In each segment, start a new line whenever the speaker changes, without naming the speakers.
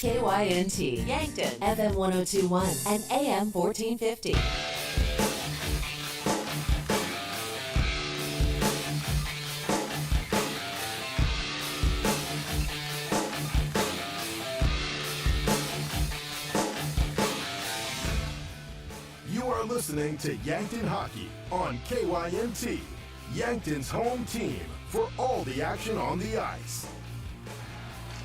KYNT, Yankton, FM 1021, and AM 1450.
You are listening to Yankton Hockey on KYNT, Yankton's home team for all the action on the ice.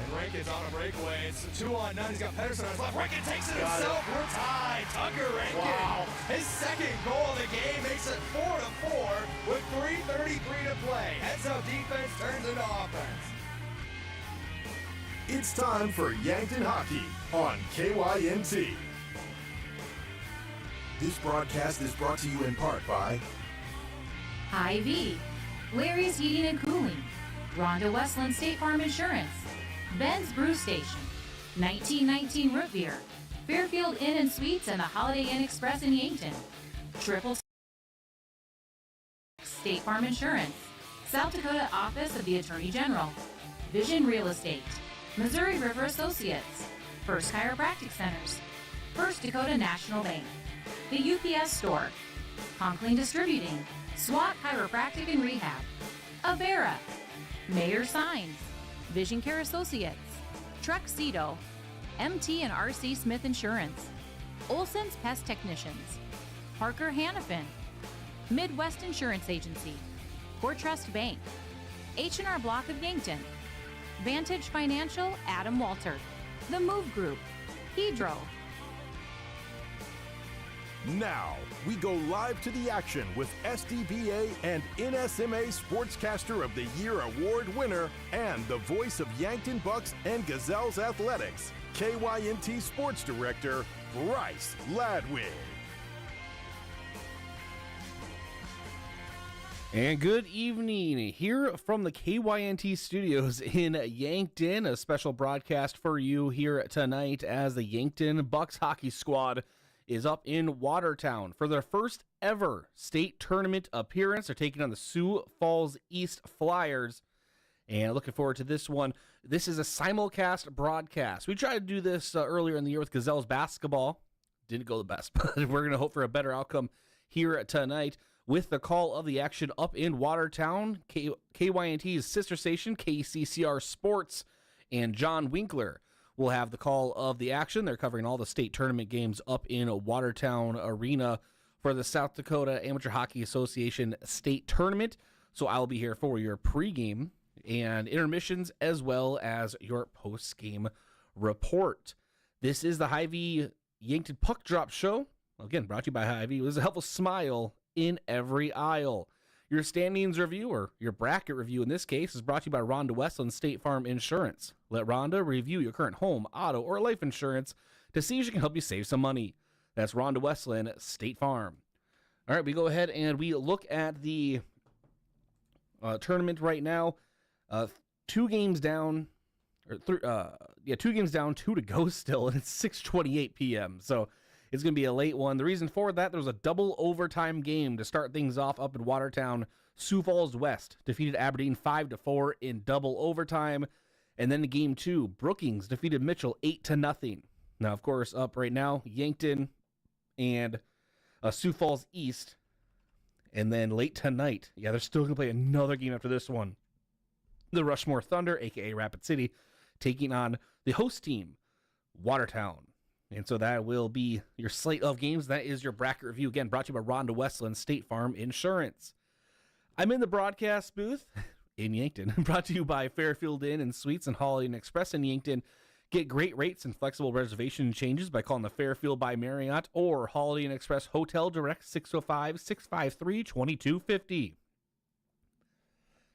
And Rankin's on a breakaway. It's 2-on-9. He's got Pedersen on his left. Rankin takes it himself. We're tied. Tucker Rankin. Wow. His second goal of the game makes it 4-4 with 3:33 to play. Heads up defense turns into offense.
It's time for Yankton Hockey on KYNT. This broadcast is brought to you in part by
Hy-Vee, Larry's Heating and Cooling, Rhonda Westland State Farm Insurance, Ben's Brew Station, 1919 Root Beer, Fairfield Inn and Suites and the Holiday Inn Express in Yankton, Triple State Farm Insurance, South Dakota Office of the Attorney General, Vision Real Estate, Missouri River Associates, First Chiropractic Centers, First Dakota National Bank, the UPS Store, Conklin Distributing, SWAT Chiropractic and Rehab, Avera, Mayor Signs, Vision Care Associates, Truxedo, MT and RC Smith Insurance, Olson's Pest Technicians, Parker Hannafin, Midwest Insurance Agency, CoreTrust Bank, H&R Block of Yankton, Vantage Financial, Adam Walter, The Move Group, Pedro.
Now, we go live to the action with SDBA and NSMA Sportscaster of the Year award winner and the voice of Yankton Bucks and Gazelles Athletics, KYNT Sports Director, Bryce Ladwig.
And good evening here from the KYNT studios in Yankton, a special broadcast for you here tonight as the Yankton Bucks hockey squad is up in Watertown for their first ever state tournament appearance. They're taking on the Sioux Falls East Flyers, and looking forward to this one. This is a simulcast broadcast. We tried to do this earlier in the year with Gazelles basketball. Didn't go the best, but we're going to hope for a better outcome here tonight with the call of the action up in Watertown. KYNT's sister station, KCCR Sports, and Jon Winkler will have the call of the action. They're covering all the state tournament games up in Watertown Arena for the South Dakota Amateur Hockey Association state tournament. So I'll be here for your pregame and intermissions as well as your postgame report. This is the Hy-Vee Yankton Puck Drop Show. Again, brought to you by Hy-Vee. It was a helpful smile in every aisle. Your standings review, or your bracket review in this case, is brought to you by Rhonda Westland State Farm Insurance. Let Rhonda review your current home, auto, or life insurance to see if she can help you save some money. That's Rhonda Westland State Farm. All right, we go ahead and we look at the tournament right now. 2 games down, or 2 games down, 2 to go still, and it's 6:28 p.m. So it's going to be a late one. The reason for that, there was a double overtime game to start things off up in Watertown. Sioux Falls West defeated Aberdeen 5-4 in double overtime. And then in game 2, Brookings defeated Mitchell 8-0. Now, of course, up right now, Yankton and Sioux Falls East. And then late tonight, they're still going to play another game after this one. The Rushmore Thunder, a.k.a. Rapid City, taking on the host team, Watertown. And so that will be your slate of games. That is your bracket review. Again, brought to you by Rhonda Westland State Farm Insurance. I'm in the broadcast booth in Yankton. Brought to you by Fairfield Inn and Suites and Holiday Inn Express in Yankton. Get great rates and flexible reservation changes by calling the Fairfield by Marriott or Holiday Inn Express Hotel Direct 605-653-2250.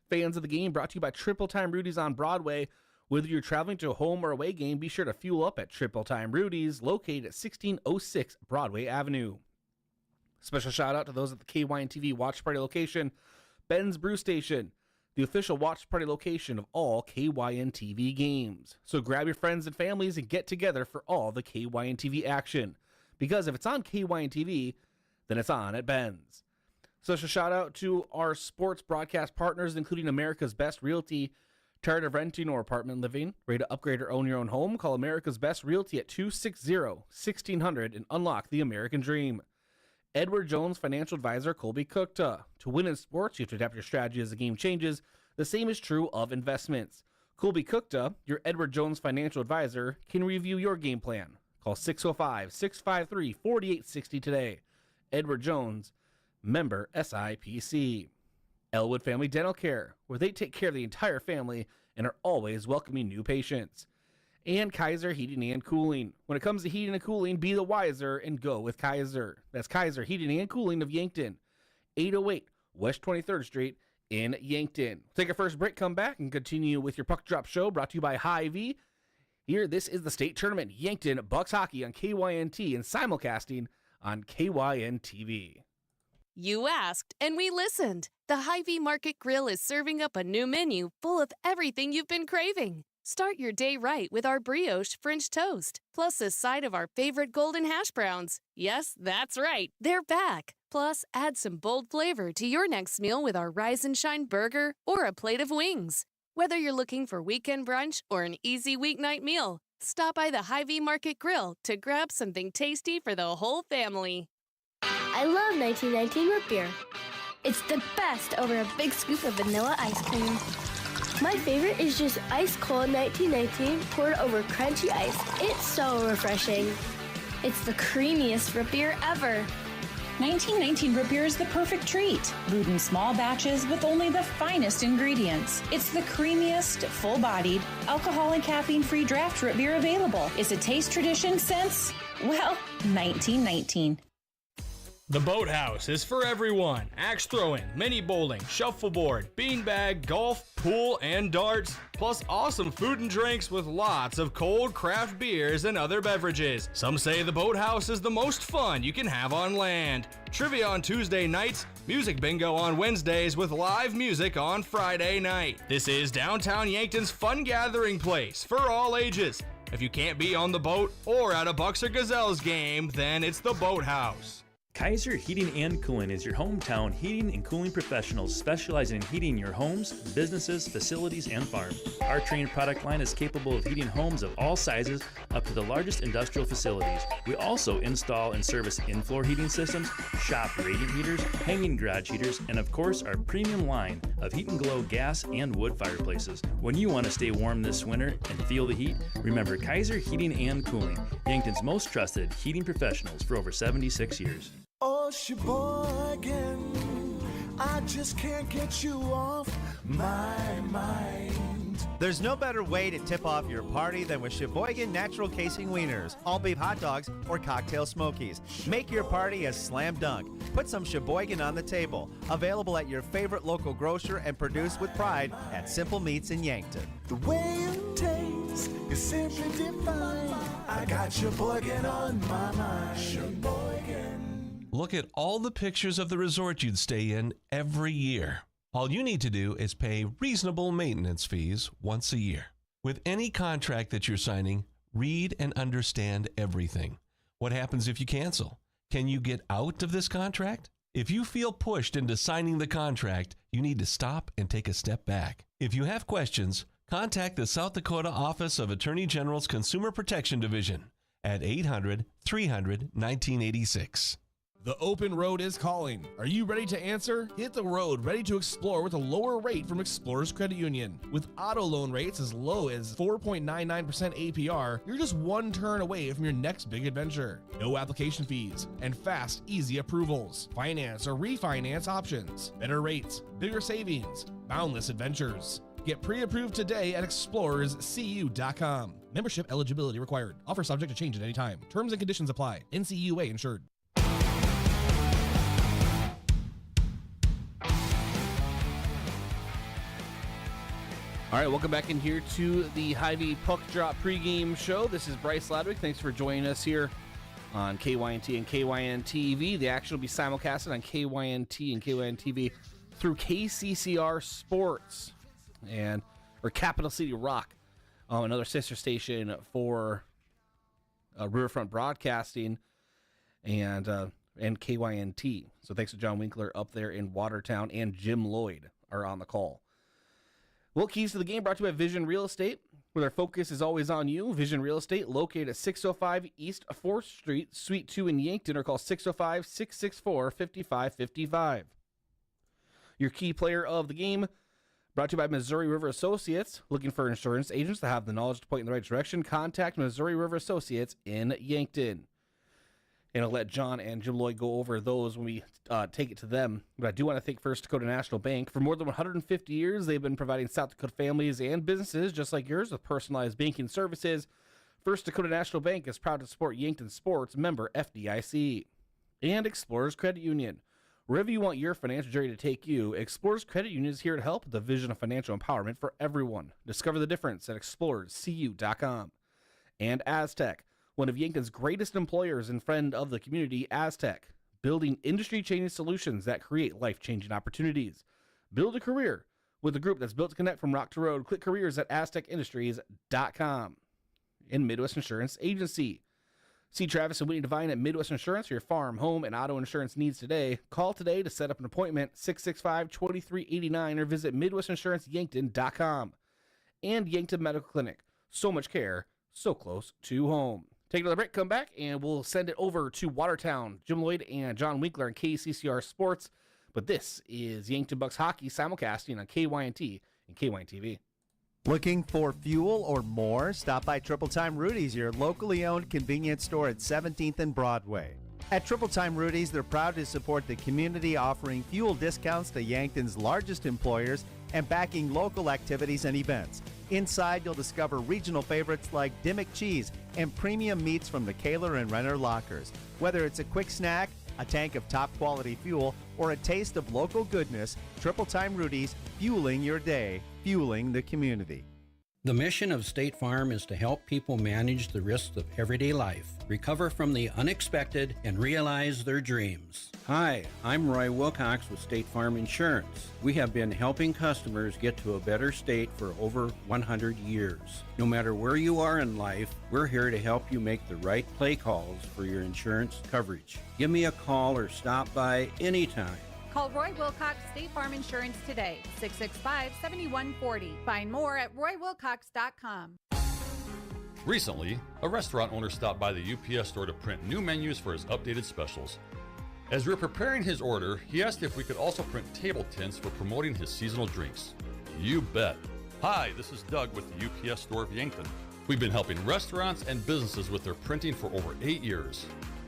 Fans of the game, brought to you by Triple Time Rudy's on Broadway. Whether you're traveling to a home or away game, be sure to fuel up at Triple Time Rudy's, located at 1606 Broadway Avenue. Special shout out to those at the KYNTV Watch Party location, Ben's Brew Station, the official watch party location of all KYNTV games. So grab your friends and families and get together for all the KYNTV action. Because if it's on KYNTV, then it's on at Ben's. Special shout out to our sports broadcast partners, including America's Best Realty, Tired of renting or apartment living? Ready to upgrade or own your own home? Call America's Best Realty at 260-1600 and unlock the American dream. Edward Jones Financial Advisor Colby Kukta. To win in sports, you have to adapt your strategy as the game changes. The same is true of investments. Colby Kukta, your Edward Jones Financial Advisor, can review your game plan. Call 605-653-4860 today. Edward Jones, member SIPC. Elwood Family Dental Care, where they take care of the entire family and are always welcoming new patients. And Kaiser Heating and Cooling. When it comes to heating and cooling, be the wiser and go with Kaiser. That's Kaiser Heating and Cooling of Yankton, 808 West 23rd Street in Yankton. Take our first break, come back, and continue with your Puck Drop Show, brought to you by Hy-Vee. Here, this is the state tournament, Yankton Bucks Hockey on KYNT and simulcasting on KYN-TV.
You asked, and we listened. The Hy-Vee Market Grill is serving up a new menu full of everything you've been craving. Start your day right with our brioche French toast, plus a side of our favorite golden hash browns. Yes, that's right, they're back. Plus, add some bold flavor to your next meal with our Rise and Shine burger or a plate of wings. Whether you're looking for weekend brunch or an easy weeknight meal, stop by the Hy-Vee Market Grill to grab something tasty for the whole family.
I love 1919 root beer. It's the best over a big scoop of vanilla ice cream. My favorite is just ice cold 1919 poured over crunchy ice. It's so refreshing. It's the creamiest root beer ever.
1919 root beer is the perfect treat. Brewed in small batches with only the finest ingredients. It's the creamiest, full-bodied, alcohol and caffeine-free draft root beer available. It's a taste tradition since, well, 1919.
The Boathouse is for everyone. Axe throwing, mini bowling, shuffleboard, beanbag, golf, pool, and darts. Plus awesome food and drinks with lots of cold craft beers and other beverages. Some say the Boathouse is the most fun you can have on land. Trivia on Tuesday nights, music bingo on Wednesdays with live music on Friday night. This is downtown Yankton's fun gathering place for all ages. If you can't be on the boat or at a Bucks or Gazelles game, then it's the Boathouse.
Kaiser Heating and Cooling is your hometown heating and cooling professionals specializing in heating your homes, businesses, facilities, and farms. Our trained product line is capable of heating homes of all sizes up to the largest industrial facilities. We also install and service in-floor heating systems, shop radiant heaters, hanging garage heaters, and of course our premium line of Heat and Glow gas and wood fireplaces. When you want to stay warm this winter and feel the heat, remember Kaiser Heating and Cooling, Yankton's most trusted heating professionals for over 76 years.
Oh, Sheboygan, I just can't get you off my mind.
There's no better way to tip off your party than with Sheboygan Natural Casing Wieners, all beef hot dogs, or cocktail smokies. Make your party a slam dunk. Put some Sheboygan on the table. Available at your favorite local grocer and produced with pride at Simple Meats in Yankton.
The way it tastes is simply divine. I got Sheboygan on my mind. Sheboygan.
Look at all the pictures of the resort you'd stay in every year. All you need to do is pay reasonable maintenance fees once a year. With any contract that you're signing, read and understand everything. What happens if you cancel? Can you get out of this contract? If you feel pushed into signing the contract, you need to stop and take a step back. If you have questions, contact the South Dakota Office of Attorney General's Consumer Protection Division at 800-300-1986.
The open road is calling. Are you ready to answer? Hit the road, ready to explore with a lower rate from Explorers Credit Union. With auto loan rates as low as 4.99% APR, you're just one turn away from your next big adventure. No application fees and fast, easy approvals. Finance or refinance options. Better rates, bigger savings, boundless adventures. Get pre-approved today at explorerscu.com. Membership eligibility required. Offer subject to change at any time. Terms and conditions apply. NCUA insured.
All right, welcome back in here to the Hy-Vee Puck Drop pregame show. This is Bryce Ladwick. Thanks for joining us here on KYNT and KYN-TV. The action will be simulcasted on KYNT and KYN-TV through KCCR Sports or Capital City Rock, another sister station for Riverfront Broadcasting and KYNT. So thanks to Jon Winkler up there in Watertown, and Jim Lloyd are on the call. Well, keys to the game brought to you by Vision Real Estate, where their focus is always on you. Vision Real Estate, located at 605 East 4th Street, Suite 2 in Yankton, or call 605-664-5555. Your key player of the game brought to you by Missouri River Associates. Looking for insurance agents that have the knowledge to point in the right direction? Contact Missouri River Associates in Yankton. And I'll let John and Jim Lloyd go over those when we take it to them. But I do want to thank First Dakota National Bank. For more than 150 years, they've been providing South Dakota families and businesses just like yours with personalized banking services. First Dakota National Bank is proud to support Yankton Sports, member FDIC. And Explorers Credit Union. Wherever you want your financial journey to take you, Explorers Credit Union is here to help with the vision of financial empowerment for everyone. Discover the difference at explorerscu.com. And Aztec, one of Yankton's greatest employers and friend of the community, Aztec, building industry-changing solutions that create life-changing opportunities. Build a career with a group that's built to connect from rock to road. Click careers at aztecindustries.com. And Midwest Insurance Agency. See Travis and Whitney Devine at Midwest Insurance for your farm, home, and auto insurance needs today. Call today to set up an appointment, 665-2389, or visit MidwestInsuranceYankton.com. And Yankton Medical Clinic. So much care, so close to home. Take another break, come back, and we'll send it over to Watertown. Jim Lloyd and Jon Winkler on KCCR Sports. But this is Yankton Bucks Hockey simulcasting on KYNT and KYN-TV.
Looking for fuel or more? Stop by Triple Time Rudy's, your locally owned convenience store at 17th and Broadway. At Triple Time Rudy's, they're proud to support the community, offering fuel discounts to Yankton's largest employers and backing local activities and events. Inside, you'll discover regional favorites like Dimmick Cheese and premium meats from the Kaler and Renner lockers. Whether it's a quick snack, a tank of top-quality fuel, or a taste of local goodness, Triple Time Rudy's, fueling your day, fueling the community.
The mission of State Farm is to help people manage the risks of everyday life, recover from the unexpected, and realize their dreams. Hi, I'm Roy Wilcox with State Farm Insurance. We have been helping customers get to a better state for over 100 years. No matter where you are in life, we're here to help you make the right play calls for your insurance coverage. Give me a call or stop by anytime.
Call Roy Wilcox State Farm Insurance today, 665-7140. Find more at roywilcox.com.
Recently, a restaurant owner stopped by the UPS store to print new menus for his updated specials. As we were preparing his order, he asked if we could also print table tints for promoting his seasonal drinks. You bet. Hi, this is Doug with the UPS store of Yankton. We've been helping restaurants and businesses with their printing for over 8 years.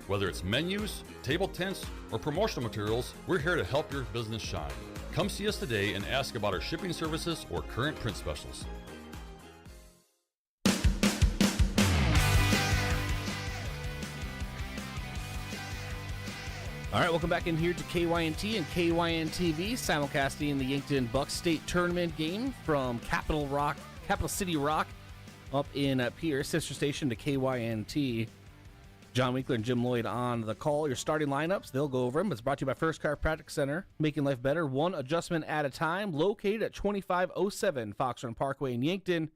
Whether it's menus, table tints, or promotional materials, we're here to help your business shine. Come see us today and ask about our shipping services or current print specials.
All right, welcome back in here to KYNT and KYN-TV, simulcasting the Yankton Bucks State Tournament game from Capital City Rock, up in Pierce, sister station to KYNT. Jon Winkler and Jim Lloyd on the call. Your starting lineups, they'll go over them. It's brought to you by First Chiropractic Center, making life better, one adjustment at a time, located at 2507 Fox Run Parkway in Yankton.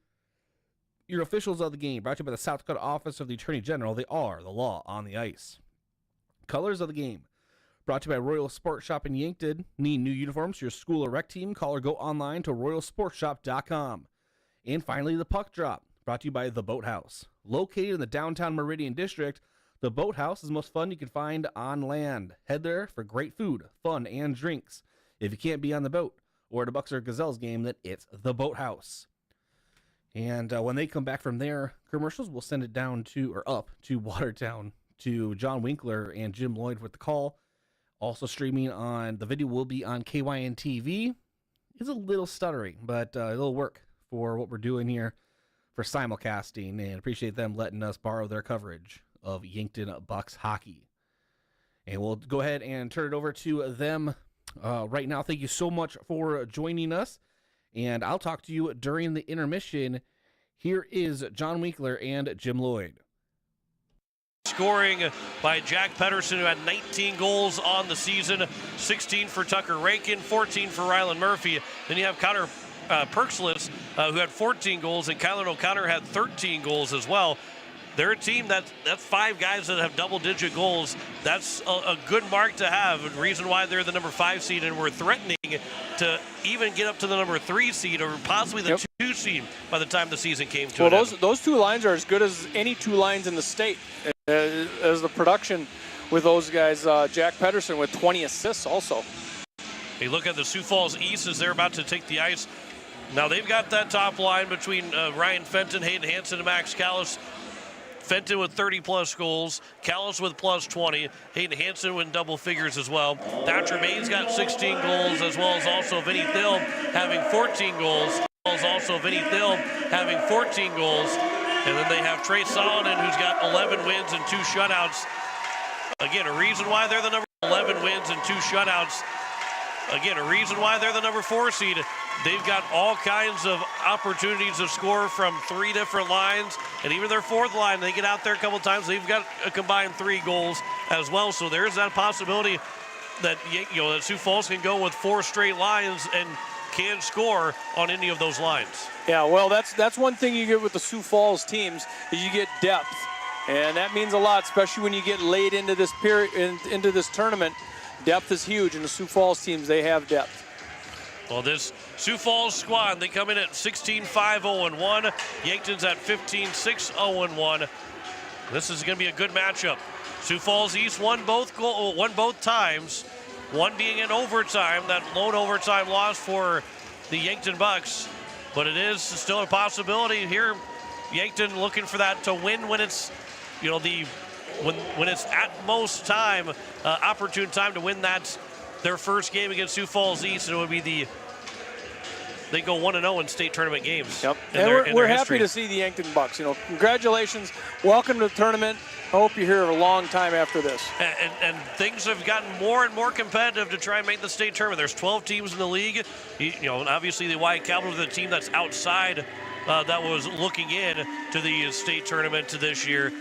Your officials of the game, brought to you by the South Dakota Office of the Attorney General. They are the law on the ice. Colors of the game, brought to you by Royal Sports Shop in Yankton. Need new uniforms for your school or rec team? Call or go online to royalsportshop.com. And finally, the puck drop, brought to you by The Boathouse. Located in the downtown Meridian District, The Boathouse is the most fun you can find on land. Head there for great food, fun, and drinks. If you can't be on the boat or at a Bucks or Gazelles game, then it's The Boathouse. And when they come back from their commercials, we'll send it down to, or up to Watertown, to Jon Winkler and Jim Lloyd with the call. Also streaming on, the video will be on KYN-TV. It's a little stuttering, but it'll work for what we're doing here for simulcasting, and appreciate them letting us borrow their coverage of Yankton Bucks hockey. And we'll go ahead and turn it over to them right now. Thank you so much for joining us, and I'll talk to you during the intermission. Here is Jon Winkler and Jim Lloyd.
Scoring by Jack Pedersen, who had 19 goals on the season, 16 for Tucker Rankin, 14 for Rylan Murphy. Then you have Connor Perkslis, who had 14 goals, and Kylan O'Connor had 13 goals as well. They're a team that's 5 guys that have double-digit goals. That's a good mark to have, and reason why they're the number 5 seed and we're threatening to to even get up to the number 3 seed or possibly the 2 seed by the time the season came to
an
an
end. Those two lines are as good as any two lines in the state. As the production with those guys, Jack Pedersen with 20 assists also.
Hey, look at the Sioux Falls East as they're about to take the ice. Now they've got that top line between Ryan Fenton, Hayden Hansen, and Max Callis. Fenton with 30-plus goals, Callis with plus 20, Hayden Hansen with double figures as well. Thatcher May's got 16 goals, as well as also Vinny Thill having 14 goals. And then they have Trey Solomon, who's got 11 wins and 2 shutouts. Again, a reason why they're the number 11 wins and 2 shutouts. Again, a reason why they're the number 4 seed. They've got all kinds of opportunities to score from 3 different lines, and even their 4th line, they get out there a couple times. They've got a combined 3 goals as well. So there's that possibility that that Sioux Falls can go with 4 straight lines and can score on any of those lines.
Yeah, well, that's one thing you get with the Sioux Falls teams is you get depth, and that means a lot, especially when you get late into this period, into this tournament. Depth is huge, and the Sioux Falls teams, they have depth.
Well, this Sioux Falls squad, they come in at 16-5-0-1. Yankton's at 15-6-0-1. This is going to be a good matchup. Sioux Falls East won both times, one being in overtime, that lone overtime loss for the Yankton Bucks. But it is still a possibility here. Yankton looking for that to win when it's, when it's at most time, opportune time to win their first game against Sioux Falls East, and it would be they go 1-0 in state tournament games.
Yep, and we're happy to see the Yankton Bucks. Congratulations, welcome to the tournament. I hope you're here a long time after this.
And things have gotten more and more competitive to try and make the state tournament. There's 12 teams in the league. Obviously the White Capitals are the team that's outside that was looking in to the state tournament this year.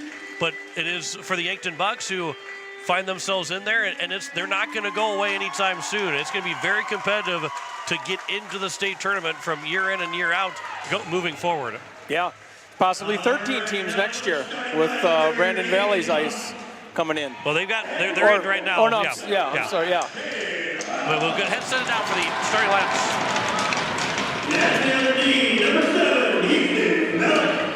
But it is for the Yankton Bucks who find themselves in there, and they're not going to go away anytime soon. It's going to be very competitive to get into the state tournament from year in and year out moving forward.
Yeah, possibly 13 teams next year with Brandon Valley's ice coming in.
Well, they're in right now.
I'm sorry, yeah.
But we'll go ahead and set it down for the starting lineups.
Number 7, Ethan Miller.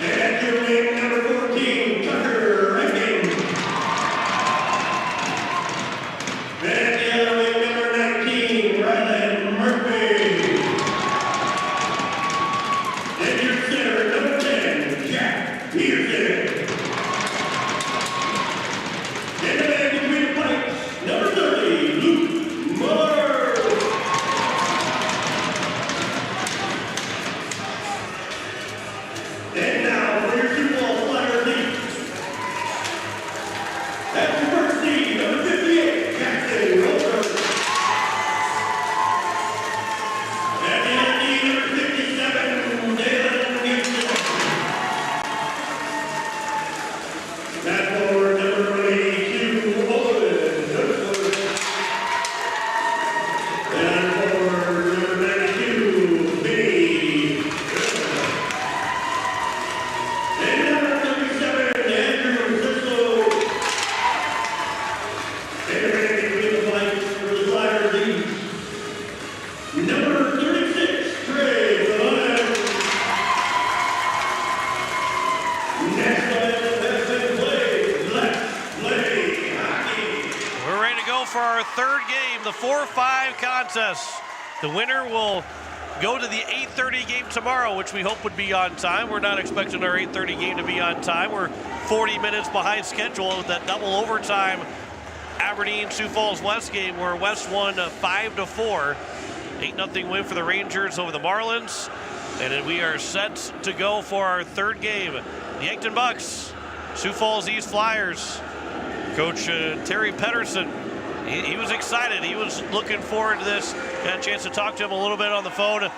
And your wing, number 14, Tucker Rankin. And the other wing, number 19, Ryland Murphy. And your center, number 10, Jack Peterson. And the man between the pipes, number 30, Luke Muller. And now for your Sioux Falls Flyers lead. That's the first seed, number 58, Jackson Roper. And the other seed, number 57, Dalen Gibson. That's for number 82, Owen Dursford. And for number 92, Vinny. And number 37, Andrew Zislow. And ready to the flight for the Flyers lead. Number 36, Trey Solomon. Next up, let's play hockey.
We're ready to go for our third game, the 4-5 contest. The winner will go to the 8:30 game tomorrow, which we hope would be on time. We're not expecting our 8:30 game to be on time. We're 40 minutes behind schedule with that double overtime Aberdeen-Sioux Falls West game where West won 5-4. 8-0 win for the Rangers over the Marlins. And then we are set to go for our third game. The Yankton Bucks, Sioux Falls East Flyers. Coach Terry Pedersen, he was excited. He was looking forward to this. Got a chance to talk to him a little bit on the phone a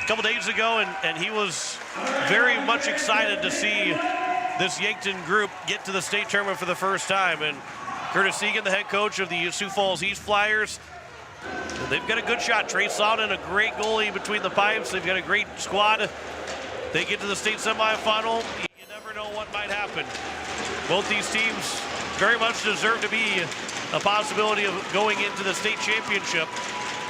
couple days ago, and he was very much excited to see this Yankton group get to the state tournament for the first time. And Curtis Egan, the head coach of the Sioux Falls East Flyers, they've got a good shot. Trey Sonnen, a great goalie between the pipes. They've got a great squad. They get to the state semifinal. You never know what might happen. Both these teams very much deserve to be a possibility of going into the state championship.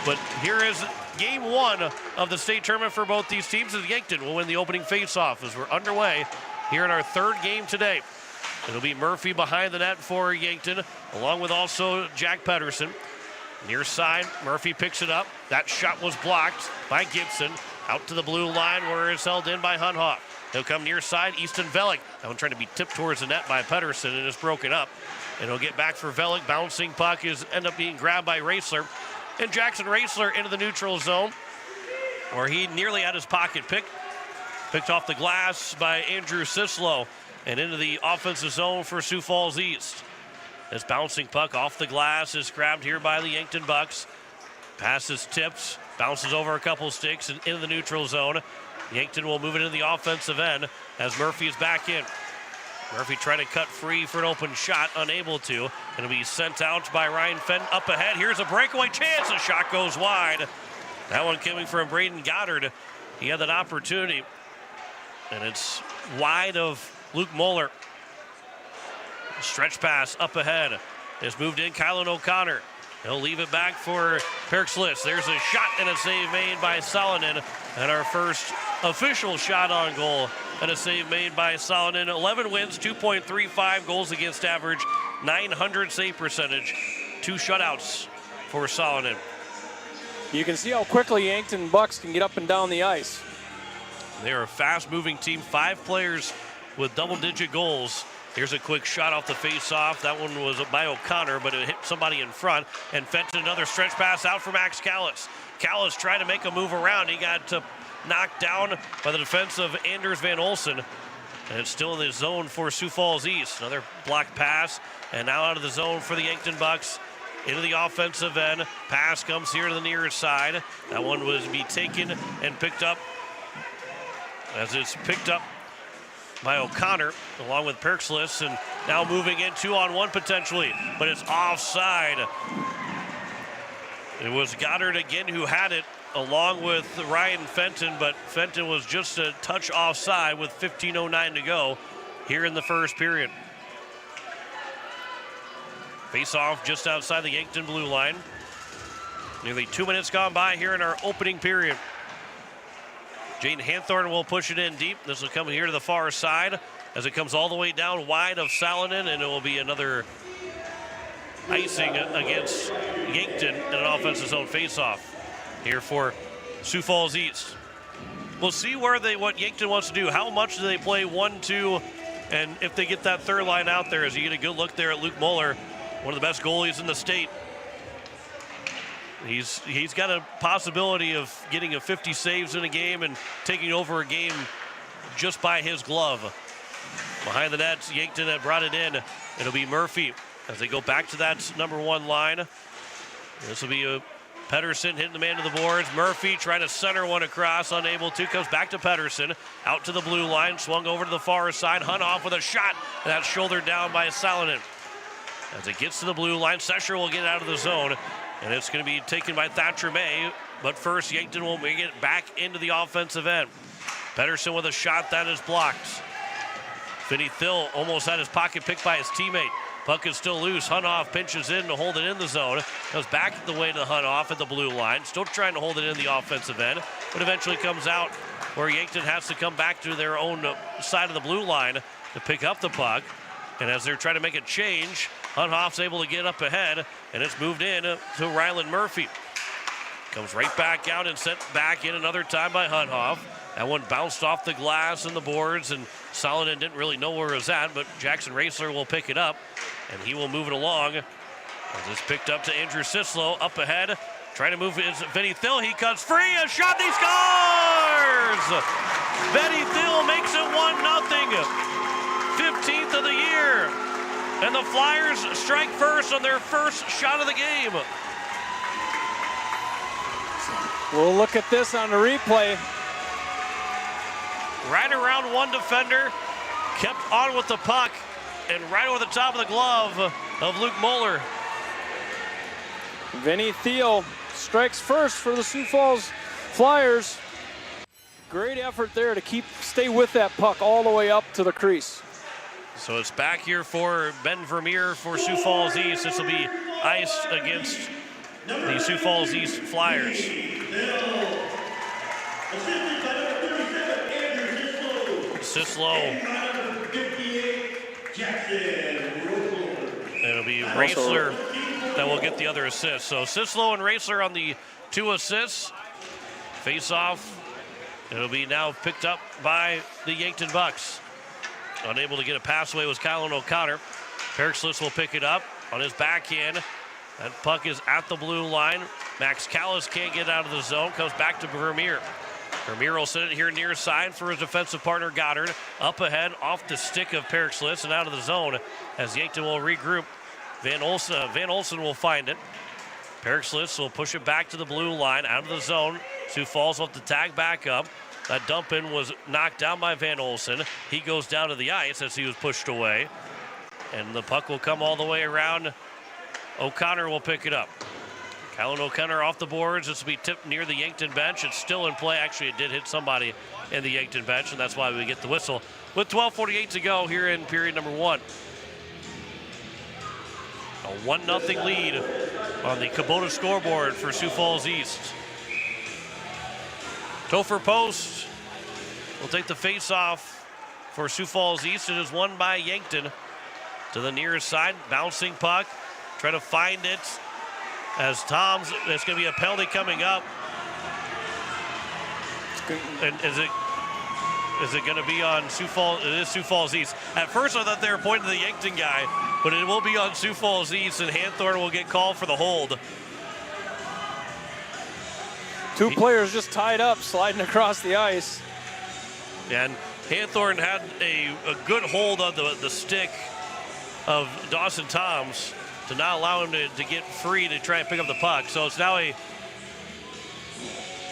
But here is game one of the state tournament for both these teams, as Yankton will win the opening faceoff as we're underway here in our third game today. It'll be Murphy behind the net for Yankton, along with also Jack Pedersen. Near side, Murphy picks it up. That shot was blocked by Gibson. Out to the blue line where it's held in by Hunhoff. He'll come near side, Easton Velick. That one trying to be tipped towards the net by Pedersen, and it's broken up. And he'll get back for Velick. Bouncing puck is end up being grabbed by Raisler. And Jackson Raisler into the neutral zone, where he nearly had his pocket picked off the glass by Andrew Sislo, and into the offensive zone for Sioux Falls East. This bouncing puck off the glass is grabbed here by the Yankton Bucks. Passes tips, bounces over a couple sticks and into the neutral zone. Yankton will move it into the offensive end as Murphy is back in. Murphy trying to cut free for an open shot, unable to. It'll be sent out by Ryan Fenton up ahead. Here's a breakaway chance. The shot goes wide. That one coming from Braden Goddard. He had that opportunity. And it's wide of Luke Moeller. Stretch pass up ahead. Is moved in Kylan O'Connor. He'll leave it back for Perkslis. There's a shot and a save made by Salonen. And our first official shot on goal. And a save made by Salonen. 11 wins, 2.35 goals against average, 900 save percentage. 2 shutouts for Salonen.
You can see how quickly Yankton Bucks can get up and down the ice.
They're a fast-moving team. 5 players with double-digit goals. Here's a quick shot off the face-off. That one was by O'Connor, but it hit somebody in front. And Fenton, another stretch pass out for Max Callis. Callis tried to make a move around. He got knocked down by the defense of Anders Van Olsen. And it's still in the zone for Sioux Falls East. Another block pass. And now out of the zone for the Yankton Bucks. Into the offensive end. Pass comes here to the near side. That one was be taken and picked up. As it's picked up by O'Connor along with Perkslis, and now moving in 2-on-1 potentially, but it's offside. It was Goddard again who had it along with Ryan Fenton, but Fenton was just a touch offside with 15:09 to go here in the first period. Face off just outside the Yankton blue line. Nearly 2 minutes gone by here in our opening period. Jaden Hanthorn will push it in deep. This will come here to the far side as it comes all the way down wide of Salonen, and it will be another icing against Yankton in an offensive zone faceoff here for Sioux Falls East. We'll see what Yankton wants to do. How much do they play 1-2, and if they get that third line out there, as you get a good look there at Luke Moeller, one of the best goalies in the state. He's got a possibility of getting a 50 saves in a game and taking over a game just by his glove. Behind the net, Yankton had brought it in. It'll be Murphy as they go back to that number 1 line. This will be Pedersen hitting the man to the boards. Murphy trying to center one across, unable to. Comes back to Pedersen, out to the blue line, swung over to the far side. Hunhoff with a shot, and that's shouldered down by Salonen. As it gets to the blue line, Sesher will get out of the zone. And it's going to be taken by Thatcher May. But first, Yankton will make it back into the offensive end. Pedersen with a shot that is blocked. Finney Thill almost had his pocket picked by his teammate. Puck is still loose. Hunhoff pinches in to hold it in the zone. Goes back the way to Hunhoff at the blue line. Still trying to hold it in the offensive end. But eventually comes out where Yankton has to come back to their own side of the blue line to pick up the puck. And as they're trying to make a change, Hunhoff's able to get up ahead, and it's moved in to Ryland Murphy. Comes right back out and sent back in another time by Hunhoff. That one bounced off the glass and the boards, and Salonen didn't really know where it was at, but Jackson Raisler will pick it up, and he will move it along. As it's picked up to Andrew Sislo, up ahead. Trying to move is Vinny Thill. He cuts free, a shot, he scores! Vinny Thill makes it 1-0. 15th of the year. And the Flyers strike first on their first shot of the game.
We'll look at this on the replay.
Right around one defender, kept on with the puck, and right over the top of the glove of Luke Moeller.
Vinny Thiel strikes first for the Sioux Falls Flyers. Great effort there to stay with that puck all the way up to the crease.
So it's back here for Ben Vermeer for Sioux Falls East. This will be ice against the Sioux Falls East Flyers. Sislo. It'll be Raisler that will get the other assist. So Sislo and Raisler on the 2 assists. Face off. It'll be now picked up by the Yankton Bucks. Unable to get a pass away was Kylan O'Connor. Perkslis will pick it up on his backhand. That puck is at the blue line. Max Callis can't get out of the zone. Comes back to Vermeer. Vermeer will send it here near side for his defensive partner Goddard. Up ahead, off the stick of Perkslis and out of the zone as Yankton will regroup. Van Olsen will find it. Perkslis will push it back to the blue line, out of the zone. Sioux Falls will have to tag back up. That dump in was knocked down by Van Olsen. He goes down to the ice as he was pushed away. And the puck will come all the way around. O'Connor will pick it up. Kylan O'Connor off the boards. This will be tipped near the Yankton bench. It's still in play. Actually, it did hit somebody in the Yankton bench, and that's why we get the whistle. With 12:48 to go here in period number 1. A 1-0 lead on the Kubota scoreboard for Sioux Falls East. Topher Post will take the face-off for Sioux Falls East. It is won by Yankton. To the near side, bouncing puck. Try to find it as Tom's. There's going to be a penalty coming up. And is it going to be on Sioux Falls? It is Sioux Falls East. At first, I thought they were pointing to the Yankton guy, but it will be on Sioux Falls East, and Hanthorn will get called for the hold.
2 players just tied up, sliding across the ice.
And Hanthorn had a good hold on the stick of Dawson Toms to not allow him to get free to try and pick up the puck. So it's now a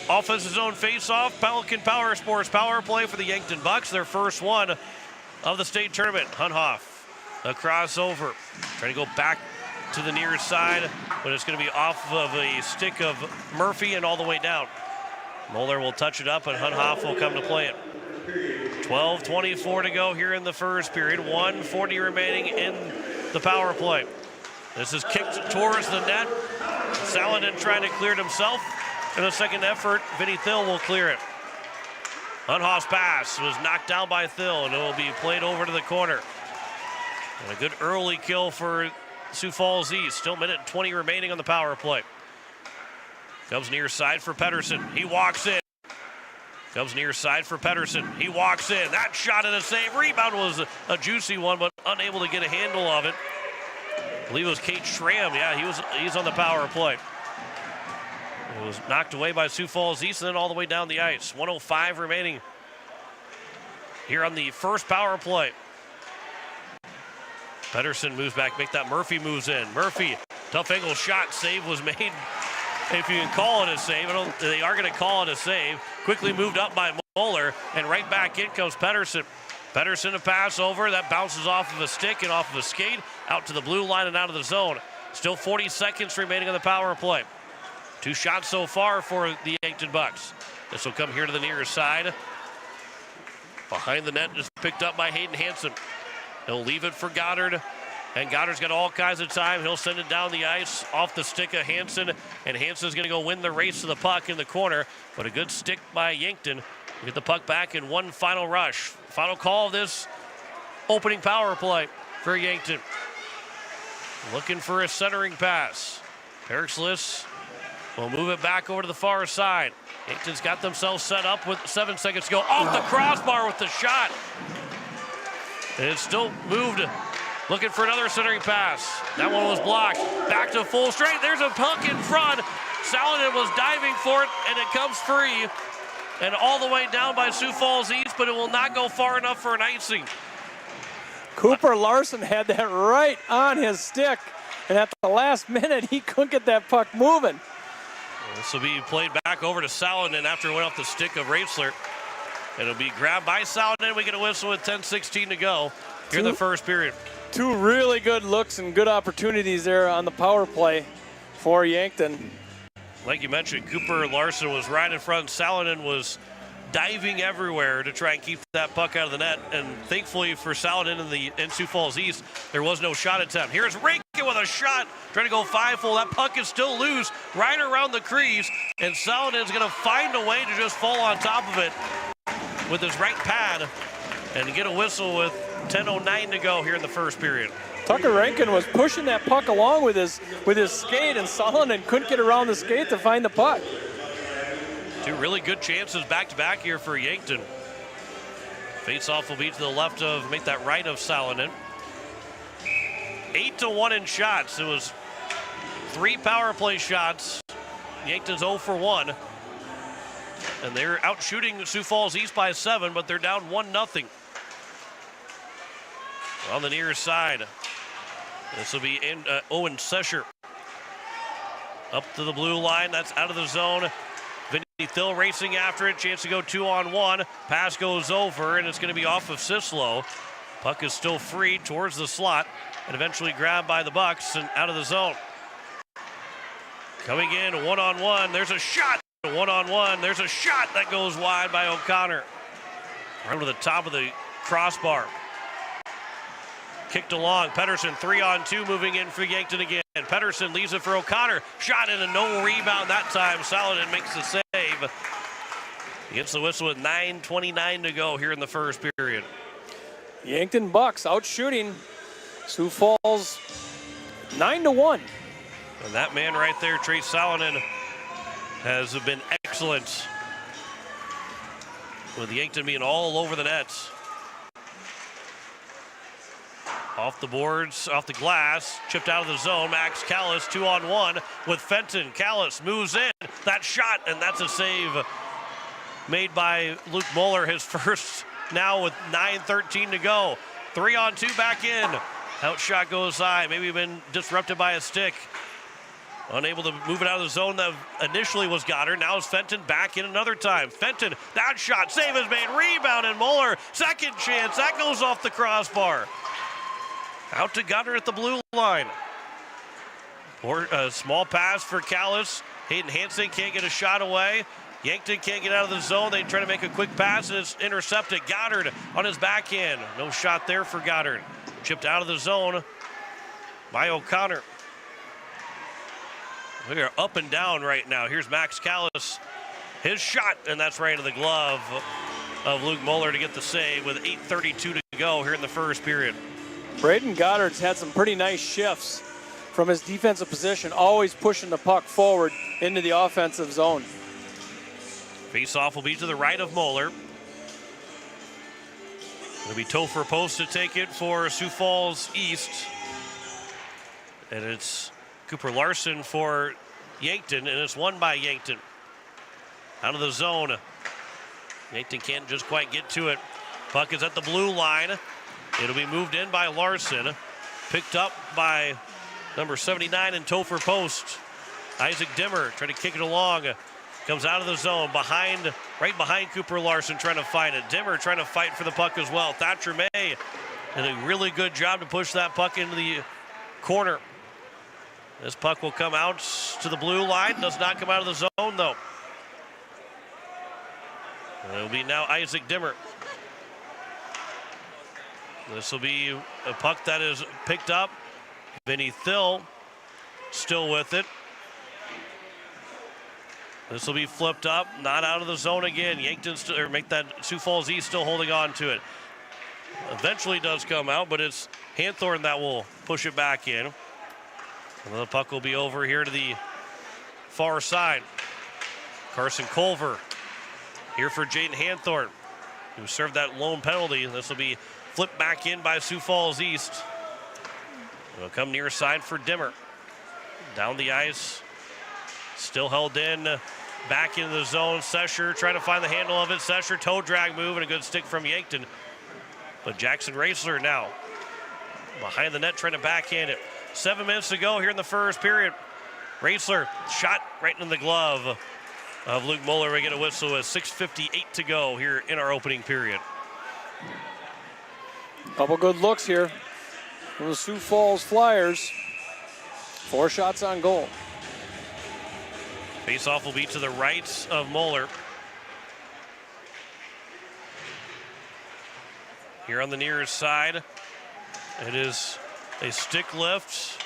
offensive zone face-off. Pelican Power Sports power play for the Yankton Bucks, their first one of the state tournament. Hunhoff, a crossover, trying to go back to the near side, but it's going to be off of a stick of Murphy and all the way down. Moeller will touch it up, and Hunhoff will come to play it. 12:24 to go here in the first period. 1:40 remaining in the power play. This is kicked towards the net. Saladin trying to clear it himself. In the second effort, Vinny Thill will clear it. Hunhoff's pass was knocked down by Thill, and it will be played over to the corner. And a good early kill for Sioux Falls East. Still 1:20 remaining on the power play. Comes near side for Pedersen. He walks in. Comes near side for Pedersen. He walks in. That shot and a save. Rebound was a juicy one, but unable to get a handle of it. I believe it was Kate Schramm. Yeah, he's on the power play. It was knocked away by Sioux Falls East and then all the way down the ice. 1:05 remaining here on the first power play. Pedersen moves back, make that. Murphy moves in. Murphy, tough angle shot. Save was made. If you can call it a save, they are going to call it a save. Quickly moved up by Moeller, and right back in comes Pedersen. Pedersen a pass over. That bounces off of a stick and off of a skate. Out to the blue line and out of the zone. Still 40 seconds remaining on the power play. 2 shots so far for the Yankton Bucks. This will come here to the near side. Behind the net is picked up by Hayden Hansen. He'll leave it for Goddard. And Goddard's got all kinds of time. He'll send it down the ice off the stick of Hansen. And Hansen's going to go win the race to the puck in the corner. But a good stick by Yankton. We'll get the puck back in one final rush. Final call of this opening power play for Yankton. Looking for a centering pass. Perkslis will move it back over to the far side. Yankton's got themselves set up with 7 seconds to go. Off the crossbar with the shot. And it's still moved. Looking for another centering pass. That one was blocked. Back to full strength. There's a puck in front. Saladin was diving for it, and it comes free. And all the way down by Sioux Falls East, but it will not go far enough for an icing.
Cooper Larson had that right on his stick. And at the last minute, he couldn't get that puck moving.
This will be played back over to Saladin after it went off the stick of Raitzler. It'll be grabbed by Saladin. We get a whistle with 10:16 to go here in the first period.
2 really good looks and good opportunities there on the power play for Yankton.
Like you mentioned, Cooper Larson was right in front. Saladin was diving everywhere to try and keep that puck out of the net. And thankfully for Saladin in Sioux Falls East, there was no shot attempt. Here's Rankin with a shot, trying to go 5-full. That puck is still loose, right around the crease, and Saladin's going to find a way to just fall on top of it with his right pad and get a whistle with 10:09 to go here in the first period.
Tucker Rankin was pushing that puck along with his skate, and Saladin couldn't get around the skate to find the puck.
Two really good chances back-to-back here for Yankton. Face-off will be to the left of, make that right of Saladin. 8-1 in shots. It was 3 power play shots. Yankton's 0 for 1. And they're out shooting Sioux Falls East by 7, but they're down 1-0. On the near side, this will be Owen Sescher. Up to the blue line, that's out of the zone. Vinny Thill racing after it, chance to go 2-on-1. Pass goes over, and it's going to be off of Sislo. Puck is still free towards the slot, and eventually grabbed by the Bucks and out of the zone. Coming in, 1-on-1, there's a shot. 1-on-1, there's a shot that goes wide by O'Connor. Right to the top of the crossbar. Kicked along, Pedersen 3-on-2 moving in for Yankton again. Pedersen leaves it for O'Connor. Shot in a no rebound that time. Saladin makes the save. He gets the whistle with 9:29 to go here in the first period.
Yankton Bucks out shooting Sioux Falls 9-1.
And that man right there, Trace Saladin, has been excellent with Yankton being all over the nets. Off the boards, off the glass, chipped out of the zone. Max Callis 2-on-1 with Fenton. Callis moves in, that shot, and that's a save made by Luke Moeller, his first now with 9:13 to go. 3-on-2 back in. Outshot goes high, maybe been disrupted by a stick. Unable to move it out of the zone that initially was Goddard. Now is Fenton back in another time. Fenton, that shot, save is made, rebound, and Moeller, second chance, that goes off the crossbar. Out to Goddard at the blue line. Or a small pass for Callis. Hayden Hansen can't get a shot away. Yankton can't get out of the zone. They try to make a quick pass, and it's intercepted. Goddard on his backhand. No shot there for Goddard. Chipped out of the zone by O'Connor. We are up and down right now. Here's Max Callis. His shot, and that's right into the glove of Luke Moeller to get the save with 8:32 to go here in the first period.
Braden Goddard's had some pretty nice shifts from his defensive position, always pushing the puck forward into the offensive zone.
Face-off will be to the right of Moeller. It'll be Topher Post to take it for Sioux Falls East. And it's Cooper Larson for Yankton, and it's won by Yankton. Out of the zone. Yankton can't just quite get to it. Puck is at the blue line. It'll be moved in by Larson. Picked up by number 79 in Topher Post. Isaac Dimmer trying to kick it along. Comes out of the zone right behind Cooper Larson trying to find it. Dimmer trying to fight for the puck as well. Thatcher May did a really good job to push that puck into the corner. This puck will come out to the blue line. Does not come out of the zone though. It'll be now Isaac Dimmer. This will be a puck that is picked up. Vinny Thill still with it. This will be flipped up, not out of the zone again. Yankton make that Sioux Falls East still holding on to it. Eventually does come out, but it's Hanthorn that will push it back in. And the puck will be over here to the far side. Carson Culver here for Jaden Hanthorn, who served that lone penalty. This will be flipped back in by Sioux Falls East. It'll come near side for Dimmer. Down the ice. Still held in. Back into the zone. Sescher trying to find the handle of it. Sescher toe drag move and a good stick from Yankton. But Jackson Raisler now behind the net trying to backhand it. 7 minutes to go here in the first period. Raisler shot right in the glove of Luke Moeller. We get a whistle with 6:58 to go here in our opening period.
Couple good looks here from the Sioux Falls Flyers. 4 shots on goal.
Face-off will be to the right of Moeller. Here on the near side, it is a stick lift.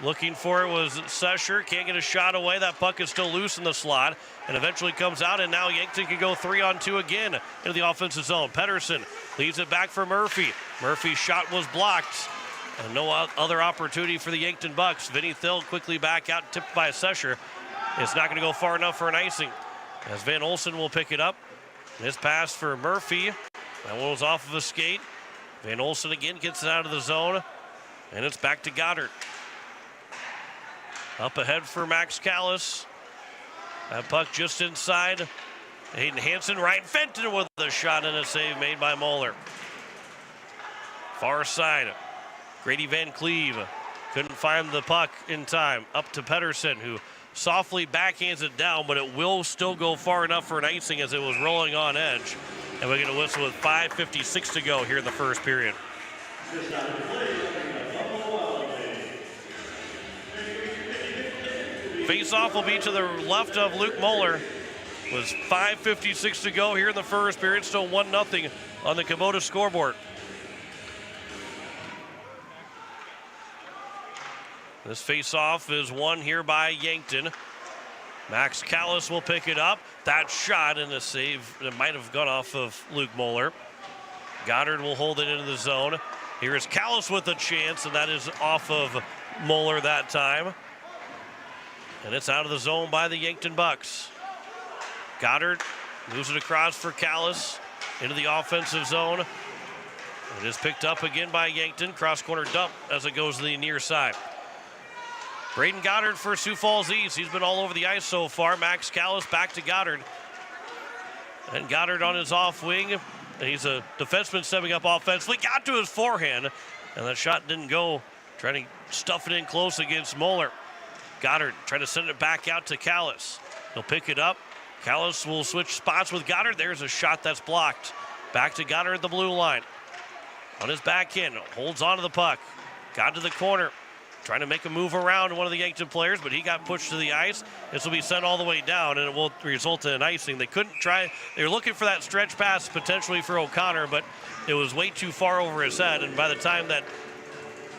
Looking for it was Sesher. Can't get a shot away. That puck is still loose in the slot and eventually comes out, and now Yankton can go 3-on-2 again into the offensive zone. Pedersen leaves it back for Murphy. Murphy's shot was blocked, and no other opportunity for the Yankton Bucks. Vinny Thill quickly back out, tipped by Sesher. It's not going to go far enough for an icing, as Van Olsen will pick it up. This pass for Murphy. That one was off of a skate. Van Olsen again gets it out of the zone, and it's back to Goddard. Up ahead for Max Callis. That puck just inside. Hayden Hansen, Ryan Fenton with a shot and a save made by Moeller. Far side, Grady Van Cleve couldn't find the puck in time. Up to Pedersen, who softly backhands it down, but it will still go far enough for an icing as it was rolling on edge. And we're going to whistle with 5:56 to go here in the first period. Face-off will be to the left of Luke Moeller. With 5:56 to go here in the first period. Still 1-0 on the Kubota scoreboard. This face-off is won here by Yankton. Max Callis will pick it up. That shot and a save that might have gone off of Luke Moeller. Goddard will hold it into the zone. Here is Callis with a chance, and that is off of Moeller that time. And it's out of the zone by the Yankton Bucks. Goddard moves it across for Callis into the offensive zone. It is picked up again by Yankton. Cross-corner dump as it goes to the near side. Braden Goddard for Sioux Falls East. He's been all over the ice so far. Max Callis back to Goddard. And Goddard on his off wing. He's a defenseman stepping up offensively. Got to his forehand, and that shot didn't go. Trying to stuff it in close against Moeller. Goddard trying to send it back out to Callis. He'll pick it up. Callis will switch spots with Goddard. There's a shot that's blocked. Back to Goddard at the blue line. On his backhand, holds onto the puck. Got to the corner. Trying to make a move around one of the Yankton players, but he got pushed to the ice. This will be sent all the way down, and it will result in an icing. They couldn't try. They were looking for that stretch pass potentially for O'Connor, but it was way too far over his head, and by the time that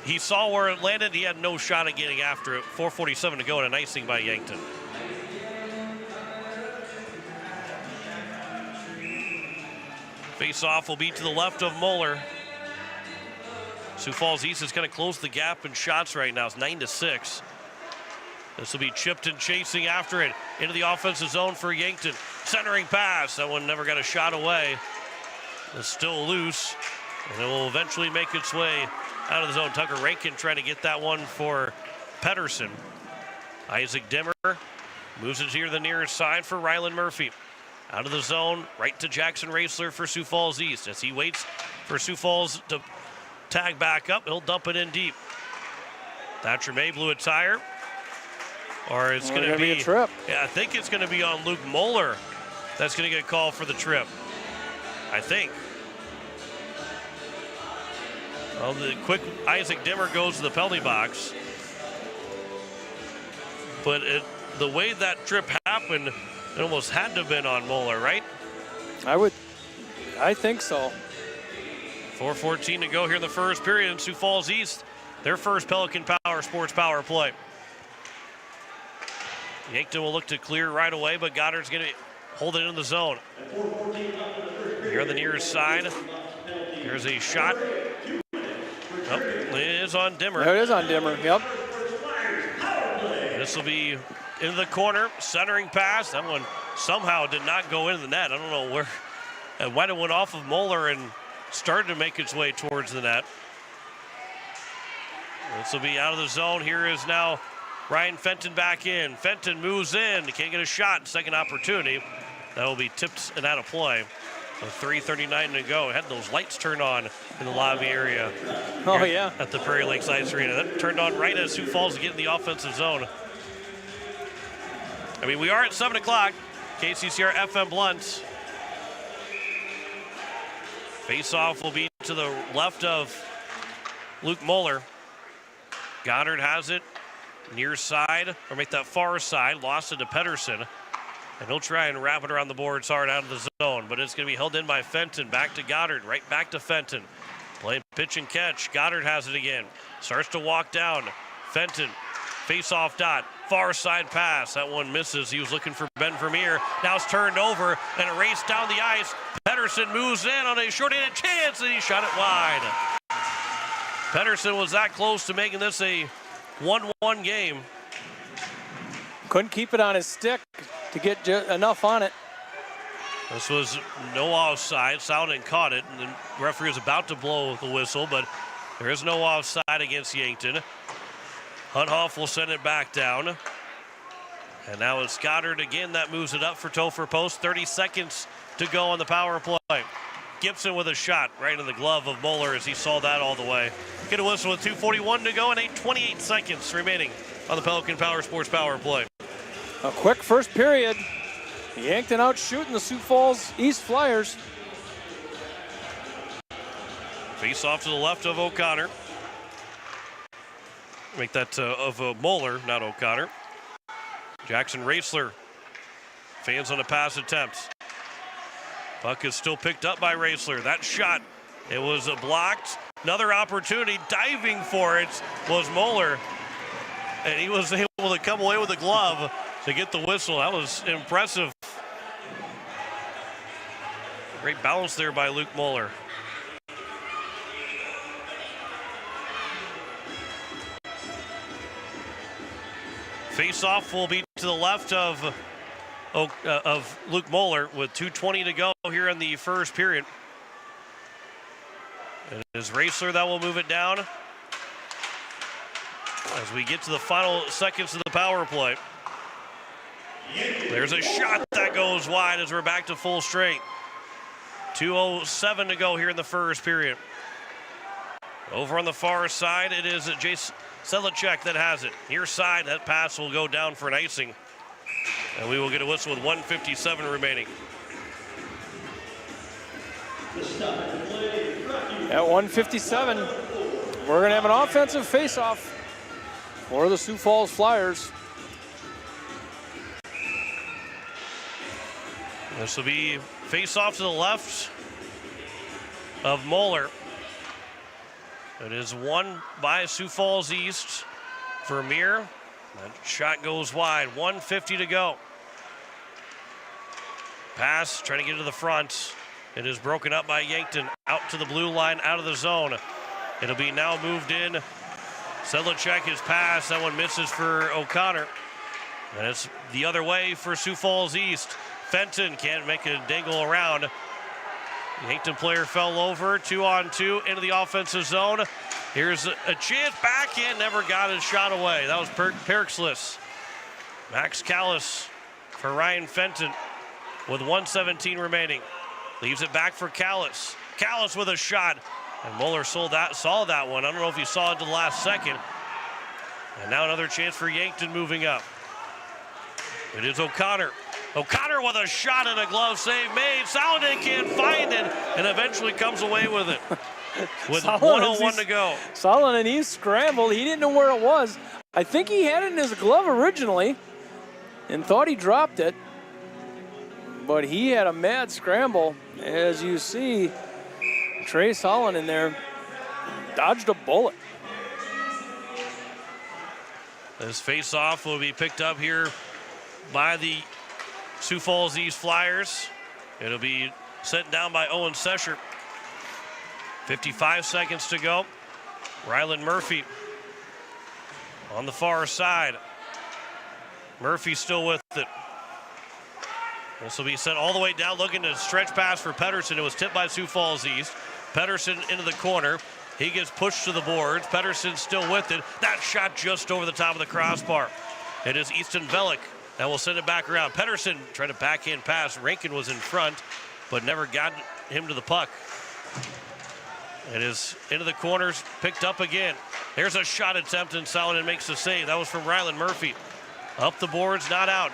he saw where it landed, he had no shot at getting after it. 4:47 to go and an icing by Yankton. Face-off will be to the left of Moeller. Sioux Falls East is going to close the gap in shots right now. It's 9-6. This will be chipped and chasing after it into the offensive zone for Yankton. Centering pass. That one never got a shot away. It's still loose, and it will eventually make its way out of the zone. Tucker Rankin trying to get that one for Pedersen. Isaac Dimmer moves it here to the nearest side for Ryland Murphy. Out of the zone, right to Jackson Raisler for Sioux Falls East. As he waits for Sioux Falls to tag back up, he'll dump it in deep. Thatcher May blew a tire. Or it's going to be
a trip.
Yeah, I think it's going to be on Luke Moeller. That's going to get called for the trip. I think. Well, the quick Isaac Dimmer goes to the penalty box. But the way that trip happened, it almost had to have been on Moeller, right?
I think so.
4:14 to go here in the first period in Sioux Falls East. Their first Pelican Power Sports power play. Yankton will look to clear right away, but Goddard's going to hold it in the zone. Here on the near side. There's a shot. Oh, it is on Dimmer.
There it is on Dimmer, yep.
This will be into the corner, centering pass. That one somehow did not go into the net. I don't know where. It might have went off of Moeller and started to make its way towards the net. This will be out of the zone. Here is now Ryan Fenton back in. Fenton moves in. Can't get a shot. Second opportunity. That will be tipped and out of play. So 3:39 to go. Had those lights turned on in the lobby area.
Oh, yeah.
At the Prairie Lakes Ice Arena. That turned on right as Sioux Falls get in the offensive zone. I mean, we are at 7 o'clock. KCCR FM Blunt. Face-off will be to the left of Luke Moeller. Goddard has it near side, or make that far side. Lost it to Pedersen. And he'll try and wrap it around the boards hard out of the zone, but it's going to be held in by Fenton. Back to Goddard, right back to Fenton. Playing pitch and catch. Goddard has it again. Starts to walk down. Fenton, face-off dot. Far side pass. That one misses. He was looking for Ben Vermeer. Now it's turned over and a race down the ice. Pedersen moves in on a short-handed chance, and he shot it wide. Pedersen was that close to making this a 1-1 game.
Couldn't keep it on his stick to get enough on it.
This was no offside. Saladin caught it, and the referee was about to blow the whistle, but there is no offside against Yankton. Hunthoff will send it back down. And now it's Goddard again that moves it up for Topher Post. 30 seconds to go on the power play. Gibson with a shot right in the glove of Moeller as he saw that all the way. Get a whistle with 2:41 to go and 28 seconds remaining on the Pelican Power Sports power play.
A quick first period. Yankton out shooting the Sioux Falls East Flyers.
Face off to the left of O'Connor. Make that of Moeller, not O'Connor. Jackson Raisler. Fans on a pass attempt. Puck is still picked up by Raisler. That shot, it was blocked. Another opportunity, diving for it was Moeller. And he was able to come away with the glove to get the whistle. That was impressive. Great balance there by Luke Moeller. Face-off will be to the left of Luke Moeller with 2:20 to go here in the first period. It is Raisler that will move it down as we get to the final seconds of the power play. There's a shot that goes wide as we're back to full strength. 2:07 to go here in the first period. Over on the far side, it is Jason Sedlacek that has it. Near side, that pass will go down for an icing. And we will get a whistle with 1:57 remaining.
At 1:57, we're going to have an offensive face-off for the Sioux Falls Flyers.
This will be face-off to the left of Moeller. It is won by Sioux Falls East. Vermeer, that shot goes wide. 1:50 to go. Pass, trying to get to the front. It is broken up by Yankton. Out to the blue line, out of the zone. It'll be now moved in. Sedlacek, his pass. That one misses for O'Connor. And it's the other way for Sioux Falls East. Fenton can't make a dangle around. Yankton player fell over, 2-on-2 into the offensive zone. Here's a chance back in, never got his shot away. That was Perkslis. Max Callis for Ryan Fenton with 1:17 remaining. Leaves it back for Callis. Callis with a shot, and Moeller saw that one. I don't know if he saw it to the last second. And now another chance for Yankton moving up. It is O'Connor. O'Connor with a shot and a glove save made. Saladin can't find it and eventually comes away with it. With 1:01 to go.
Saladin, he scrambled. He didn't know where it was. I think he had it in his glove originally and thought he dropped it. But he had a mad scramble. As you see, Trace Holland in there dodged a bullet.
This face-off will be picked up here by the Sioux Falls East Flyers. It'll be sent down by Owen Sesher. 55 seconds to go. Ryland Murphy on the far side. Murphy still with it. This will be sent all the way down, looking to stretch pass for Pedersen. It was tipped by Sioux Falls East. Pedersen into the corner. He gets pushed to the boards. Pedersen still with it. That shot just over the top of the crossbar. It is Easton Velick that will send it back around. Pedersen tried to backhand pass. Rankin was in front, but never got him to the puck. It is into the corners, picked up again. There's a shot attempt, and Saladin makes the save. That was from Ryland Murphy. Up the boards, not out.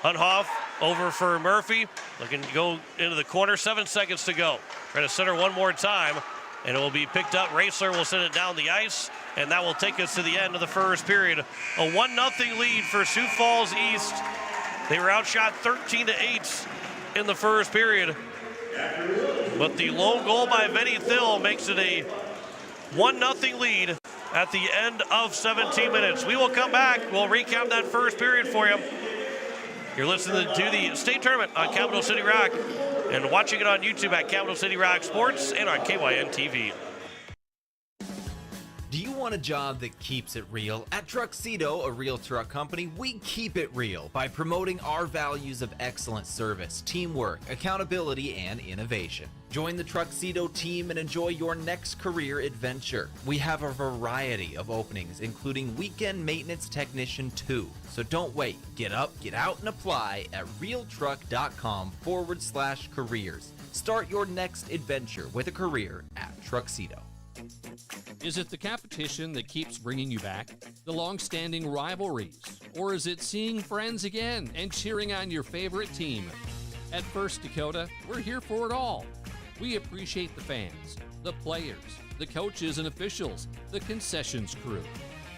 Hunthoff over for Murphy. Looking to go into the corner. 7 seconds to go. Try to center one more time, and it will be picked up. Raisler will send it down the ice, and that will take us to the end of the first period. A 1-0 lead for Sioux Falls East They were outshot 13-8 in the first period. But the lone goal by Vinny Thill makes it a 1-0 lead at the end of 17 minutes. We will come back. We'll recap that first period for you. You're listening to the state tournament on Capital City Rock and watching it on YouTube at Capital City Rock Sports and on KYN TV.
Do you want a job that keeps it real? At Truxedo, a real truck company, we keep it real by promoting our values of excellent service, teamwork, accountability, and innovation. Join the Truxedo team and enjoy your next career adventure. We have a variety of openings, including Weekend Maintenance Technician 2. So don't wait. Get up, get out, and apply at realtruck.com/careers. Start your next adventure with a career at Truxedo.
Is it the competition that keeps bringing you back? The long-standing rivalries? Or is it seeing friends again and cheering on your favorite team? At First Dakota, we're here for it all. We appreciate the fans, the players, the coaches and officials, the concessions crew.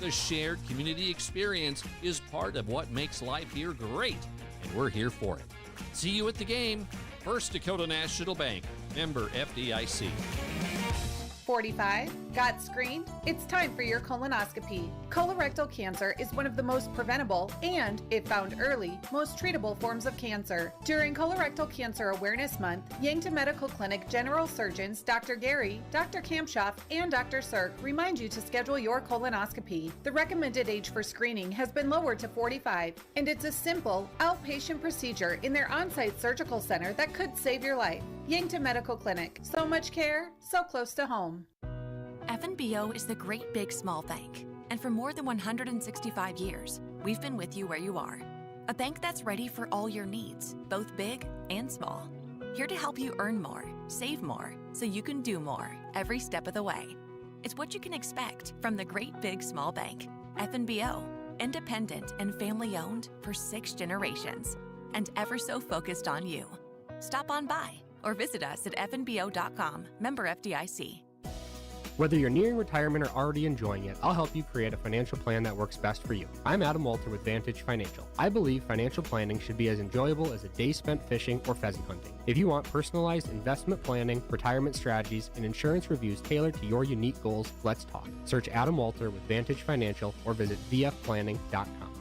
The shared community experience is part of what makes life here great, and we're here for it. See you at the game. First Dakota National Bank, member FDIC.
45? Got screened? It's time for your colonoscopy. Colorectal cancer is one of the most preventable and, if found early, most treatable forms of cancer. During Colorectal Cancer Awareness Month, Yankton Medical Clinic General Surgeons Dr. Gary, Dr. Kampshoff, and Dr. Sirk remind you to schedule your colonoscopy. The recommended age for screening has been lowered to 45, and it's a simple, outpatient procedure in their on-site surgical center that could save your life. Yankton Medical Clinic. So much care, so close to home.
FNBO is the great big small bank. And for more than 165 years, we've been with you where you are. A bank that's ready for all your needs, both big and small. Here to help you earn more, save more, so you can do more every step of the way. It's what you can expect from the great big small bank. FNBO, independent and family owned for 6 generations, and ever so focused on you. Stop on by or visit us at fnbo.com, member FDIC.
Whether you're nearing retirement or already enjoying it, I'll help you create a financial plan that works best for you. I'm Adam Walter with Vantage Financial. I believe financial planning should be as enjoyable as a day spent fishing or pheasant hunting. If you want personalized investment planning, retirement strategies, and insurance reviews tailored to your unique goals, let's talk. Search Adam Walter with Vantage Financial or visit vfplanning.com.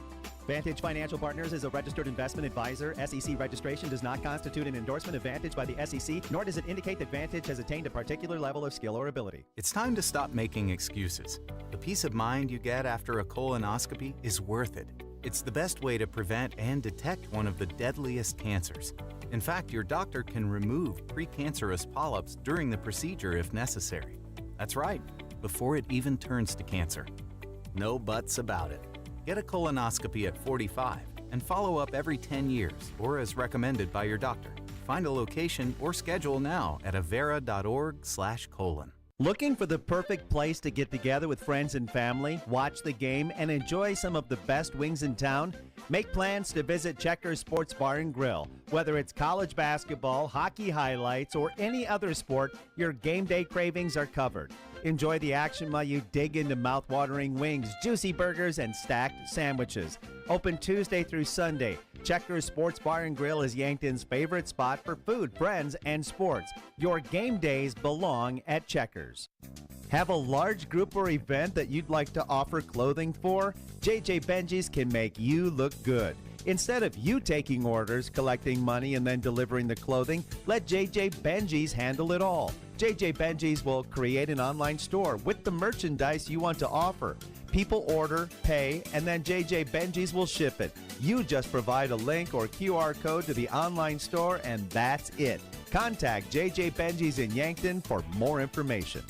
Vantage Financial Partners is a registered investment advisor. SEC registration does not constitute an endorsement of Vantage by the SEC, nor does it indicate that Vantage has attained a particular level of skill or ability.
It's time to stop making excuses. The peace of mind you get after a colonoscopy is worth it. It's the best way to prevent and detect one of the deadliest cancers. In fact, your doctor can remove precancerous polyps during the procedure if necessary. That's right, before it even turns to cancer. No buts about it. Get a colonoscopy at 45 and follow up every 10 years or as recommended by your doctor. Find a location or schedule now at avera.org/colon.
Looking for the perfect place to get together with friends and family, watch the game, and enjoy some of the best wings in town? Make plans to visit Checkers Sports Bar and Grill. Whether it's college basketball, hockey highlights, or any other sport, your game day cravings are covered. Enjoy the action while you dig into mouth-watering wings, juicy burgers, and stacked sandwiches. Open Tuesday through Sunday. Checkers Sports Bar and Grill is Yankton's favorite spot for food, friends, and sports. Your game days belong at Checkers. Have a large group or event that you'd like to offer clothing for? JJ Benji's can make you look good. Instead of you taking orders, collecting money, and then delivering the clothing, let JJ Benji's handle it all. JJ Benji's will create an online store with the merchandise you want to offer. People order, pay, and then JJ Benji's will ship it. You just provide a link or QR code to the online store, and that's it. Contact JJ Benji's in Yankton for more information.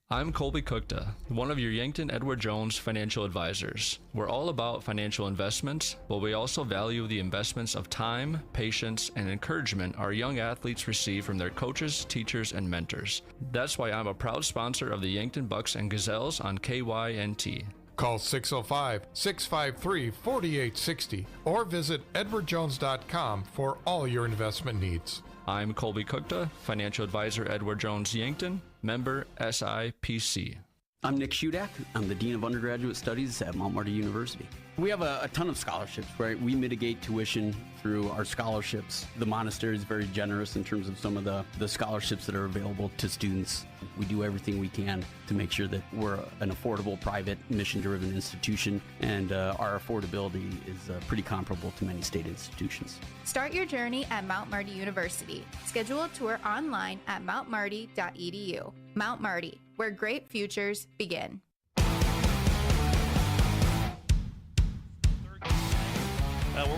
I'm Colby Cookta, one of your Yankton Edward Jones financial advisors. We're all about financial investments, but we also value the investments of time, patience, and encouragement our young athletes receive from their coaches, teachers, and mentors. That's why I'm a proud sponsor of the Yankton Bucks and Gazelles on KYNT.
Call 605-653-4860 or visit edwardjones.com for all your investment needs.
I'm Colby Cookta, financial advisor Edward Jones Yankton, member SIPC.
I'm Nick Shudak. I'm the Dean of Undergraduate Studies at Mount Marty University. We have a ton of scholarships, right? We mitigate tuition through our scholarships. The monastery is very generous in terms of some of the scholarships that are available to students. We do everything we can to make sure that we're an affordable, private, mission-driven institution, and our affordability is pretty comparable to many state institutions.
Start your journey at Mount Marty University. Schedule a tour online at mountmarty.edu. Mount Marty, where great futures begin.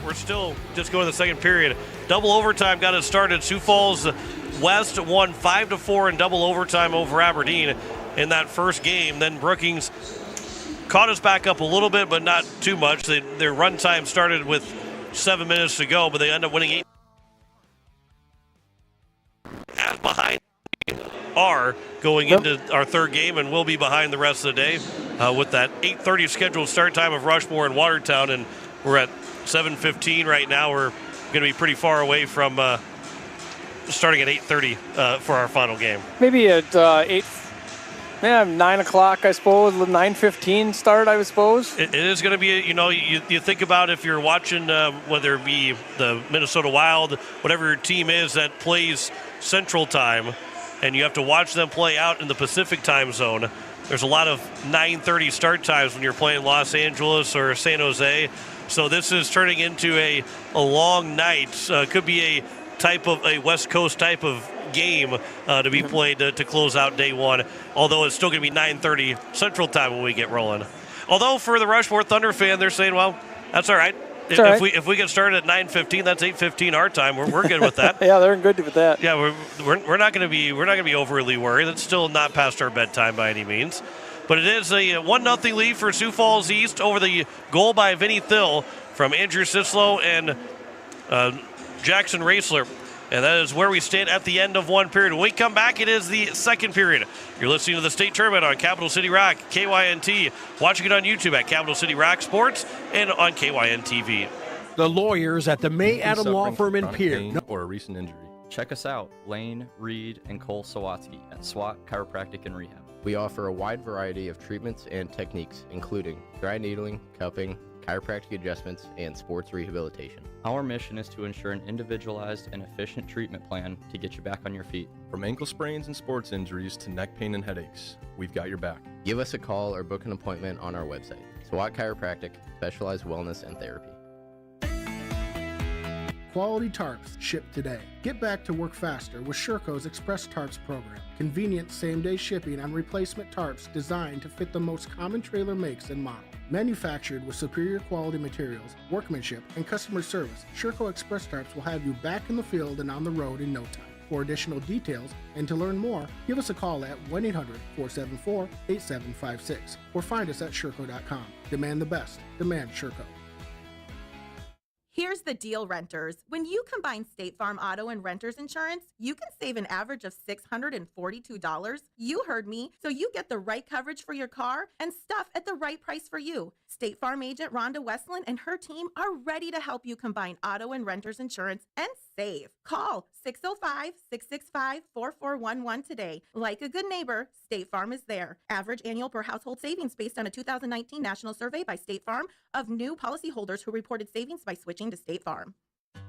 We're still just going to the second period. Double overtime got us started. Sioux Falls West won 5-4 in double overtime over Aberdeen in that first game. Then Brookings caught us back up a little bit, but not too much. Their run time started with 7 minutes to go, but they end up winning 8. As behind are going into our third game, and we'll be behind the rest of the day with that 8:30 scheduled start time of Rushmore and Watertown, and we're at 7:15 right now. We're going to be pretty far away from starting at 8:30 for our final game.
Maybe at 9 o'clock, I suppose, 9:15 start, I suppose.
It is going to be, you think about if you're watching, whether it be the Minnesota Wild, whatever your team is that plays Central Time, and you have to watch them play out in the Pacific time zone. There's a lot of 9:30 start times when you're playing Los Angeles or San Jose. So this is turning into a long night. Could be a West Coast type of game to be played to close out day one, although it's still going to be 9:30 Central Time when we get rolling. Although for the Rushmore Thunder fan, they're saying, well, that's all right. If we get started at 9:15, that's 8:15 our time. We're good with that.
Yeah, they're good with that.
Yeah, we're not going to be overly worried. It's still not past our bedtime by any means. But it is a 1-0 lead for Sioux Falls East over the goal by Vinny Thill from Andrew Sislow and Jackson Raisler. And that is where we stand at the end of one period. When we come back, it is the second period. You're listening to the state tournament on Capital City Rock, KYNT. Watching it on YouTube at Capital City Rock Sports and on KYN TV.
The lawyers at the May Adam Law Firm in Pierre.
Or a recent injury. Check us out, Lane, Reed, and Cole Sawatsky at SWAT Chiropractic and Rehab.
We offer a wide variety of treatments and techniques, including dry needling, cupping, chiropractic adjustments, and sports rehabilitation.
Our mission is to ensure an individualized and efficient treatment plan to get you back on your feet.
From ankle sprains and sports injuries to neck pain and headaches, we've got your back.
Give us a call or book an appointment on our website. SWAT Chiropractic, specialized wellness and therapy.
Quality tarps shipped today. Get back to work faster with Sherco's Express Tarps program. Convenient same-day shipping on replacement tarps designed to fit the most common trailer makes and models. Manufactured with superior quality materials, workmanship, and customer service, Sherco Express Tarps will have you back in the field and on the road in no time. For additional details and to learn more, give us a call at 1-800-474-8756 or find us at Sherco.com. Demand the best. Demand Sherco.
Here's the deal, renters. When you combine State Farm auto and renter's insurance, you can save an average of $642. You heard me. So you get the right coverage for your car and stuff at the right price for you. State Farm agent Rhonda Westland and her team are ready to help you combine auto and renter's insurance and save. Call 605-665-4411 today. Like a good neighbor, State Farm is there. Average annual per household savings based on a 2019 national survey by State Farm of new policyholders who reported savings by switching to State Farm.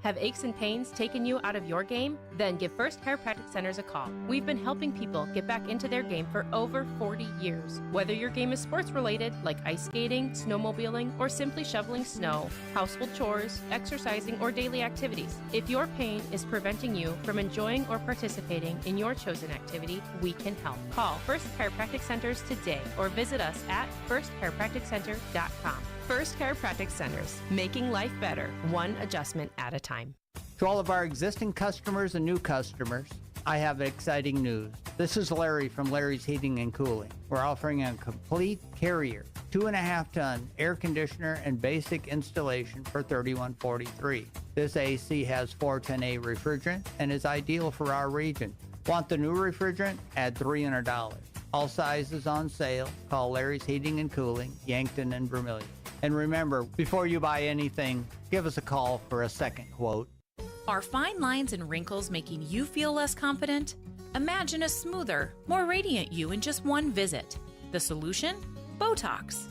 Have aches and pains taken you out of your game? Then give First Chiropractic Centers a call. We've been helping people get back into their game for over 40 years. Whether your game is sports related, like ice skating, snowmobiling, or simply shoveling snow, household chores, exercising, or daily activities, if your pain is preventing you from enjoying or participating in your chosen activity, we can help. Call First Chiropractic Centers today or visit us at firstchiropracticcenter.com. First Chiropractic Centers, making life better, one adjustment at a time.
To all of our existing customers and new customers, I have exciting news. This is Larry from Larry's Heating and Cooling. We're offering a complete carrier, 2.5-ton air conditioner and basic installation for $31.43. This AC has 410A refrigerant and is ideal for our region. Want the new refrigerant? Add $300. All sizes on sale. Call Larry's Heating and Cooling, Yankton and Vermilion. And remember, before you buy anything, give us a call for a second quote.
Are fine lines and wrinkles making you feel less confident? Imagine a smoother, more radiant you in just one visit. The solution? Botox.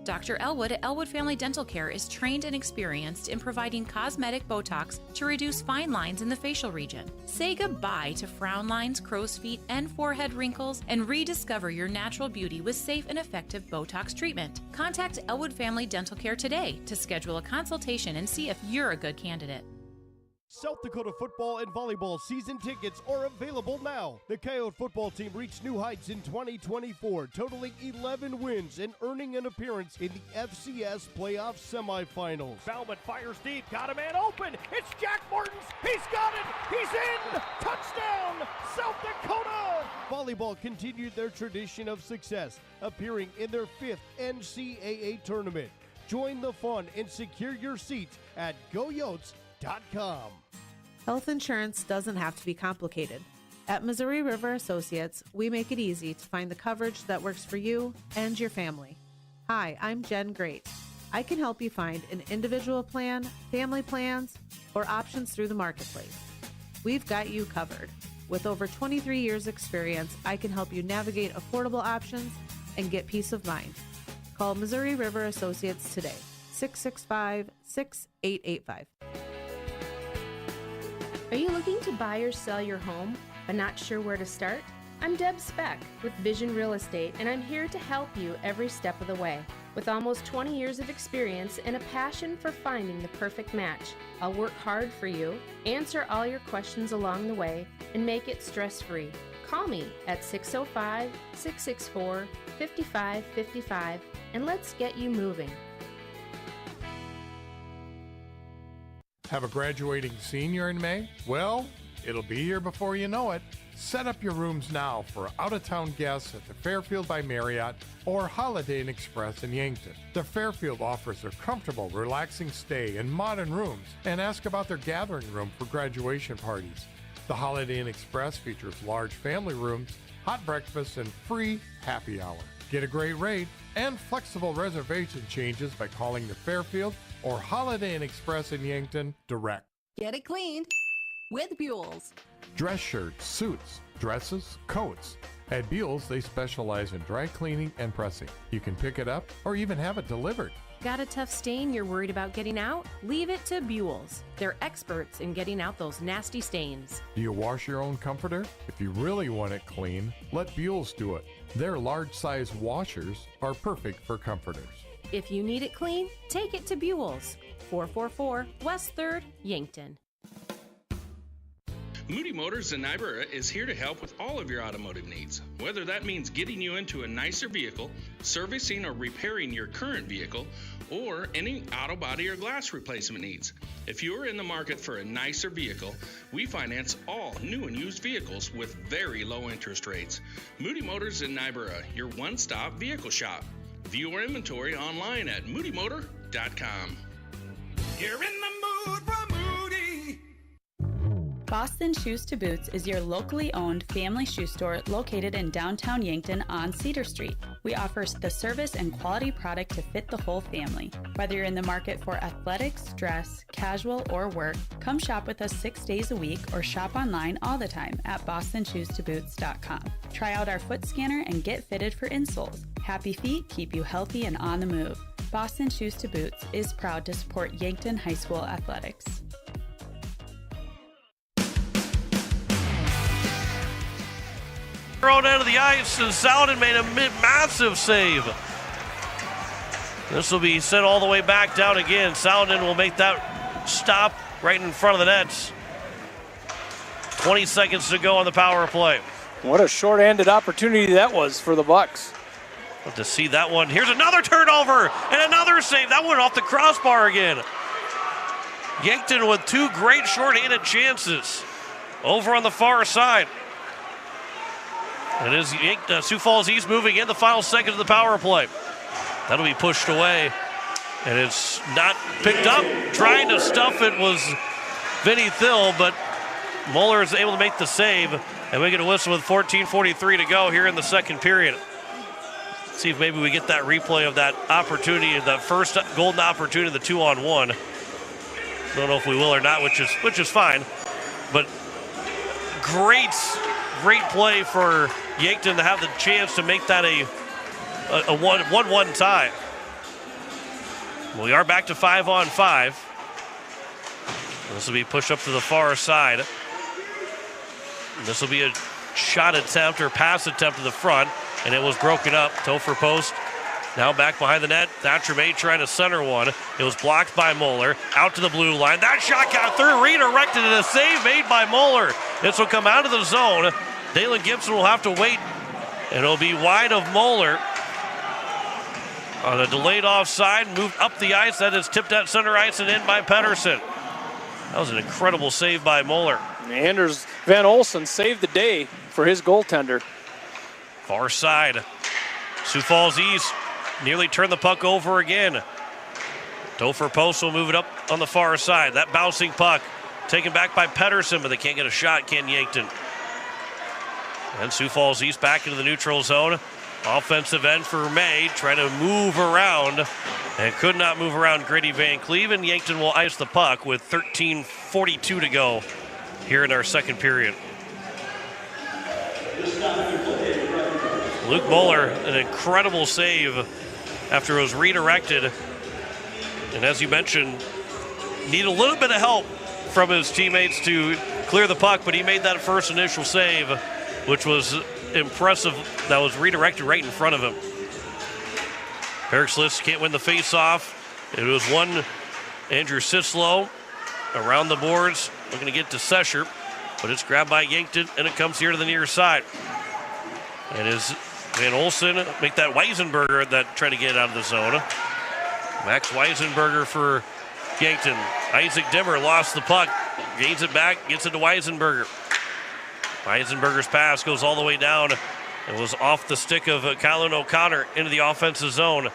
Dr. Elwood at Elwood Family Dental Care is trained and experienced in providing cosmetic Botox to reduce fine lines in the facial region. Say goodbye to frown lines, crow's feet, and forehead wrinkles, and rediscover your natural beauty with safe and effective Botox treatment. Contact Elwood Family Dental Care today to schedule a consultation and see if you're a good candidate.
South Dakota football and volleyball season tickets are available now. The Coyote football team reached new heights in 2024, totaling 11 wins and earning an appearance in the FCS playoff semifinals.
Bauman fires deep, got a man open. It's Jack Martins. He's got it. He's in. Touchdown, South Dakota.
Volleyball continued their tradition of success, appearing in their 5th NCAA tournament. Join the fun and secure your seats at GoYotes.com.
Health insurance doesn't have to be complicated. At Missouri River Associates, we make it easy to find the coverage that works for you and your family. Hi, I'm Jen Great. I can help you find an individual plan, family plans, or options through the marketplace. We've got you covered. With over 23 years experience, I can help you navigate affordable options and get peace of mind. Call Missouri River Associates today, 665-6885.
Are you looking to buy or sell your home, but not sure where to start? I'm Deb Speck with Vision Real Estate, and I'm here to help you every step of the way. With almost 20 years of experience and a passion for finding the perfect match, I'll work hard for you, answer all your questions along the way, and make it stress-free. Call me at 605-664-5555, and let's get you moving.
Have a graduating senior in May? Well, it'll be here before you know it. Set up your rooms now for out-of-town guests at the Fairfield by Marriott or Holiday Inn Express in Yankton. The Fairfield offers a comfortable, relaxing stay in modern rooms, and ask about their gathering room for graduation parties. The Holiday Inn Express features large family rooms, hot breakfast, and free happy hour. Get a great rate and flexible reservation changes by calling the Fairfield or Holiday Inn Express in Yankton direct.
Get it cleaned with Buell's.
Dress shirts, suits, dresses, coats. At Buell's, they specialize in dry cleaning and pressing. You can pick it up or even have it delivered.
Got a tough stain you're worried about getting out? Leave it to Buell's. They're experts in getting out those nasty stains.
Do you wash your own comforter? If you really want it clean, let Buell's do it. Their large-size washers are perfect for comforters.
If you need it clean, take it to Buell's. 444 West 3rd, Yankton.
Moody Motors in Niobrara is here to help with all of your automotive needs. Whether that means getting you into a nicer vehicle, servicing or repairing your current vehicle, or any auto body or glass replacement needs. If you are in the market for a nicer vehicle, we finance all new and used vehicles with very low interest rates. Moody Motors in Niobrara, your one-stop vehicle shop. View our inventory online at moodymotor.com.
You're in the mood for Moody.
Boston Shoes to Boots is your locally owned family shoe store located in downtown Yankton on Cedar Street. We offer the service and quality product to fit the whole family. Whether you're in the market for athletics, dress, casual, or work, come shop with us 6 days a week or shop online all the time at bostonshoestoboots.com. Try out our foot scanner and get fitted for insoles. Happy feet keep you healthy and on the move. Boston Shoes to Boots is proud to support Yankton High School athletics.
Thrown out of the ice, and Saladin made a massive save. This will be sent all the way back down again. Saladin will make that stop right in front of the net. 20 seconds to go on the power play.
What a short-handed opportunity that was for the Bucks.
Love to see that one. Here's another turnover and another save. That went off the crossbar again. Yankton with two great short-handed chances over on the far side. It is Sioux Falls East moving in the final seconds of the power play. That'll be pushed away, and it's not picked up. Trying to stuff it was Vinny Thill, but Mueller is able to make the save, and we get a whistle with 14:43 to go here in the second period. Let's see if maybe we get that replay of that opportunity, that first golden opportunity, the 2-on-1. Don't know if we will or not, which is fine, but great play for Yankton to have the chance to make that a a 1-1 tie. We are back to 5-on-5. This will be pushed up to the far side. This will be a shot attempt or pass attempt to the front, and it was broken up. Topher post. Now back behind the net. Thatcher May trying to center one. It was blocked by Moeller. Out to the blue line. That shot got through. Redirected, and a save made by Moeller. This will come out of the zone. Dalen Gibson will have to wait, and it'll be wide of Moeller. On a delayed offside, moved up the ice. That is tipped at center ice and in by Pedersen. That was an incredible save by Moeller.
Anders Van Olsen saved the day for his goaltender.
Far side. Sioux Falls East nearly turned the puck over again. Topher post will move it up on the far side. That bouncing puck taken back by Pedersen, but they can't get a shot, Ken Yankton. And Sioux Falls East back into the neutral zone. Offensive end for May, trying to move around and could not move around Grady Van Cleven. Yankton will ice the puck with 13:42 to go here in our second period. Luke Moeller, an incredible save after it was redirected. And as you mentioned, need a little bit of help from his teammates to clear the puck, but he made that first initial save, which was impressive. That was redirected right in front of him. Perkslis can't win the face-off. It was one Andrew Sislow around the boards, looking to get to Sesher, but it's grabbed by Yankton, and it comes here to the near side. And is Van Olsen make that Weisenberger that tried to get out of the zone. Max Weisenberger for Yankton. Isaac Dimmer lost the puck, gains it back, gets it to Weisenberger. Weisenberger's pass goes all the way down. It was off the stick of Kylan O'Connor into the offensive zone.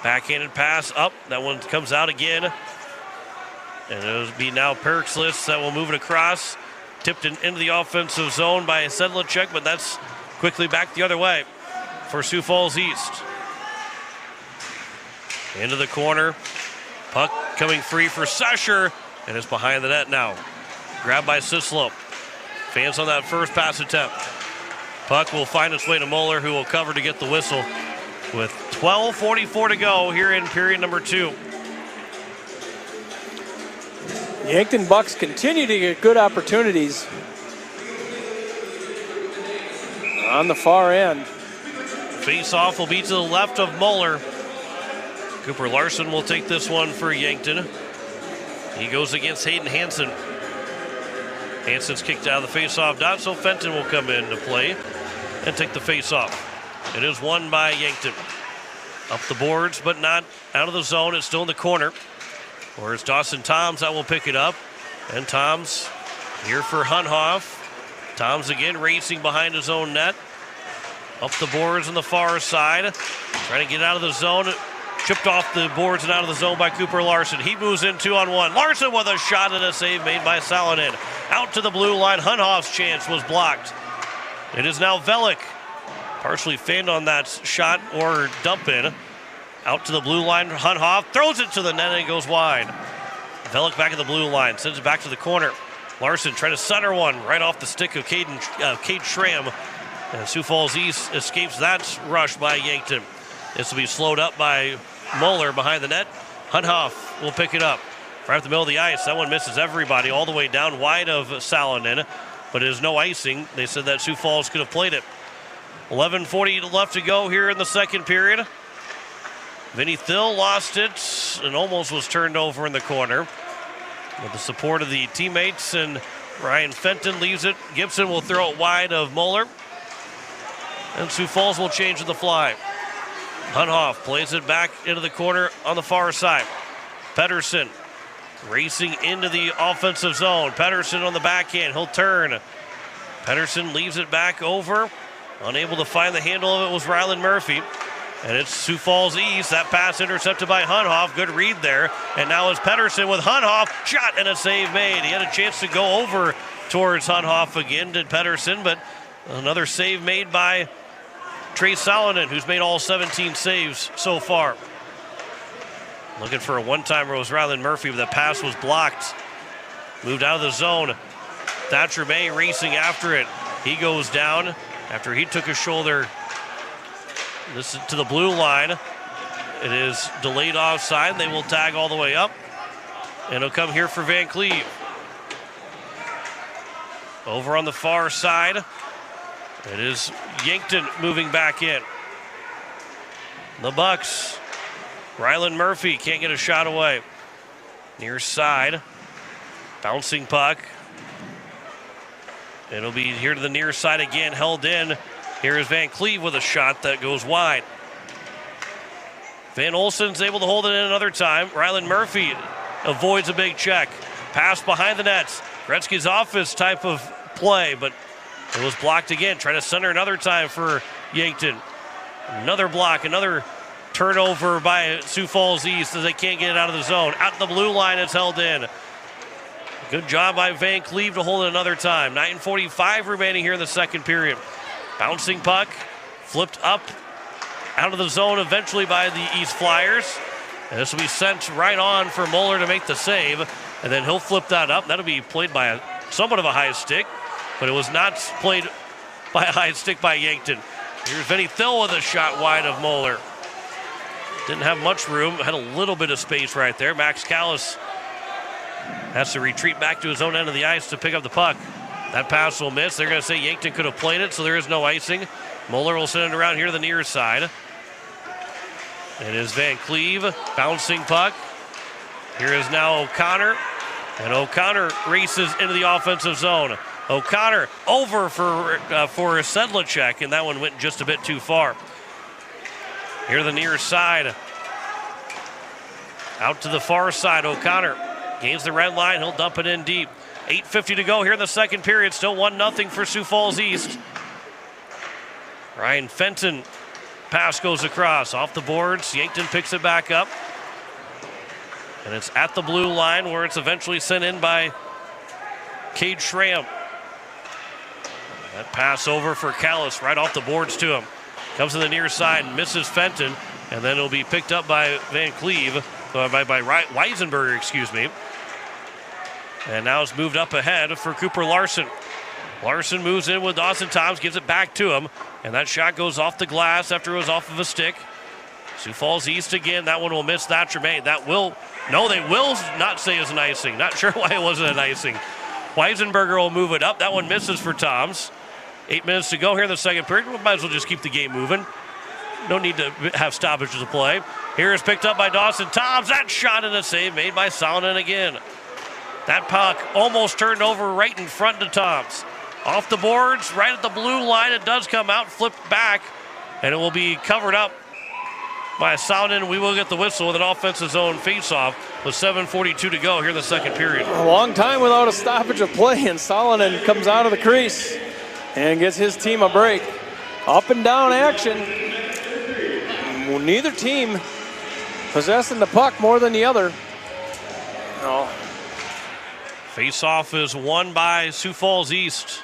Backhanded pass up. That one comes out again. And it'll be now Perkslis that will move it across. Tipped into the offensive zone by Sedlacek, but that's quickly back the other way for Sioux Falls East. Into the corner. Puck coming free for Sesher, and it's behind the net now. Grabbed by Sislow. Fans on that first pass attempt. Puck will find its way to Moeller, who will cover to get the whistle with 12:44 to go here in period number 2.
Yankton Bucks continue to get good opportunities on the far end.
Face-off will be to the left of Moeller. Cooper Larson will take this one for Yankton. He goes against Hayden Hansen. Hansen's kicked out of the face-off dot, so Fenton will come into play and take the face-off. It is won by Yankton. Up the boards, but not out of the zone. It's still in the corner. Or it's Dawson Toms that will pick it up. And Toms here for Hunhoff. Toms again racing behind his own net. Up the boards on the far side. Trying to get out of the zone. Chipped off the boards and out of the zone by Cooper Larson. He moves in 2-on-1. Larson with a shot and a save made by Salonen. Out to the blue line. Hunhoff's chance was blocked. It is now Velik. Partially fanned on that shot or dump in. Out to the blue line. Hunhoff throws it to the net and it goes wide. Velik back at the blue line. Sends it back to the corner. Larson trying to center one right off the stick of Cade Schramm. And Sioux Falls East escapes that rush by Yankton. This will be slowed up by Moeller behind the net. Hunhoff will pick it up. Right at the middle of the ice. That one misses everybody all the way down wide of Salonen. But there's no icing. They said that Sioux Falls could have played it. 11:40 left to go here in the second period. Vinny Thill lost it and almost was turned over in the corner. With the support of the teammates, and Ryan Fenton leaves it. Gibson will throw it wide of Moeller. And Sioux Falls will change to the fly. Hunhoff plays it back into the corner on the far side. Pedersen racing into the offensive zone. Pedersen on the backhand. He'll turn. Pedersen leaves it back over. Unable to find the handle of it was Ryland Murphy. And it's Sioux Falls East. That pass intercepted by Hunhoff. Good read there. And now it's Pedersen with Hunhoff. Shot and a save made. He had a chance to go over towards Hunhoff again, did Pedersen, but another save made by Trey Salonen, who's made all 17 saves so far. Looking for a one-timer was Ryland Murphy, but the pass was blocked. Moved out of the zone. Thatcher May racing after it. He goes down after he took a shoulder This is to the blue line. It is delayed offside. They will tag all the way up. And it'll come here for Van Cleve. Over on the far side, it is Yankton moving back in. The Bucks. Rylan Murphy can't get a shot away. Near side. Bouncing puck. It'll be here to the near side again, held in. Here is Van Cleve with a shot that goes wide. Van Olsen's able to hold it in another time. Rylan Murphy avoids a big check. Pass behind the nets. Gretzky's office type of play, but it was blocked again. Trying to center another time for Yankton. Another block, another turnover by Sioux Falls East as they can't get it out of the zone. Out the blue line, it's held in. Good job by Van Cleve to hold it another time. 9:45 remaining here in the second period. Bouncing puck, flipped up out of the zone eventually by the East Flyers. And this will be sent right on for Moeller to make the save. And then he'll flip that up. That'll be played by somewhat of a high stick, but it was not played by a high stick by Yankton. Here's Vinny Thill with a shot wide of Moeller. Didn't have much room, had a little bit of space right there. Max Callis has to retreat back to his own end of the ice to pick up the puck. That pass will miss. They're going to say Yankton could have played it, so there is no icing. Moeller will send it around here to the near side. It is Van Cleve, bouncing puck. Here is now O'Connor, and O'Connor races into the offensive zone. O'Connor over for Sedlacek, and that one went just a bit too far. Here to the near side. Out to the far side, O'Connor gains the red line. He'll dump it in deep. 8:50 to go here in the second period. Still 1-0 for Sioux Falls East. Ryan Fenton, pass goes across. Off the boards, Yankton picks it back up. And it's at the blue line where it's eventually sent in by Cade Schramm. That pass over for Callis, right off the boards to him. Comes to the near side, misses Fenton, and then it'll be picked up by Van Cleve, by Weisenberger, excuse me. And now it's moved up ahead for Cooper Larson. Larson moves in with Dawson Toms, gives it back to him, and that shot goes off the glass after it was off of a stick. Sioux Falls East again, that one will miss Thatcher May. That will, no, they will not say it's an icing. Not sure why it wasn't an icing. Weisenberger will move it up. That one misses for Toms. 8 minutes to go here in the second period. We might as well just keep the game moving. No need to have stoppages of play. Here is picked up by Dawson Toms. That shot and a save made by Salonen again. That puck almost turned over right in front to Toms. Off the boards, right at the blue line. It does come out, flipped back, and it will be covered up by Salonen. We will get the whistle with an offensive zone faceoff with 7:42 to go here in the second period.
A long time without a stoppage of play, and Salonen comes out of the crease and gets his team a break. Up and down action. Neither team possessing the puck more than the other. No.
Face-off is won by Sioux Falls East.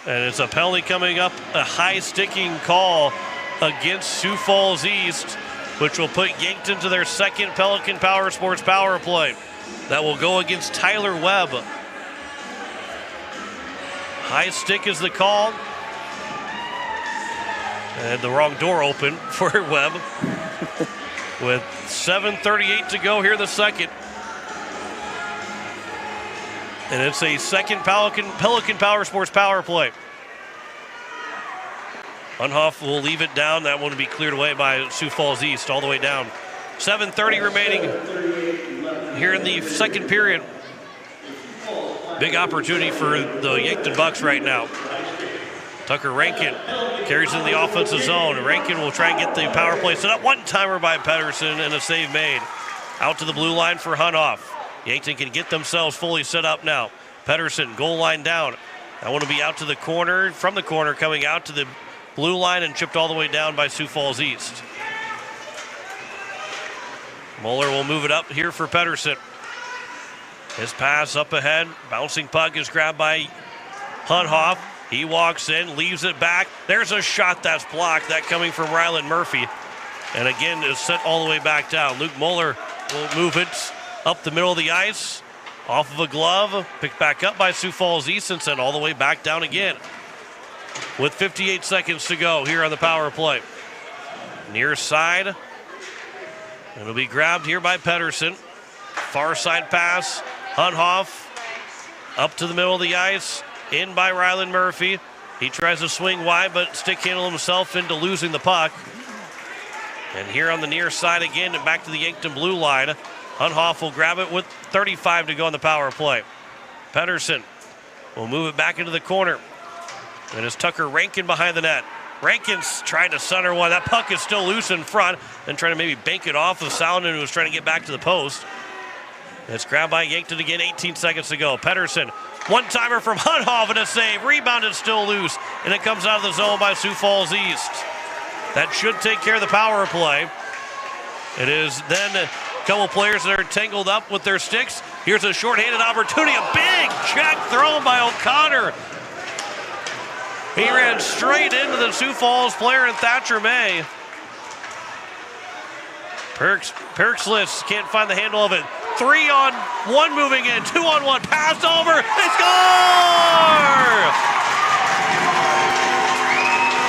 And it's a penalty coming up, a high sticking call against Sioux Falls East, which will put Yankton to their second Pelican Power Sports power play. That will go against Tyler Webb. High stick is the call. And the wrong door open for Webb. With 7:38 to go here in the second. And it's a second Pelican Power Sports power play. Unhoff will leave it down. That one will be cleared away by Sioux Falls East all the way down. 7:30 remaining here in the second period. Big opportunity for the Yankton Bucks right now. Tucker Rankin carries in the offensive zone. Rankin will try and get the power play set up. One-timer by Pedersen and a save made. Out to the blue line for Unhoff. Yankton can get themselves fully set up now. Pedersen, goal line down. That one will be out to the corner, from the corner, coming out to the blue line and chipped all the way down by Sioux Falls East. Moeller will move it up here for Pedersen. His pass up ahead. Bouncing puck is grabbed by Unhoff. He walks in, leaves it back. There's a shot that's blocked. That coming from Rylan Murphy. And again, is sent all the way back down. Luke Moeller will move it up the middle of the ice. Off of a glove. Picked back up by Sioux Falls East and sent all the way back down again. With 58 seconds to go here on the power play. Near side. It'll be grabbed here by Pedersen. Far side pass. Hunhoff up to the middle of the ice. In by Ryland Murphy. He tries to swing wide, but stick handle himself into losing the puck. And here on the near side again, and back to the Yankton blue line. Hunhoff will grab it with 35 to go on the power play. Pedersen will move it back into the corner. And it's Tucker Rankin behind the net. Rankin's trying to center one. That puck is still loose in front, and trying to maybe bank it off of Salonen, who was trying to get back to the post. It's grabbed by Yankton again, 18 seconds to go. Pedersen, one-timer from Hunhoff and a save. Rebounded still loose, and it comes out of the zone by Sioux Falls East. That should take care of the power play. It is then a couple players that are tangled up with their sticks. Here's a shorthanded opportunity, a big check thrown by O'Connor. He ran straight into the Sioux Falls player in Thatcher May. Perkslitz can't find the handle of it. 3-on-1 moving in, 2-on-1, pass over, they score!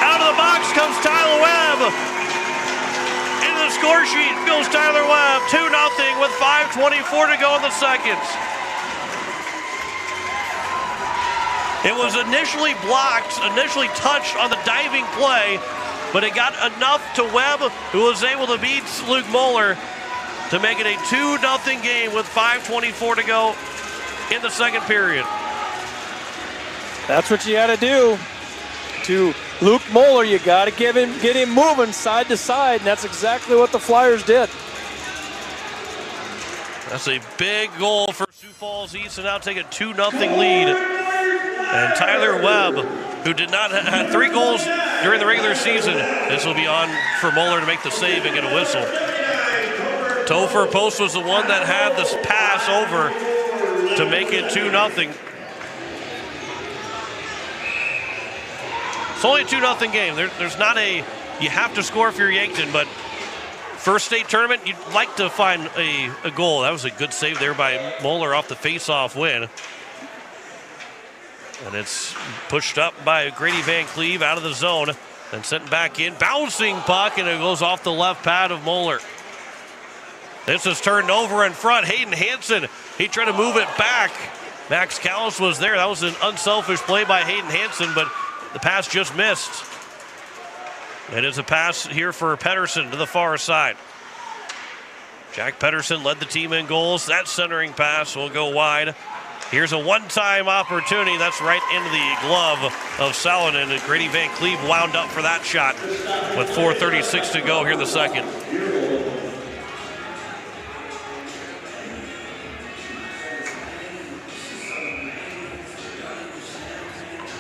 Out of the box comes Tyler Webb. Into the score sheet goes Tyler Webb, 2-0 with 5:24 to go in the second. It was initially blocked, initially touched on the diving play, but it got enough to Webb, who was able to beat Luke Moeller to make it a 2-0 game with 5:24 to go in the second period.
That's what you got to do. To Luke Moeller, you got to get him moving side to side, and that's exactly what the Flyers did.
That's a big goal for Sioux Falls East to now take a 2-0 lead. And Tyler Webb, who did not have 3 goals during the regular season, this will be on for Moeller to make the save and get a whistle. Topher Post was the one that had this pass over to make it 2-0. It's only a 2-0 game. There's not a, you have to score if you're Yankton, but first state tournament, you'd like to find a goal. That was a good save there by Moeller off the face-off win. And it's pushed up by Grady Van Cleve out of the zone and sent back in. Bouncing puck, and it goes off the left pad of Moeller. This is turned over in front. Hayden Hansen, he tried to move it back. Max Callis was there. That was an unselfish play by Hayden Hansen, but the pass just missed. It is a pass here for Pedersen to the far side. Jack Pedersen led the team in goals. That centering pass will go wide. Here's a one-time opportunity. That's right into the glove of Salonen, and Grady Van Cleve wound up for that shot with 4:36 to go here in the second.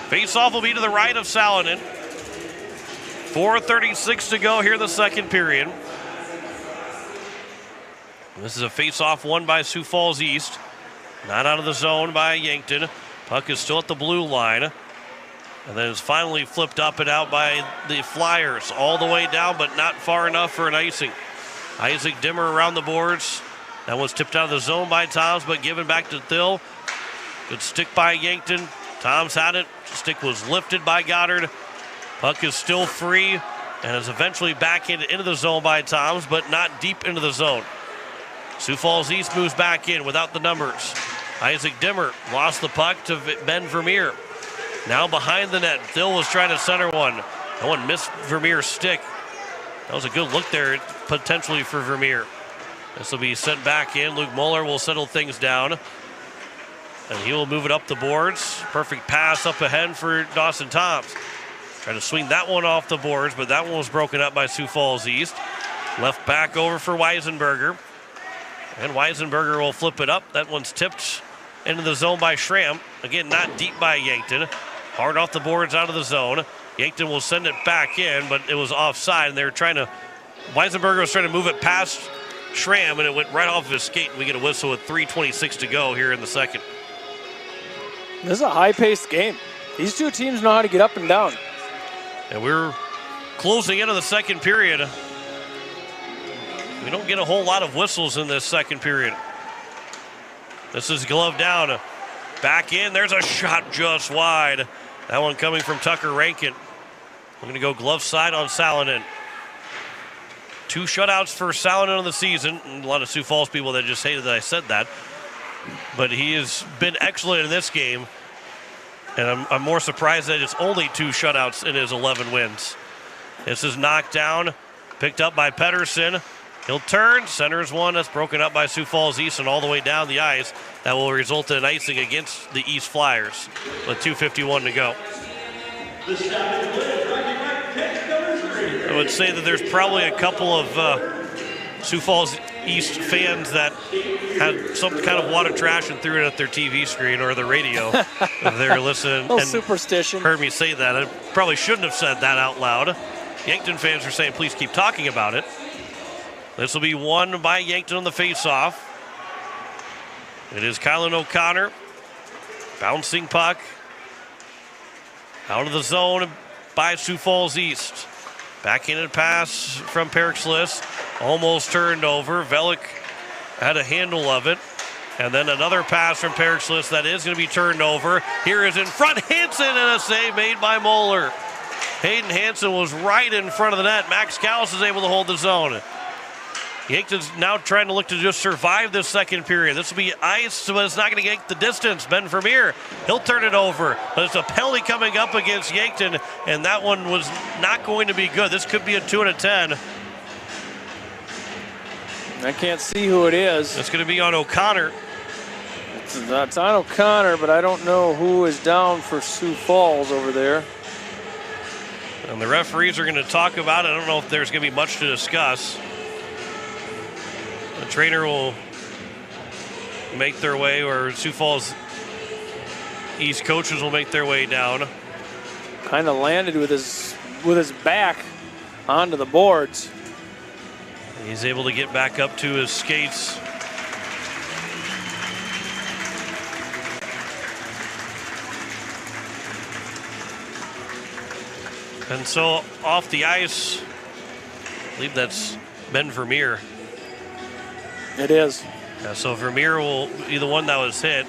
Face-off will be to the right of Salonen. 4:36 to go here in the second period. This is a face-off won by Sioux Falls East. Not out of the zone by Yankton. Puck is still at the blue line. And then it's finally flipped up and out by the Flyers. All the way down, but not far enough for an icing. Isaac Dimmer around the boards. That was tipped out of the zone by Toms, but given back to Thill. Good stick by Yankton. Toms had it. Stick was lifted by Goddard. Puck is still free and is eventually back into the zone by Toms, but not deep into the zone. Sioux Falls East moves back in without the numbers. Isaac Dimmer lost the puck to Ben Vermeer. Now behind the net, Thill was trying to center one. That one missed Vermeer's stick. That was a good look there potentially for Vermeer. This will be sent back in. Luke Moeller will settle things down. And he will move it up the boards. Perfect pass up ahead for Dawson Toms. Trying to swing that one off the boards, but that one was broken up by Sioux Falls East. Left back over for Weisenberger. And Weisenberger will flip it up. That one's tipped into the zone by Schramm. Again, not deep by Yankton. Hard off the boards out of the zone. Yankton will send it back in, but it was offside. And they were trying to, Weisenberger was trying to move it past Schramm, and it went right off of his skate. And we get a whistle with 3:26 to go here in the second.
This is a high-paced game. These two teams know how to get up and down.
And we're closing into the second period. We don't get a whole lot of whistles in this second period. This is glove down. Back in. There's a shot just wide. That one coming from Tucker Rankin. We're going to go glove side on Salonen. 2 shutouts for Salanon in the season. A lot of Sioux Falls people that just hated that I said that. But he has been excellent in this game. And I'm more surprised that it's only 2 shutouts in his 11 wins. This is knocked down, picked up by Pedersen. He'll turn, centers one. That's broken up by Sioux Falls East and all the way down the ice. That will result in an icing against the East Flyers with 2:51 to go. I would say that there's probably a couple of Sioux Falls East fans that had some kind of water trash and threw it at their TV screen or the radio. They're listening and
superstition.
Heard me say that. I probably shouldn't have said that out loud. Yankton fans are saying, please keep talking about it. This will be won by Yankton on the faceoff. It is Kylan O'Connor. Bouncing puck. Out of the zone by Sioux Falls East. Backhanded pass from Perkslis. Almost turned over. Velik had a handle of it. And then another pass from Perkslis that is going to be turned over. Here is in front Hansen, and a save made by Moeller. Hayden Hansen was right in front of the net. Max Callis is able to hold the zone. Yankton's now trying to look to just survive this second period. This will be ice, but it's not going to get the distance. Ben Vermeer, he'll turn it over. But it's a penalty coming up against Yankton, and that one was not going to be good. This could be a 2 and a 10.
I can't see who it is.
It's going to be on O'Connor.
It's on O'Connor, but I don't know who is down for Sioux Falls over there.
And the referees are going to talk about it. I don't know if there's going to be much to discuss. The trainer will make their way, or Sioux Falls East coaches will make their way down.
Kind of landed with his back onto the boards.
He's able to get back up to his skates. And so off the ice, I believe that's Ben Vermeer.
It is.
Yeah, so Vermeer will be the one that was hit.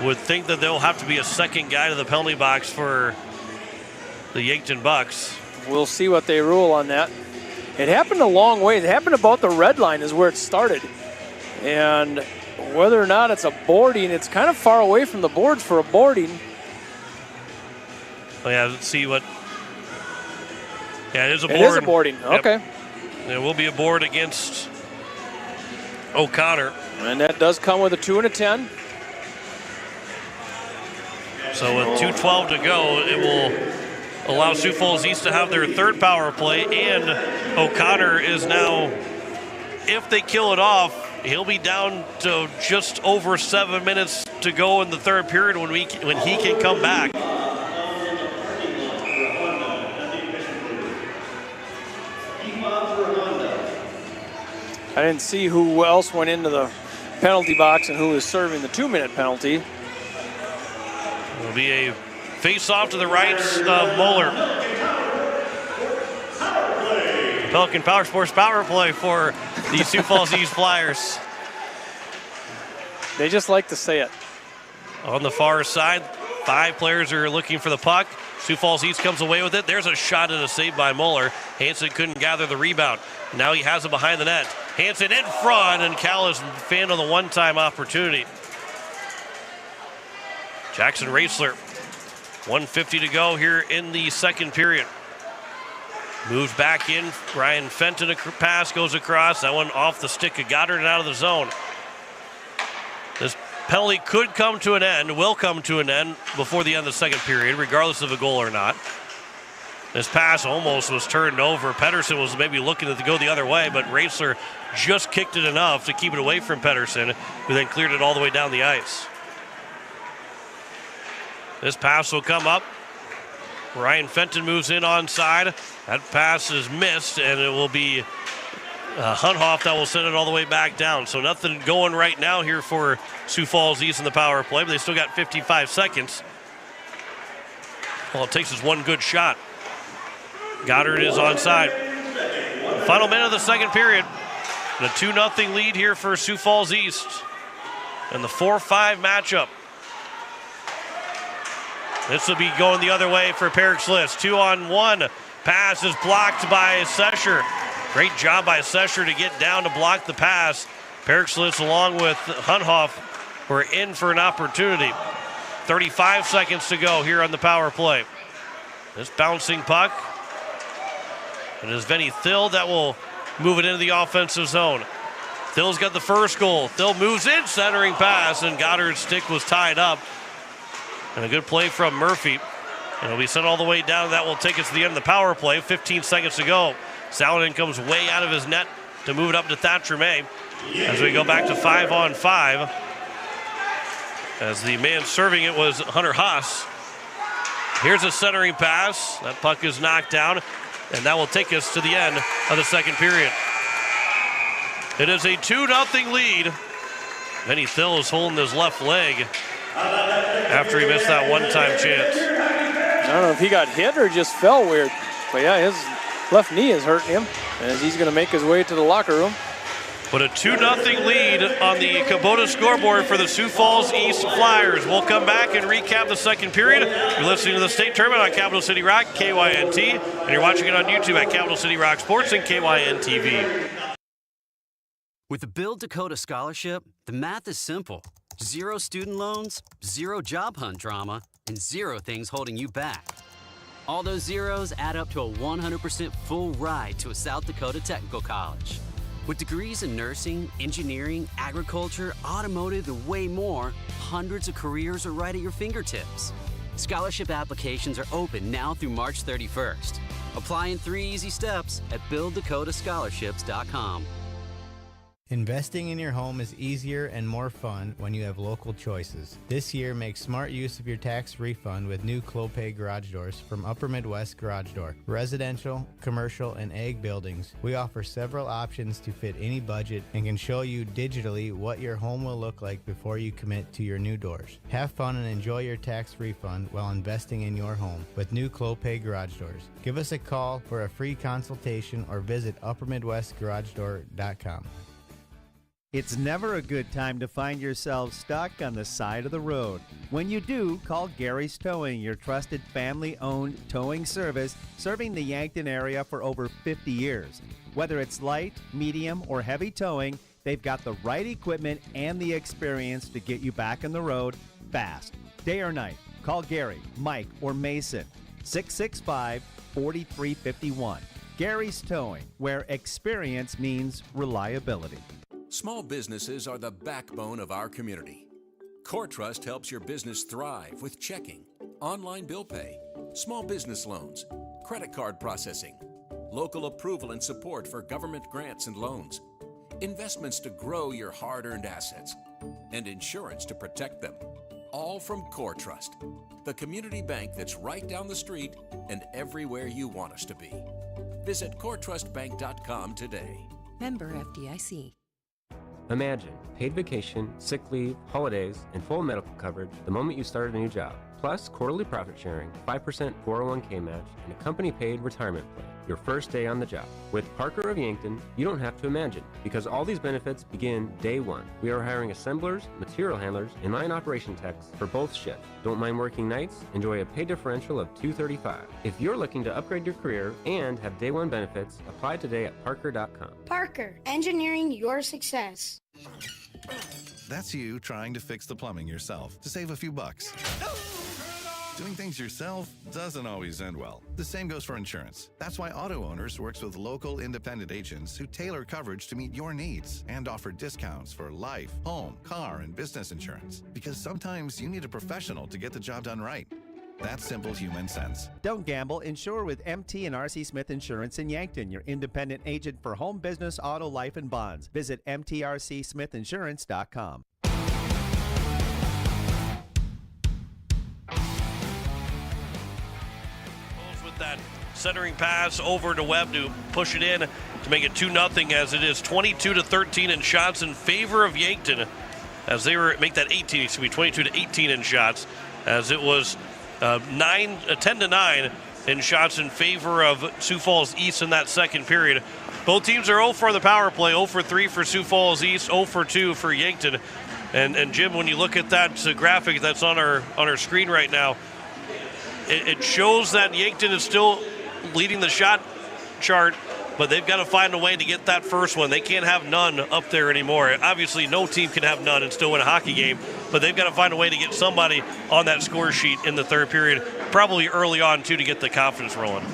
Would think that there'll have to be a second guy to the penalty box for the Yankton Bucks.
We'll see what they rule on that. It happened a long way. It happened about the red line is where it started. And whether or not it's a boarding, it's kind of far away from the boards for a boarding.
Oh, yeah, let's see what. Yeah, it is a board.
It is a boarding.
Yep.
Okay.
There will be a board against O'Connor.
And that does come with a 2 and a 10.
So with 2:12 to go, it will allow Sioux Falls East to have their third power play, and O'Connor is now, if they kill it off, he'll be down to just over 7 minutes to go in the third period when he can come back.
I didn't see who else went into the penalty box and who was serving the 2-minute penalty.
It'll be a face-off to the rights of Moeller. Pelican Power Sports power play for the Sioux Falls East Flyers.
They just like to say it.
On the far side, 5 players are looking for the puck. Sioux Falls East comes away with it. There's a shot and a save by Moeller. Hansen couldn't gather the rebound. Now he has it behind the net. Hansen in front, and Callis fanned on the one-time opportunity. Jackson Raisler, 1:50 to go here in the second period. Moves back in. Ryan Fenton, a pass goes across. That one off the stick of Goddard and out of the zone. This penalty could come to an end, will come to an end before the end of the second period, regardless of a goal or not. This pass almost was turned over. Pedersen was maybe looking to go the other way, but Raisler just kicked it enough to keep it away from Pedersen, who then cleared it all the way down the ice. This pass will come up. Ryan Fenton moves in onside. That pass is missed, and it will be Hunthoff that will send it all the way back down. So nothing going right now here for Sioux Falls East in the power play, but they still got 55 seconds. All it takes is one good shot. Goddard is onside. Final minute of the second period. And a 2-0 lead here for Sioux Falls East. And the 4-5 matchup. This will be going the other way for Perkslis. 2-on-1. Pass is blocked by Sesher. Great job by Sesher to get down to block the pass. Perkslitz along with Hunhoff were in for an opportunity. 35 seconds to go here on the power play. This bouncing puck. And it's Vinny Thill that will move it into the offensive zone. Thill's got the first goal. Thill moves in, centering pass, and Goddard's stick was tied up. And a good play from Murphy. And it'll be sent all the way down. That will take us to the end of the power play. 15 seconds to go. Saladin comes way out of his net to move it up to Thatcher May. As we go back to 5-on-5. As the man serving it was Hunter Haas. Here's a centering pass. That puck is knocked down. And that will take us to the end of the second period. It is a 2-0 lead. Vinny Thill is holding his left leg after he missed that one-time chance.
I don't know if he got hit or just fell weird. But yeah, his left knee is hurting him as he's going to make his way to the locker room.
But a 2-0 lead on the Kubota scoreboard for the Sioux Falls East Flyers. We'll come back and recap the second period. You're listening to the state tournament on Capital City Rock, KYNT, and you're watching it on YouTube at Capital City Rock Sports and KYN-TV.
With the Build Dakota Scholarship, the math is simple. 0 student loans, 0 job hunt drama, and 0 things holding you back. All those zeros add up to a 100% full ride to a South Dakota technical college. With degrees in nursing, engineering, agriculture, automotive, and way more, hundreds of careers are right at your fingertips. Scholarship applications are open now through March 31st. Apply in 3 easy steps at BuildDakotaScholarships.com.
Investing in your home is easier and more fun when you have local choices. This year, make smart use of your tax refund with new Clopay garage doors from Upper Midwest Garage Door. Residential, commercial, and ag buildings, we offer several options to fit any budget and can show you digitally what your home will look like before you commit to your new doors. Have fun and enjoy your tax refund while investing in your home with new Clopay garage doors. Give us a call for a free consultation or visit UpperMidwestGarageDoor.com.
It's never a good time to find yourself stuck on the side of the road. When you do, call Gary's Towing, your trusted family-owned towing service serving the Yankton area for over 50 years. Whether it's light, medium, or heavy towing, they've got the right equipment and the experience to get you back on the road fast. Day or night, call Gary, Mike, or Mason, 665-4351. Gary's Towing, where experience means reliability.
Small businesses are the backbone of our community. CoreTrust helps your business thrive with checking, online bill pay, small business loans, credit card processing, local approval and support for government grants and loans, investments to grow your hard-earned assets, and insurance to protect them. All from CoreTrust, the community bank that's right down the street and everywhere you want us to be. Visit CoreTrustBank.com today.
Member FDIC.
Imagine paid vacation, sick leave, holidays, and full medical coverage the moment you start a new job. Plus quarterly profit sharing, 5% 401k match, and a company-paid retirement plan your first day on the job. With Parker of Yankton, you don't have to imagine, because all these benefits begin day one. We are hiring assemblers, material handlers, and line operation techs for both shifts. Don't mind working nights? Enjoy a pay differential of $235. If you're looking to upgrade your career and have day one benefits, apply today at Parker.com.
Parker, engineering your success.
That's you trying to fix the plumbing yourself to save a few bucks. Doing things yourself doesn't always end well. The same goes for insurance. That's why Auto Owners works with local independent agents who tailor coverage to meet your needs and offer discounts for life, home, car, and business insurance. Because sometimes you need a professional to get the job done right. That's simple human sense.
Don't gamble. Insure with MT and RC Smith Insurance in Yankton, your independent agent for home, business, auto, life, and bonds. Visit mtrcsmithinsurance.com.
With that centering pass over to Webb to push it in to make it 2-0 as it is 22-13 in shots in favor of Yankton as they make that 22-18 in shots as it was 10-9 in shots in favor of Sioux Falls East in that second period. Both teams are 0 for the power play, 0 for 3 for Sioux Falls East, 0 for 2 for Yankton. And Jim, when you look at that graphic that's on our screen right now, it shows that Yankton is still leading the shot chart but they've got to find a way to get that first one. They can't have none up there anymore. Obviously, no team can have none and still win a hockey game, but they've got to find a way to get somebody on that score sheet in the third period, probably early on, too, to get the confidence rolling.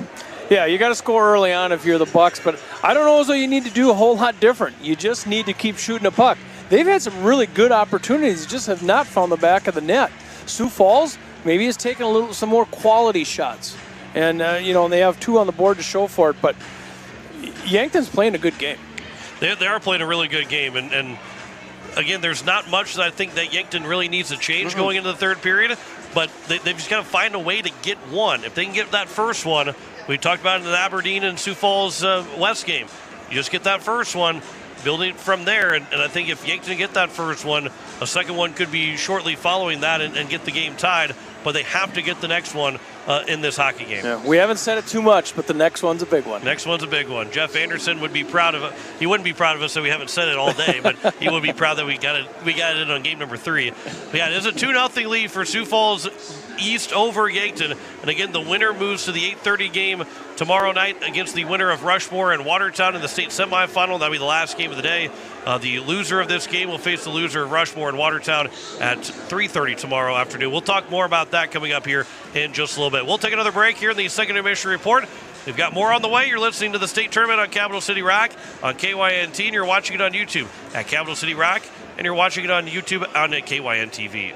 Yeah, you got to score early on if you're the Bucks, but I don't know as though you need to do a whole lot different. You just need to keep shooting a puck. They've had some really good opportunities, just have not found the back of the net. Sioux Falls maybe has taken some more quality shots, and and they have 2 on the board to show for it. But Yankton's playing a good game.
They are playing a really good game, and again, there's not much that I think that Yankton really needs to change going into the third period, but they've just got to find a way to get one. If they can get that first one, we talked about it in the Aberdeen and Sioux Falls West game. You just get that first one, building from there, and I think if Yankton get that first one, a second one could be shortly following that and get the game tied, but they have to get the next one in this hockey game.
Yeah, we haven't said it too much, but the next one's a big one.
Next one's a big one. Jeff Anderson would be proud of it. He wouldn't be proud of us that we haven't said it all day, but he would be proud that we got it in on game number 3. But yeah, it is a 2-0 lead for Sioux Falls East over Yankton. And again, the winner moves to the 8:30 game tomorrow night against the winner of Rushmore and Watertown in the state semifinal. That'll be the last game of the day. The loser of this game will face the loser of Rushmore and Watertown at 3:30 tomorrow afternoon. We'll talk more about that coming up here in just a little bit. We'll take another break here in the second intermission report. We've got more on the way. You're listening to the state tournament on Capital City Rock on KYNT, and you're watching it on YouTube at Capital City Rock, and you're watching it on YouTube on KYN TV.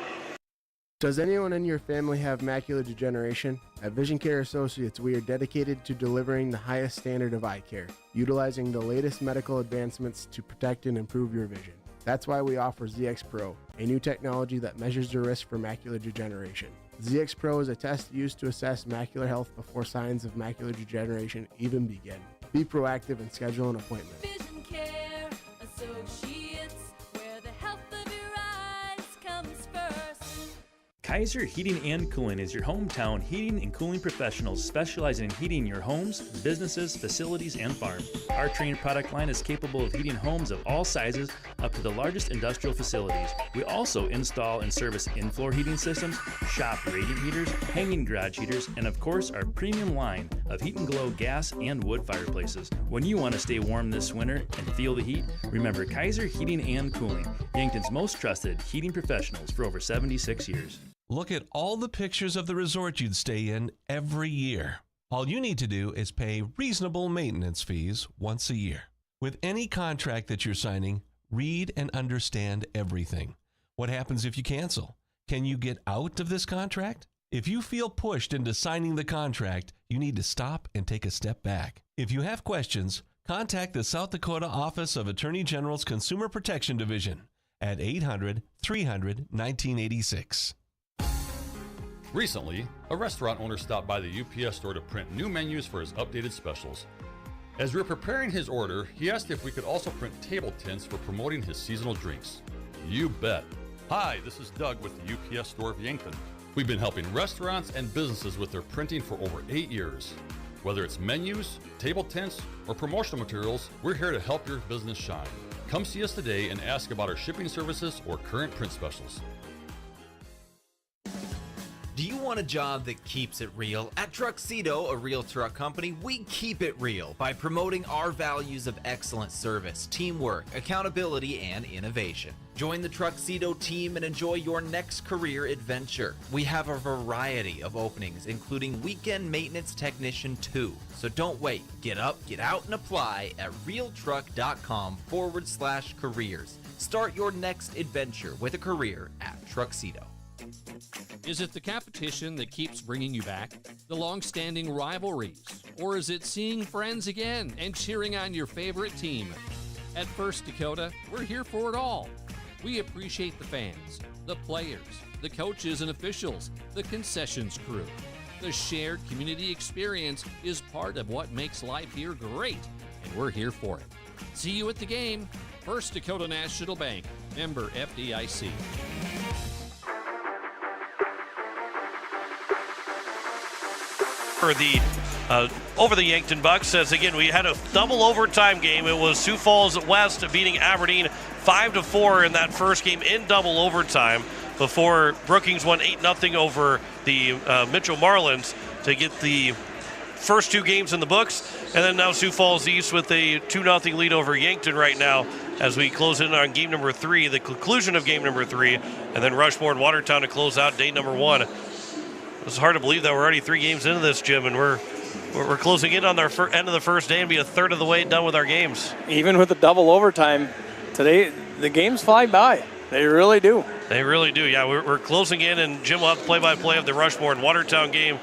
Does anyone in your family have macular degeneration? At Vision Care Associates, we are dedicated to delivering the highest standard of eye care, utilizing the latest medical advancements to protect and improve your vision. That's why we offer ZX Pro, a new technology that measures the risk for macular degeneration. ZX Pro is a test used to assess macular health before signs of macular degeneration even begin. Be proactive and schedule an appointment.
Vision Care Associates, where the health of your eyes comes first.
Kaiser Heating and Cooling is your hometown heating and cooling professionals specializing in heating your homes, businesses, facilities, and farm. Our trained product line is capable of heating homes of all sizes up to the largest industrial facilities. We also install and service in-floor heating systems, shop radiant heaters, hanging garage heaters, and of course our premium line of Heat and Glow gas and wood fireplaces. When you want to stay warm this winter and feel the heat, remember Kaiser Heating and Cooling, Yankton's most trusted heating professionals for over 76 years.
Look at all the pictures of the resort you'd stay in every year. All you need to do is pay reasonable maintenance fees once a year. With any contract that you're signing, read and understand everything. What happens if you cancel? Can you get out of this contract? If you feel pushed into signing the contract, you need to stop and take a step back. If you have questions, contact the South Dakota Office of Attorney General's Consumer Protection Division at 800-300-1986.
Recently, a restaurant owner stopped by the UPS store to print new menus for his updated specials. As we were preparing his order, he asked if we could also print table tints for promoting his seasonal drinks. You bet. Hi, this is Doug with the UPS store of Yankton. We've been helping restaurants and businesses with their printing for over 8 years. Whether it's menus, table tints, or promotional materials, we're here to help your business shine. Come see us today and ask about our shipping services or current print specials.
Do you want a job that keeps it real? At Truxedo, a real truck company, we keep it real by promoting our values of excellent service, teamwork, accountability, and innovation. Join the Truxedo team and enjoy your next career adventure. We have a variety of openings, including Weekend Maintenance Technician 2. So don't wait. Get up, get out, and apply at realtruck.com/careers. Start your next adventure with a career at Truxedo.
Is it the competition that keeps bringing you back? The long-standing rivalries? Or is it seeing friends again and cheering on your favorite team? At First Dakota, we're here for it all. We appreciate the fans, the players, the coaches and officials, the concessions crew. The shared community experience is part of what makes life here great, and we're here for it. See you at the game. First Dakota National Bank, member FDIC.
For the over the Yankton Bucks, as again we had a double overtime game. It was Sioux Falls West beating Aberdeen 5-4 in that first game in double overtime before Brookings won 8-0 over the Mitchell Marlins to get the first two games in the books, and then now Sioux Falls East with a 2-0 lead over Yankton right now as we close in on game number 3, the conclusion of game number 3, and then Rushmore and Watertown to close out day number 1. It's hard to believe that we're already 3 games into this, Jim, and we're closing in on our end of the first day and be a third of the way done with our games.
Even with the double overtime today, the games fly by. They really do.
They really do. Yeah, we're closing in, and Jim will have play-by-play of the Rushmore and Watertown game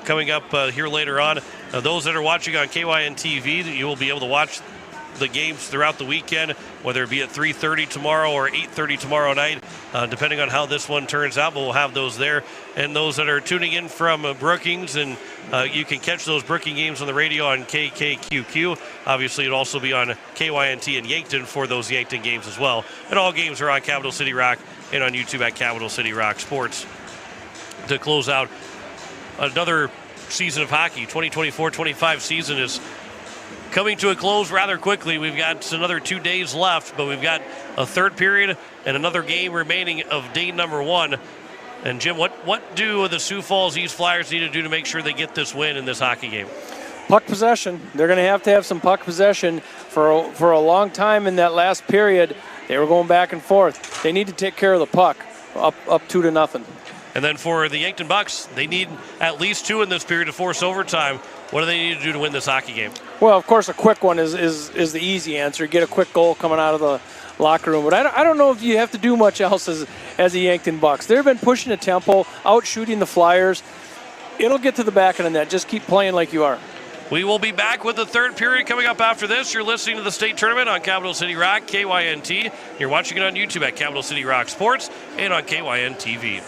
coming up here later on. Those that are watching on KYN TV, you will be able to watch the games throughout the weekend, whether it be at 3:30 tomorrow or 8:30 tomorrow night, depending on how this one turns out, but we'll have those there. And those that are tuning in from Brookings, and you can catch those Brookings games on the radio on KKQQ. Obviously, it'll also be on KYNT and Yankton for those Yankton games as well. And all games are on Capital City Rock and on YouTube at Capital City Rock Sports. To close out another season of hockey, 2024-25 season is coming to a close rather quickly. We've got another 2 days left, but we've got a third period and another game remaining of day number 1. And Jim, what do the Sioux Falls East Flyers need to do to make sure they get this win in this hockey game?
Puck possession. They're going to have some puck possession. For a long time in that last period, they were going back and forth. They need to take care of the puck, up 2-0.
And then for the Yankton Bucks, they need at least 2 in this period to force overtime. What do they need to do to win this hockey game?
Well, of course, a quick one is the easy answer. Get a quick goal coming out of the locker room. But I don't know if you have to do much else as the Yankton Bucks. They've been pushing the tempo, out shooting the Flyers. It'll get to the back of the net. Just keep playing like you are.
We will be back with the third period coming up after this. You're listening to the state tournament on Capital City Rock, KYNT. You're watching it on YouTube at Capital City Rock Sports and on KYN TV.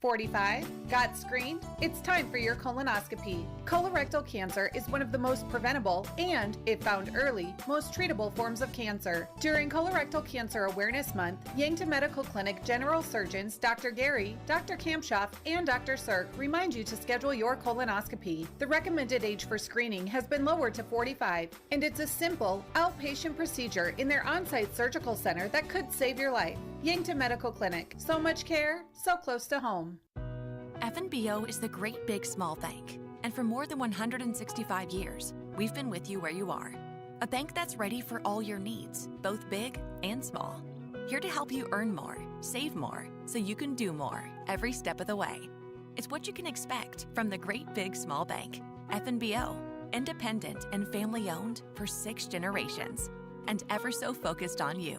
45? Got screened? It's time for your colonoscopy. Colorectal cancer is one of the most preventable and, if found early, most treatable forms of cancer. During Colorectal Cancer Awareness Month, Yankton Medical Clinic General Surgeons Dr. Gary, Dr. Kampshoff, and Dr. Sirk remind you to schedule your colonoscopy. The recommended age for screening has been lowered to 45, and it's a simple, outpatient procedure in their on-site surgical center that could save your life. Yankton Medical Clinic. So much care, so close to home.
FNBO is the great big small bank. And for more than 165 years, we've been with you where you are. A bank that's ready for all your needs, both big and small. Here to help you earn more, save more, so you can do more every step of the way. It's what you can expect from the great big small bank. FNBO, independent and family owned for 6 generations, and ever so focused on you.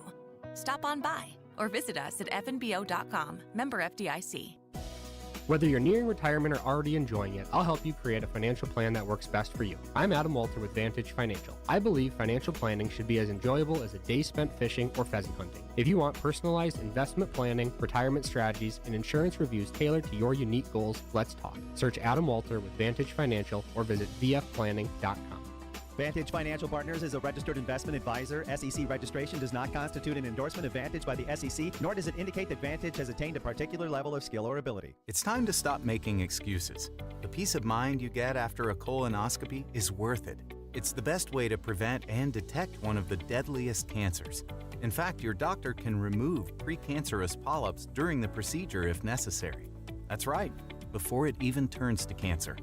Stop on by or visit us at fnbo.com, member FDIC.
Whether you're nearing retirement or already enjoying it, I'll help you create a financial plan that works best for you. I'm Adam Walter with Vantage Financial. I believe financial planning should be as enjoyable as a day spent fishing or pheasant hunting. If you want personalized investment planning, retirement strategies, and insurance reviews tailored to your unique goals, let's talk. Search Adam Walter with Vantage Financial or visit vfplanning.com.
Vantage Financial Partners is a registered investment advisor. SEC registration does not constitute an endorsement of Vantage by the SEC, nor does it indicate that Vantage has attained a particular level of skill or ability.
It's time to stop making excuses. The peace of mind you get after a colonoscopy is worth it. It's the best way to prevent and detect one of the deadliest cancers. In fact, your doctor can remove precancerous polyps during the procedure if necessary. That's right, before it even turns to cancer.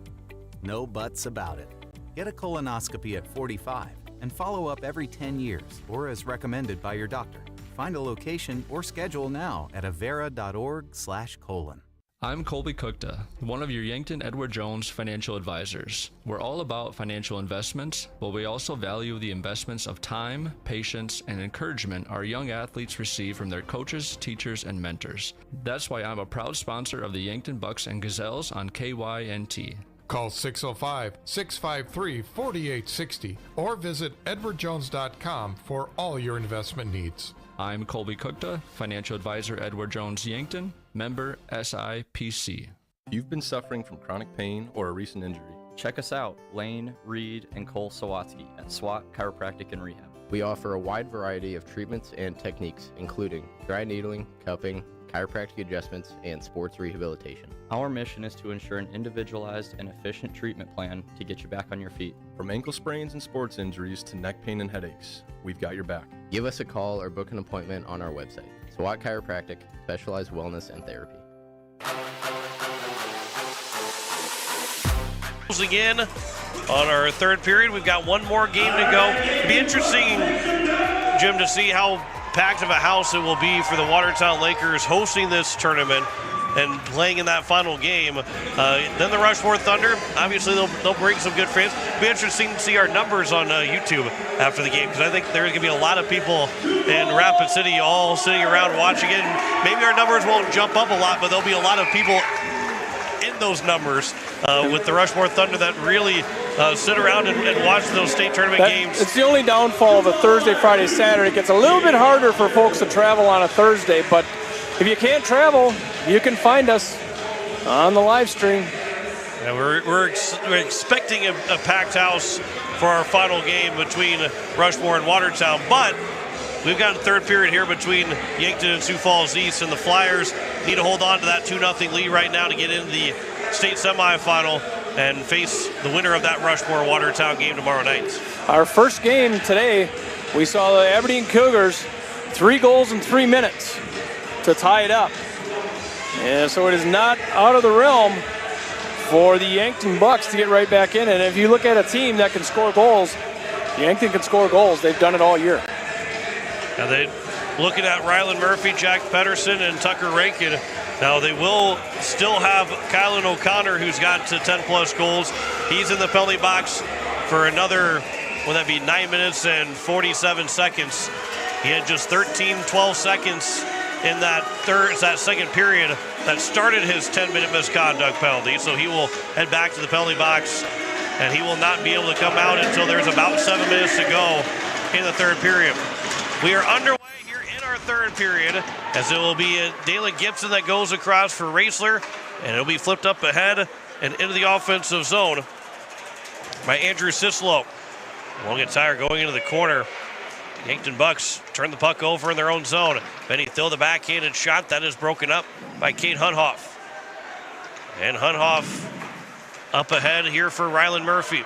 No buts about it. Get a colonoscopy at 45 and follow up every 10 years or as recommended by your doctor. Find a location or schedule now at avera.org/colon.
I'm Colby Kukta, one of your Yankton Edward Jones financial advisors. We're all about financial investments, but we also value the investments of time, patience, and encouragement our young athletes receive from their coaches, teachers, and mentors. That's why I'm a proud sponsor of the Yankton Bucks and Gazelles on KYNT.
Call 605-653-4860 or visit edwardjones.com for all your investment needs.
I'm Colby Kukta, financial advisor Edward Jones Yankton, member SIPC.
You've been suffering from chronic pain or a recent injury.
Check us out, Lane, Reed, and Cole Sawatsky at SWAT Chiropractic and Rehab.
We offer a wide variety of treatments and techniques, including dry needling, cupping, chiropractic adjustments, and sports rehabilitation.
Our mission is to ensure an individualized and efficient treatment plan to get you back on your feet.
From ankle sprains and sports injuries to neck pain and headaches, we've got your back.
Give us a call or book an appointment on our website. SWAT Chiropractic, specialized wellness and therapy.
Closing in on our third period. We've got one more game to go. It'd be interesting, Jim, to see how packed of a house it will be for the Watertown Lakers hosting this tournament and playing in that final game. Then the Rushmore Thunder, obviously they'll bring some good fans. It'll be interesting to see our numbers on YouTube after the game, because I think there's going to be a lot of people in Rapid City all sitting around watching it. And maybe our numbers won't jump up a lot, but there'll be a lot of people in those numbers with the Rushmore Thunder that really sit around and watch those state tournament games.
It's the only downfall of a Thursday, Friday, Saturday. It gets a little bit harder for folks to travel on a Thursday, but if you can't travel, you can find us on the live stream.
And we're expecting a packed house for our final game between Rushmore and Watertown, but we've got a third period here between Yankton and Sioux Falls East, and the Flyers need to hold on to that 2-0 lead right now to get into the state semifinal and face the winner of that Rushmore-Watertown game tomorrow night.
Our first game today, we saw the Aberdeen Cougars 3 goals in 3 minutes to tie it up. And so it is not out of the realm for the Yankton Bucks to get right back in. And if you look at a team that can score goals, Yankton can score goals. They've done it all year.
Now they looking at Rylan Murphy, Jack Pedersen, and Tucker Rankin. Now they will still have Kylan O'Connor, who's got to 10+ goals. He's in the penalty box for another, will that be 9 minutes and 47 seconds. He had just 12 seconds in that second period that started his 10-minute misconduct penalty. So he will head back to the penalty box, and he will not be able to come out until there's about 7 minutes to go in the third period. We are underway here in our third period, as it will be Dalen Gibson that goes across for Raisler, and it'll be flipped up ahead and into the offensive zone by Andrew Sislow. Long and tire going into the corner. Yankton Bucks turn the puck over in their own zone. Benny throw the backhanded shot. That is broken up by Kate Hunhoff. And Hunhoff up ahead here for Rylan Murphy.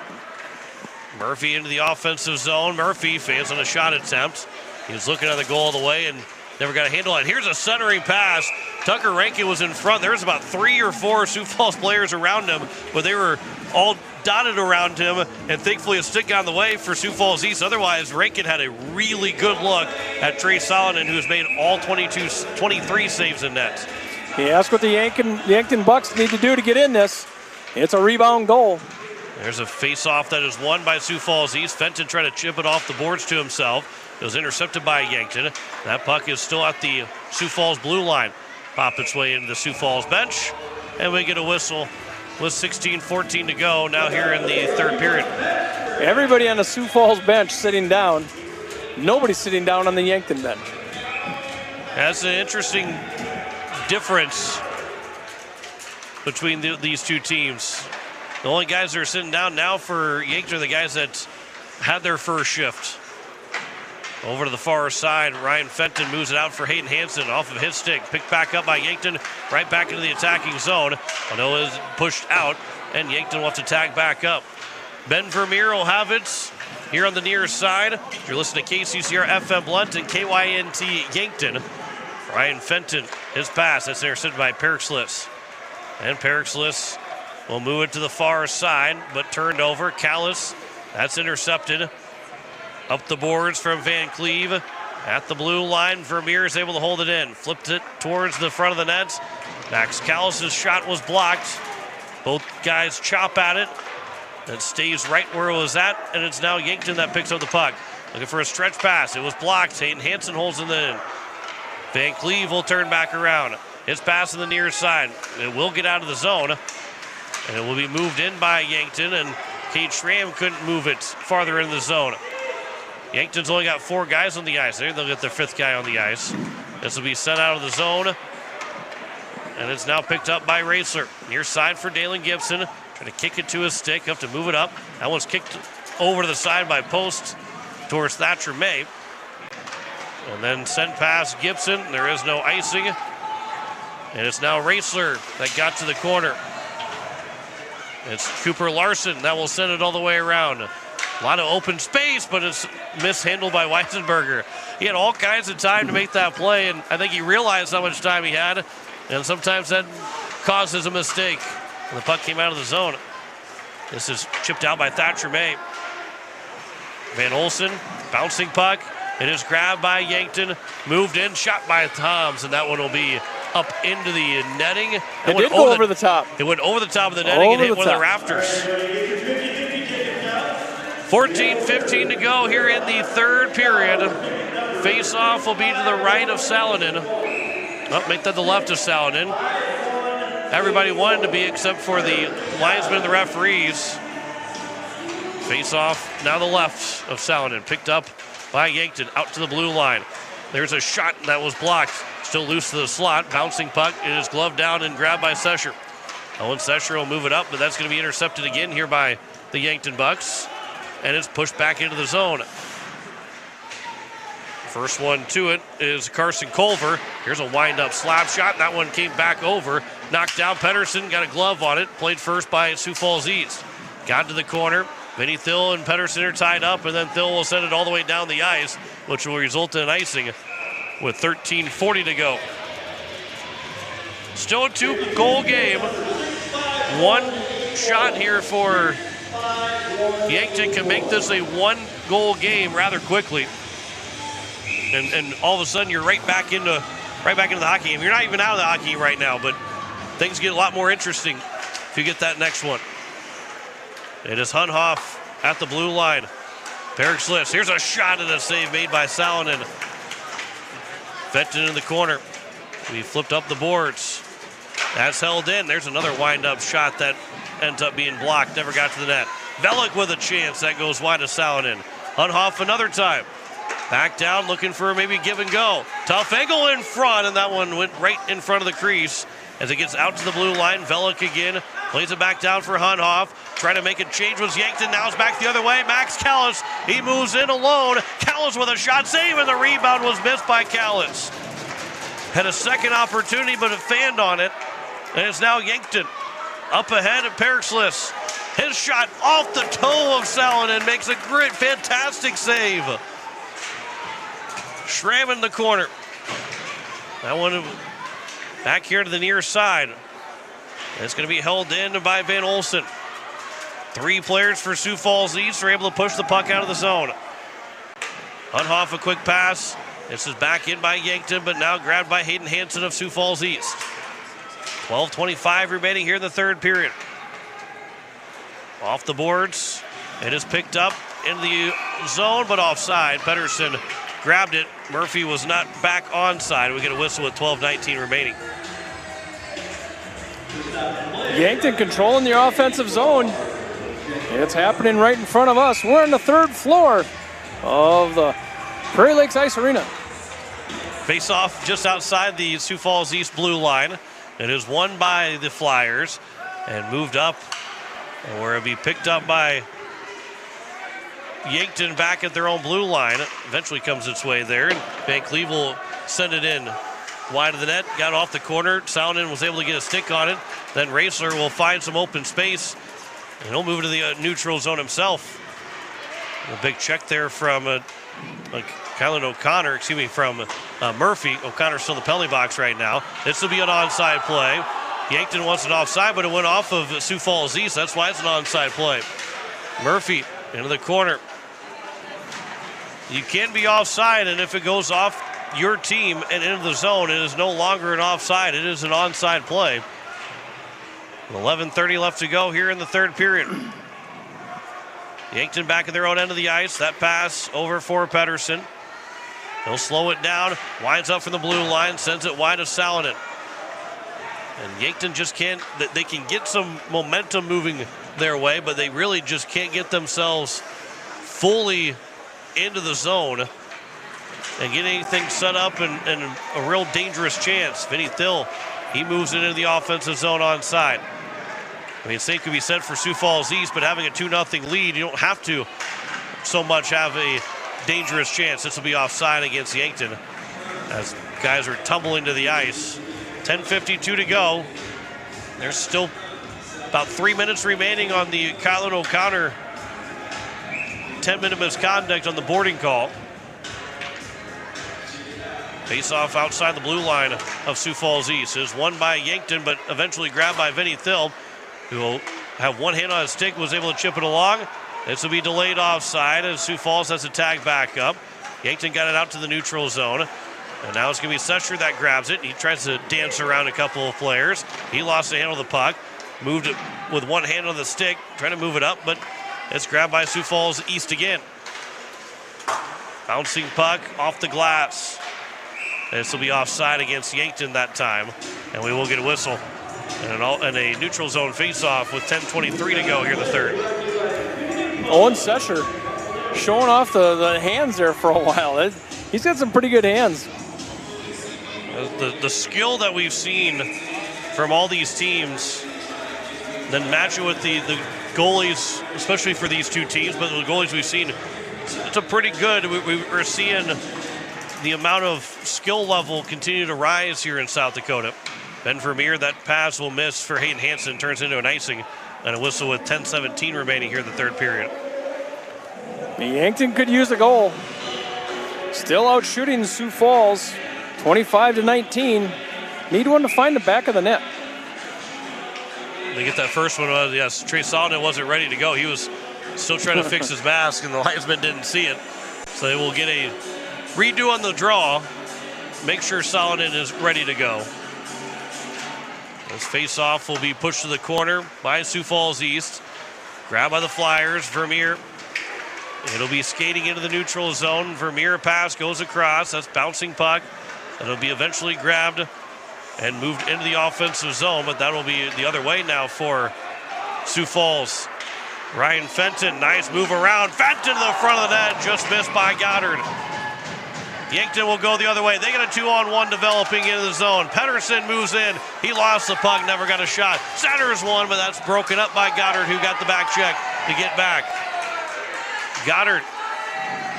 Murphy into the offensive zone. Murphy fails on a shot attempt. He was looking at the goal all the way and never got a handle on it. Here's a centering pass. Tucker Rankin was in front. There was about 3 or 4 Sioux Falls players around him, but they were all dotted around him, and thankfully a stick on the way for Sioux Falls East. Otherwise, Rankin had a really good look at Trey Solonen, who's made all 23 saves in net.
Yeah, that's what the Yankton Bucks need to do to get in this. It's a rebound goal.
There's a face-off that is won by Sioux Falls East. Fenton tried to chip it off the boards to himself. It was intercepted by Yankton. That puck is still at the Sioux Falls blue line. Pop its way into the Sioux Falls bench, and we get a whistle with 16:14 to go now here in the third period.
Everybody on the Sioux Falls bench sitting down. Nobody's sitting down on the Yankton bench.
That's an interesting difference between these two teams. The only guys that are sitting down now for Yankton are the guys that had their first shift. Over to the far side, Ryan Fenton moves it out for Hayden Hansen off of his stick. Picked back up by Yankton, right back into the attacking zone. Ono is pushed out, and Yankton wants to tag back up. Ben Vermeer will have it here on the near side. You're listening to KCCR FM Blunt and KYNT Yankton. Ryan Fenton, his pass, that's intercepted by Perixlis. And Perixlis will move it to the far side, but turned over. Callis, that's intercepted. Up the boards from Van Cleve. At the blue line, Vermeer is able to hold it in. Flipped it towards the front of the net. Max Callis' shot was blocked. Both guys chop at it. It stays right where it was at, and it's now Yankton that picks up the puck. Looking for a stretch pass. It was blocked. Hayden Hansen holds it in. Van Cleve will turn back around. His pass on the near side. It will get out of the zone, and it will be moved in by Yankton, and Kate Schramm couldn't move it farther in the zone. Yankton's only got 4 guys on the ice. They'll get their 5th guy on the ice. This will be sent out of the zone, and it's now picked up by Raisler. Near side for Dalen Gibson. Trying to kick it to his stick, have to move it up. That one's kicked over to the side by Post towards Thatcher May. And then sent past Gibson. There is no icing. And it's now Raisler that got to the corner. It's Cooper Larson that will send it all the way around. A lot of open space, but it's mishandled by Weisenberger. He had all kinds of time to make that play, and I think he realized how much time he had, and sometimes that causes a mistake. And the puck came out of the zone. This is chipped out by Thatcher May. Van Olsen, bouncing puck. It is grabbed by Yankton, moved in, shot by Toms, and that one will be up into the netting.
It did go over the top.
It went over the top of the netting and hit one of the rafters. 14:15 to go here in the third period. Face-off will be to the right of Salonen. Oh, make that the left of Salonen. Everybody wanted to be except for the linesmen and the referees. Face-off now the left of Salonen, picked up by Yankton, out to the blue line. There's a shot that was blocked, still loose to the slot. Bouncing puck, it is gloved down and grabbed by Sesher. Owen Sesher will move it up, but that's going to be intercepted again here by the Yankton Bucks. And it's pushed back into the zone. First one to it is Carson Culver. Here's a wind-up slap shot. That one came back over. Knocked down Pedersen, got a glove on it. Played first by Sioux Falls East. Got to the corner. Vinny Thill and Pedersen are tied up, and then Thill will send it all the way down the ice, which will result in an icing with 13:40 to go. Still a 2-goal game. One shot here for Yankton can make this a 1-goal game rather quickly. And all of a sudden you're right back into the hockey game. You're not even out of the hockey game right now, but things get a lot more interesting if you get that next one. It is Hunhoff at the blue line. Perrick-Slifts. Here's a shot and a save made by Salonen. Fenton in the corner. We flipped up the boards. That's held in. There's another wind-up shot that ends up being blocked. Never got to the net. Velik with a chance. That goes wide to Salonen. Hunhoff another time. Back down, looking for maybe give and go. Tough angle in front, and that one went right in front of the crease. As it gets out to the blue line, Velik again plays it back down for Hunhoff. Trying to make a change was Yankton. Now it's back the other way. Max Callis, he moves in alone. Callis with a shot save, and the rebound was missed by Callis. Had a second opportunity, but it fanned on it. And it's now Yankton up ahead at Perrick-Slifts. His shot off the toe of Salonen makes a great, fantastic save. Schramm in the corner. That one back here to the near side. It's going to be held in by Van Olsen. 3 players for Sioux Falls East are able to push the puck out of the zone. Hunhoff a quick pass. This is back in by Yankton, but now grabbed by Hayden Hansen of Sioux Falls East. 12:25 remaining here in the third period. Off the boards. It is picked up in the zone, but offside. Pedersen grabbed it. Murphy was not back onside. We get a whistle with 12:19 remaining.
Yankton controlling the offensive zone. It's happening right in front of us. We're on the third floor of the Prairie Lakes Ice Arena.
Face off just outside the Sioux Falls East blue line. It is won by the Flyers and moved up, where it'll be picked up by Yankton back at their own blue line. Eventually comes its way there, and Van Cleve will send it in wide of the net. Got off the corner. Salonen was able to get a stick on it. Then Raessler will find some open space, and he'll move to the neutral zone himself. A big check there from Kylan O'Connor, from Murphy. O'Connor's still in the penalty box right now. This will be an onside play. Yankton wants it offside, but it went off of Sioux Falls East. That's why it's an onside play. Murphy into the corner. You can be offside, and if it goes off your team and into the zone, it is no longer an offside. It is an onside play. 11:30 left to go here in the third period. Yankton back at their own end of the ice. That pass over for Pedersen. He'll slow it down, winds up from the blue line, sends it wide to Salonen. And Yankton just can't, they can get some momentum moving their way, but they really just can't get themselves fully into the zone and get anything set up and a real dangerous chance. Vinny Thill, he moves it into the offensive zone onside. I mean, same could be said for Sioux Falls East, but having a 2-0 lead, you don't have to so much have a dangerous chance. This will be offside against Yankton as guys are tumbling to the ice. 10:52 to go. There's still about 3 minutes remaining on the Kylan O'Connor 10-minute misconduct on the boarding call. Face off outside the blue line of Sioux Falls East is won by Yankton, but eventually grabbed by Vinny Thill, who will have one hand on his stick, was able to chip it along. This will be delayed offside as Sioux Falls has to tag back up. Yankton got it out to the neutral zone. And now it's going to be Sescher that grabs it. He tries to dance around a couple of players. He lost the handle of the puck. Moved it with one hand on the stick, trying to move it up, but it's grabbed by Sioux Falls East again. Bouncing puck off the glass. This will be offside against Yankton that time, and we will get a whistle. And a neutral zone faceoff with 10:23 to go here in the third.
Owen Sescher showing off the hands there for a while. He's got some pretty good hands.
The skill that we've seen from all these teams, then match it with the goalies, especially for these two teams, but the goalies we've seen, it's a pretty good. We're seeing the amount of skill level continue to rise here in South Dakota. Ben Vermeer, that pass will miss for Hayden Hansen, turns into an icing and a whistle with 10:17 remaining here in the third period.
Yankton could use a goal. Still out shooting Sioux Falls, 25-19. Need one to find the back of the net.
They get that first one. Yes, Trey Solomon wasn't ready to go. He was still trying to fix his mask, and the linesman didn't see it. So they will get a redo on the draw. Make sure Solomon is ready to go. This face-off will be pushed to the corner by Sioux Falls East. Grabbed by the Flyers. Vermeer. It'll be skating into the neutral zone. Vermeer pass goes across. That's bouncing puck. It'll be eventually grabbed and moved into the offensive zone, but that will be the other way now for Sioux Falls. Ryan Fenton, nice move around. Fenton to the front of the net, just missed by Goddard. Yankton will go the other way. They get a 2-on-1 developing into the zone. Pedersen moves in. He lost the puck, never got a shot. Centers one, but that's broken up by Goddard, who got the back check to get back. Goddard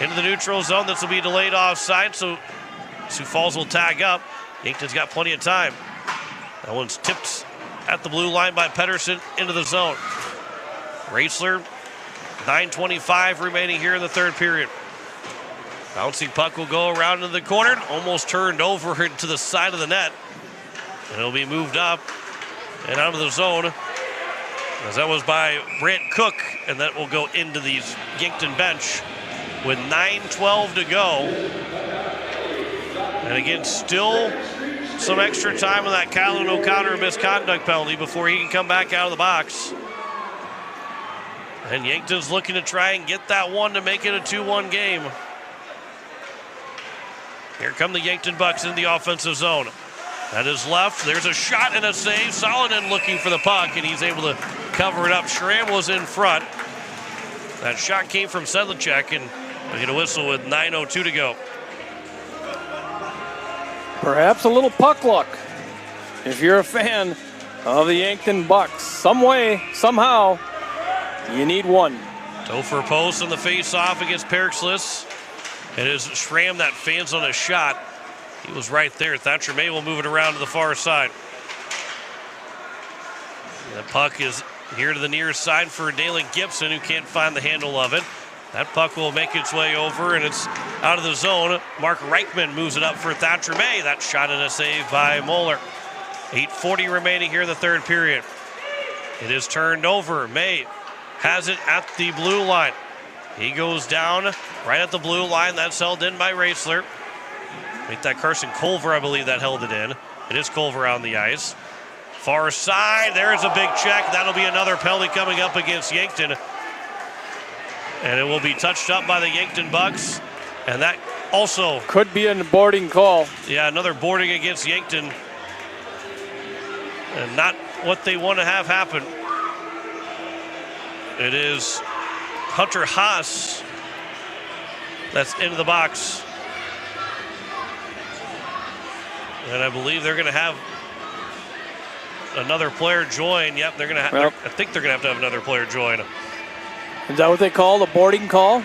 into the neutral zone. This will be delayed offside, so Sioux Falls will tag up. Yankton's got plenty of time. That one's tipped at the blue line by Pedersen into the zone. Raisler, 9:25 remaining here in the third period. Bouncing puck will go around into the corner, almost turned over into the side of the net. And it'll be moved up and out of the zone, as that was by Brant Cook, and that will go into the Yankton bench with 9:12 to go. And again, still some extra time on that Kylan O'Connor misconduct penalty before he can come back out of the box. And Yankton's looking to try and get that one to make it a 2-1 game. Here come the Yankton Bucks in the offensive zone. That is left. There's a shot and a save. Solomon looking for the puck, and he's able to cover it up. Schramm was in front. That shot came from Sedlacek, and we get a whistle with 9:02 to go.
Perhaps a little puck luck if you're a fan of the Yankton Bucks. Some way, somehow, you need one.
Topher post on the face-off against Perkslis. It is Schramm that fans on a shot. He was right there. Thatcher May will move it around to the far side. The puck is here to the near side for Dalen Gibson, who can't find the handle of it. That puck will make its way over, and it's out of the zone. Mark Reichman moves it up for Thatcher May. That shot and a save by Moeller. 8:40 remaining here in the third period. It is turned over. May has it at the blue line. He goes down right at the blue line. That's held in by Raisler. Make that Carson Culver, I believe, that held it in. It is Culver on the ice. Far side, there's a big check. That'll be another penalty coming up against Yankton. And it will be touched up by the Yankton Bucks. And that also
could be a boarding call.
Yeah, another boarding against Yankton. And not what they want to have happen. It is Hunter Haas that's into the box. And I believe they're going to have another player join. Yep, they're going to have,
well,
I think they're going to have another player join.
Is that what they call the boarding call?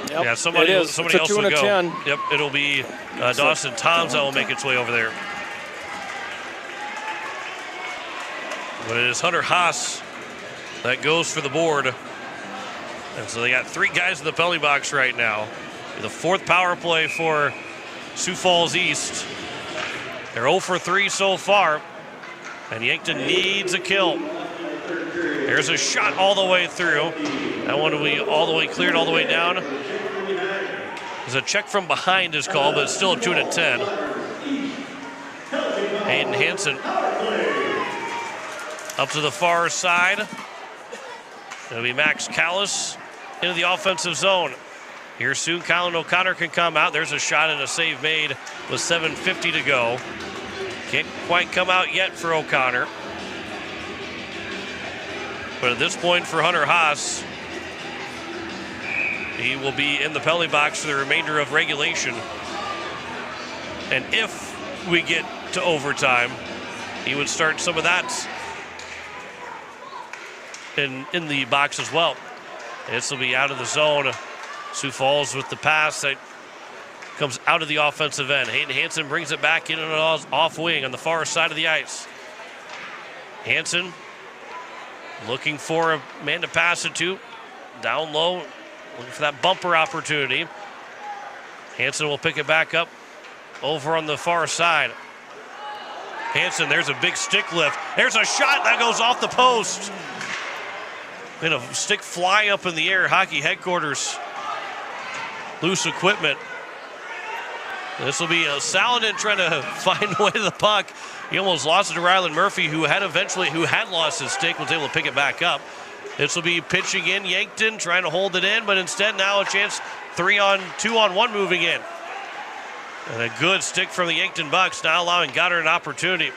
Yep, yeah, somebody else will go.
10.
Yep, it'll be Dawson Toms that will make its way over there. But it is Hunter Haas that goes for the board. And so they got three guys in the penalty box right now. The fourth power play for Sioux Falls East. They're 0 for 3 so far. And Yankton needs a kill. There's a shot all the way through. That one will be all the way cleared, all the way down. There's a check from behind is called, but it's still a 2 and a 10. Hayden Hansen up to the far side. It'll be Max Callis into the offensive zone. Here soon, Kylan O'Connor can come out. There's a shot and a save made with 7:50 to go. Can't quite come out yet for O'Connor. But at this point for Hunter Haas, he will be in the penalty box for the remainder of regulation. And if we get to overtime, he would start some of that in the box as well. This will be out of the zone. Sioux Falls with the pass that comes out of the offensive end. Hayden Hansen brings it back in and off wing on the far side of the ice. Hansen looking for a man to pass it to. Down low, looking for that bumper opportunity. Hansen will pick it back up over on the far side. Hansen, there's a big stick lift. There's a shot that goes off the post. And a stick fly up in the air. Hockey headquarters. Loose equipment. This will be Saladin trying to find a way to the puck. He almost lost it to Rylan Murphy, who had lost his stick, was able to pick it back up. This will be pitching in. Yankton trying to hold it in, but instead now a chance 2-on-1 moving in. And a good stick from the Yankton Bucks, now allowing Goddard an opportunity.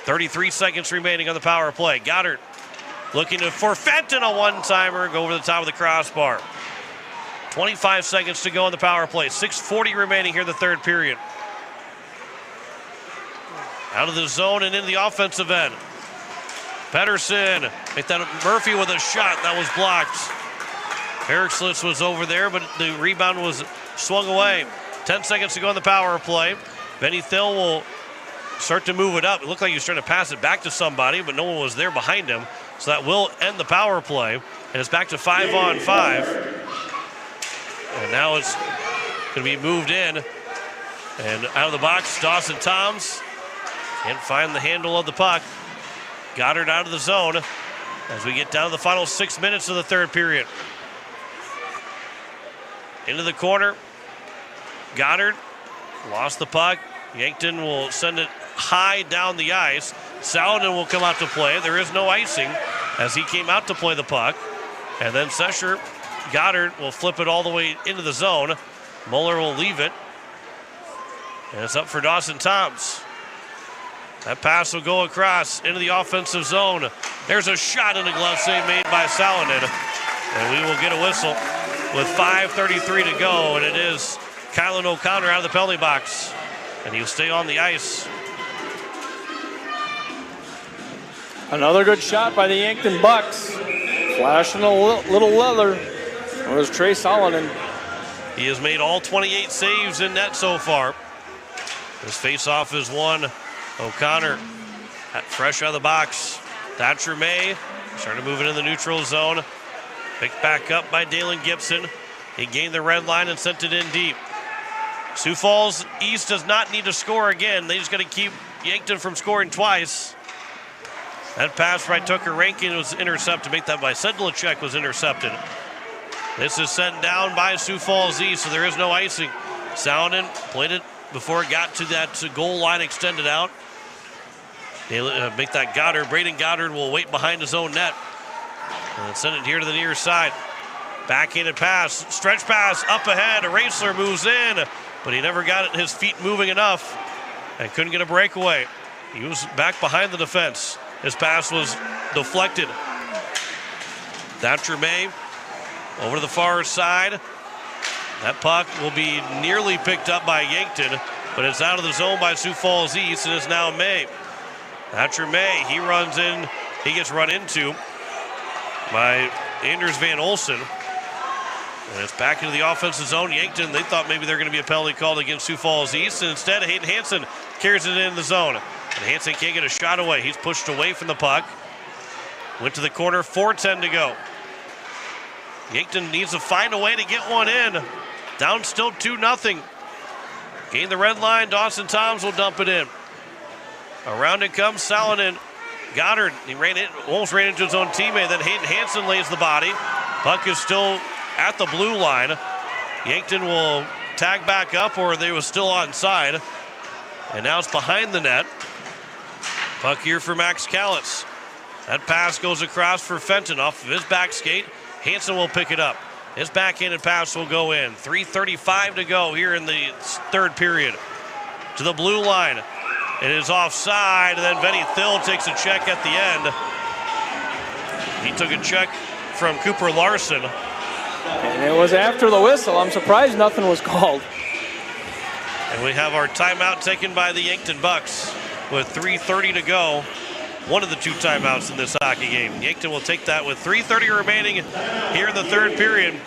33 seconds remaining on the power play. Goddard looking for Fenton, a one-timer, go over the top of the crossbar. 25 seconds to go on the power play. 6:40 remaining here in the third period. Out of the zone and in the offensive end. Pedersen, make that Murphy with a shot that was blocked. Eric Slitz was over there, but the rebound was swung away. 10 seconds to go on the power play. Benny Thill will start to move it up. It looked like he was trying to pass it back to somebody, but no one was there behind him. So that will end the power play. And it's back to 5-on-5. And now it's going to be moved in. And out of the box, Dawson Toms can't find the handle of the puck. Goddard out of the zone as we get down to the final 6 minutes of the third period. Into the corner. Goddard lost the puck. Yankton will send it high down the ice. Saladin will come out to play. There is no icing as he came out to play the puck. And then Sesher, Goddard will flip it all the way into the zone. Mueller will leave it. And it's up for Dawson Toms. That pass will go across into the offensive zone. There's a shot in the glove save made by Saladin. And we will get a whistle with 5:33 to go. And it is Kylan O'Connor out of the penalty box. And he'll stay on the ice.
Another good shot by the Yankton Bucks. Flashing a little leather. It was Trey Saladin.
He has made all 28 saves in net so far. This faceoff is won. O'Connor fresh out of the box. Thatcher May started moving in the neutral zone. Picked back up by Dalen Gibson. He gained the red line and sent it in deep. Sioux Falls East does not need to score again. They just got to keep Yankton from scoring twice. That pass by Tucker Rankin was intercepted. Make that by Sedlacek was intercepted. This is sent down by Sioux Falls East, so there is no icing. Saladin played it before it got to that goal line extended out. They make that Goddard. Braden Goddard will wait behind his own net. And send it here to the near side. Backhanded pass, stretch pass up ahead. Raisler moves in, but he never got his feet moving enough and couldn't get a breakaway. He was back behind the defense. His pass was deflected. Thatcher May over to the far side. That puck will be nearly picked up by Yankton, but it's out of the zone by Sioux Falls East, and it's now May. Thatcher May, he runs in, he gets run into by Anders Van Olsen. And it's back into the offensive zone. Yankton, they thought maybe they're going to be a penalty called against Sioux Falls East, and instead Hayden Hansen carries it in the zone. And Hansen can't get a shot away. He's pushed away from the puck. Went to the corner, 4:10 to go. Yankton needs to find a way to get one in. Down still 2-0. Gain the red line. Dawson Toms will dump it in. Around it comes Saladin. Goddard, he almost ran into his own teammate. Then Hayden Hansen lays the body. Puck is still at the blue line. Yankton will tag back up, or they were still onside. And now it's behind the net. Puck here for Max Calitz. That pass goes across for Fenton off of his back skate. Hansen will pick it up. His backhanded pass will go in. 3:35 to go here in the third period. To the blue line. It is offside, and then Benny Thill takes a check at the end. He took a check from Cooper Larson.
And it was after the whistle. I'm surprised nothing was called.
And we have our timeout taken by the Yankton Bucks with 3:30 to go. One of the two timeouts in this hockey game. Yankton will take that with 3:30 remaining here in the third period.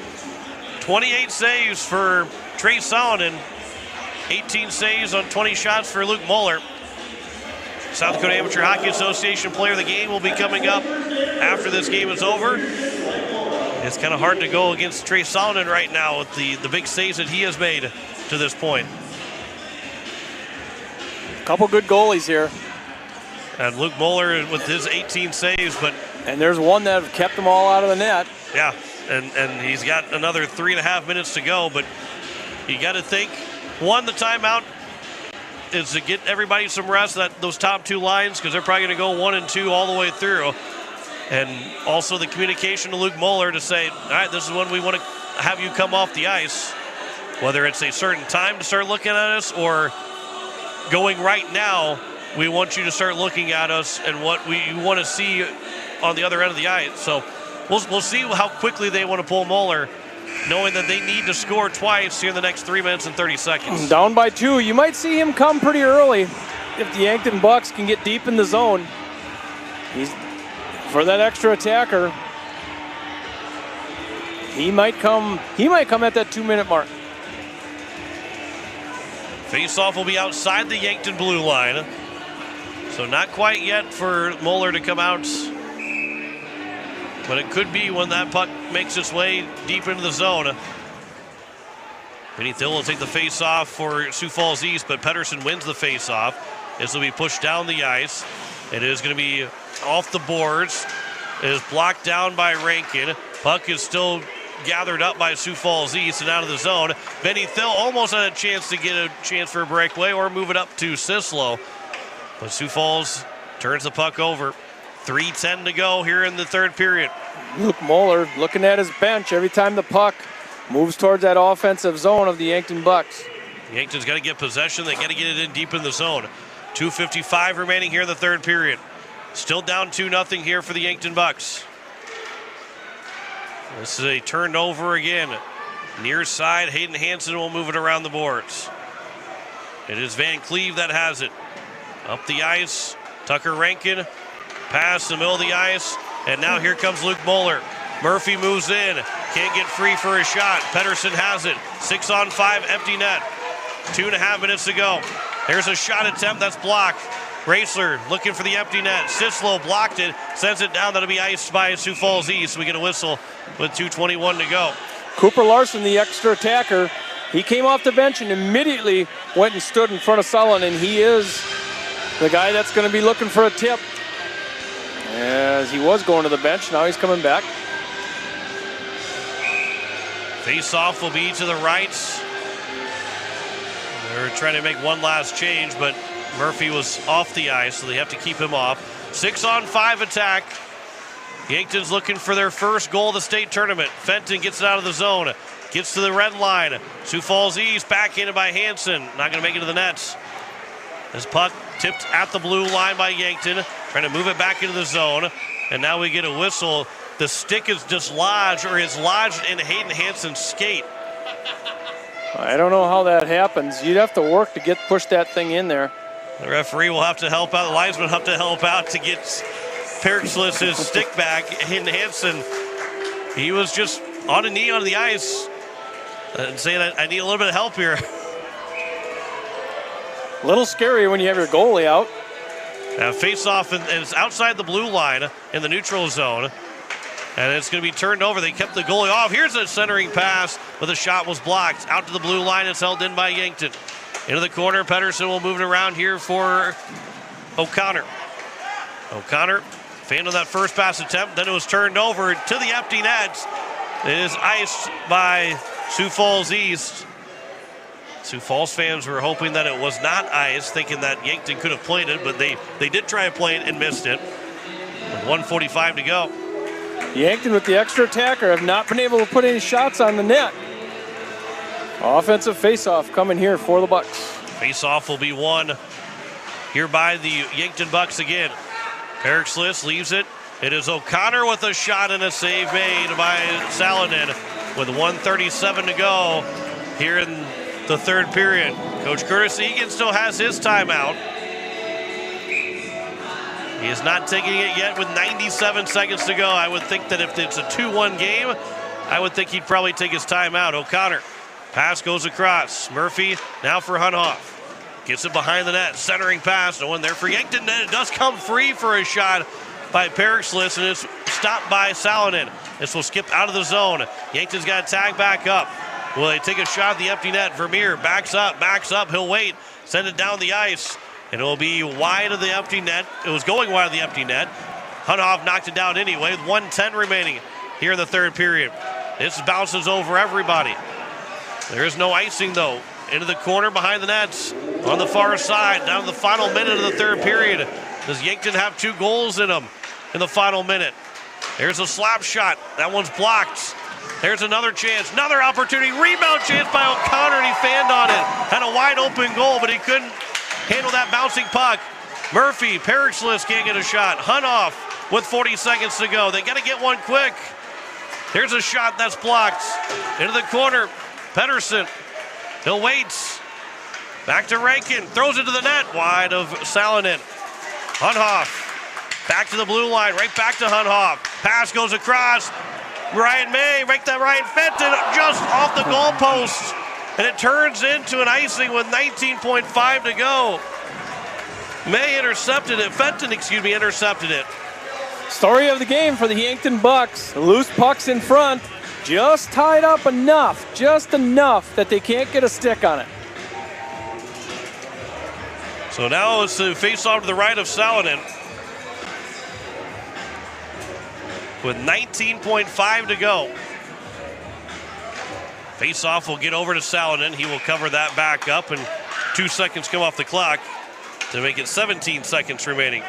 28 saves for Trey Salonen. 18 saves on 20 shots for Luke Moeller. South Dakota Amateur Hockey Association Player of the Game will be coming up after this game is over. It's kind of hard to go against Trey Salonen right now with the big saves that he has made to this point.
A couple good goalies here.
And Luke Moeller with his 18 saves,
and there's one that have kept them all out of the net.
Yeah, and he's got another 3.5 minutes to go, but you got to think, one, the timeout is to get everybody some rest, those top two lines, because they're probably going to go 1 and 2 all the way through. And also the communication to Luke Moeller to say, all right, this is when we want to have you come off the ice, whether it's a certain time to start looking at us or going right now, we want you to start looking at us and what we want to see on the other end of the ice. So we'll see how quickly they want to pull Moeller, knowing that they need to score twice here in the next 3 minutes and 30 seconds.
Down by 2. You might see him come pretty early if the Yankton Bucks can get deep in the zone. He's for that extra attacker. He might come at that 2-minute mark.
Face-off will be outside the Yankton blue line. So not quite yet for Moeller to come out. But it could be when that puck makes its way deep into the zone. Benny Thill will take the face-off for Sioux Falls East, but Pedersen wins the face-off. This will be pushed down the ice. It is going to be off the boards. It is blocked down by Rankin. Puck is still gathered up by Sioux Falls East and out of the zone. Benny Thill almost had a chance to get a chance for a breakaway or move it up to Sislo. But Sioux Falls turns the puck over. 3:10 to go here in the third period.
Luke Moeller looking at his bench every time the puck moves towards that offensive zone of the Yankton Bucks.
Yankton's got to get possession. They got to get it in deep in the zone. 2:55 remaining here in the third period. Still down 2-0 here for the Yankton Bucks. This is a turnover again. Near side, Hayden Hansen will move it around the boards. It is Van Cleve that has it. Up the ice, Tucker Rankin. Pass in the middle of the ice, and now here comes Luke Moeller. Murphy moves in, can't get free for a shot. Pedersen has it. 6-on-5, empty net. 2.5 minutes to go. There's a shot attempt that's blocked. Raisler looking for the empty net. Sislo blocked it, sends it down. That'll be iced by Sioux Falls East. We get a whistle with 2:21 to go.
Cooper Larson, the extra attacker, he came off the bench and immediately went and stood in front of Sullen, and he is the guy that's going to be looking for a tip. As he was going to the bench, now he's coming back.
Face-off will be to the right. They're trying to make one last change, but Murphy was off the ice, so they have to keep him off. 6-on-5 attack. Yankton's looking for their first goal of the state tournament. Fenton gets it out of the zone, gets to the red line. Sioux Falls East backhanded by Hansen. Not going to make it to the nets. This puck tipped at the blue line by Yankton, trying to move it back into the zone. And now we get a whistle. The stick is dislodged, or is lodged in Hayden Hansen's skate.
I don't know how that happens. You'd have to work to push that thing in there.
The referee will have to help out. The linesman will have to help out to get Perkslis' stick back. Hayden Hansen, he was just on a knee on the ice and saying, I need a little bit of help here.
A little scary when you have your goalie out.
Now face-off, and it's outside the blue line in the neutral zone. And it's going to be turned over. They kept the goalie off. Here's a centering pass, but the shot was blocked. Out to the blue line. It's held in by Yankton. Into the corner. Pedersen will move it around here for O'Connor. O'Connor failed that first pass attempt, then it was turned over to the empty net. It is iced by Sioux Falls East. Sioux Falls fans were hoping that it was not iced, thinking that Yankton could have played it, but they did try to play it and missed it. With 1:45 to go.
Yankton with the extra attacker have not been able to put any shots on the net. Offensive faceoff coming here for the Bucks.
Faceoff will be won here by the Yankton Bucks again. Perixlis leaves it. It is O'Connor with a shot and a save made by Salonen with 1:37 to go here in the third period. Coach Curtis Egan still has his timeout. He is not taking it yet with 97 seconds to go. I would think that if it's a 2-1 game, I would think he'd probably take his timeout. O'Connor, pass goes across. Murphy now for Hunhoff. Gets it behind the net, centering pass. No one there for Yankton. It does come free for a shot by Perixlis, and it's stopped by Salonen. This will skip out of the zone. Yankton's got to tag back up. Will they take a shot at the empty net? Vermeer backs up. He'll wait. Send it down the ice. And it will be wide of the empty net. It was going wide of the empty net. Hunhoff knocked it down anyway with 1:10 remaining here in the third period. This bounces over everybody. There is no icing, though. Into the corner behind the nets on the far side. Down to the final minute of the third period. Does Yankton have 2 goals in them in the final minute? There's a slap shot. That one's blocked. There's another chance. Another opportunity. Rebound chance by O'Connor, and he fanned on it. Had a wide open goal, but he couldn't handle that bouncing puck. Murphy, Perixlis can't get a shot. Hunhoff with 40 seconds to go. They got to get one quick. There's a shot that's blocked. Into the corner. Pedersen. He'll wait. Back to Rankin. Throws it to the net. Wide of Salonen. Hunhoff. Back to the blue line. Right back to Hunhoff. Pass goes across. Ryan May. Right to Ryan Fenton. Just off the goalpost. And it turns into an icing with 19.5 to go. May intercepted it. Fenton, intercepted it.
Story of the game for the Yankton Bucks. Loose pucks in front. Just tied up enough. Just enough that they can't get a stick on it.
So now it's a face-off to the right of Salonen. With 19.5 to go. Face-off will get over to Salonen. He will cover that back up, and 2 seconds come off the clock to make it 17 seconds remaining.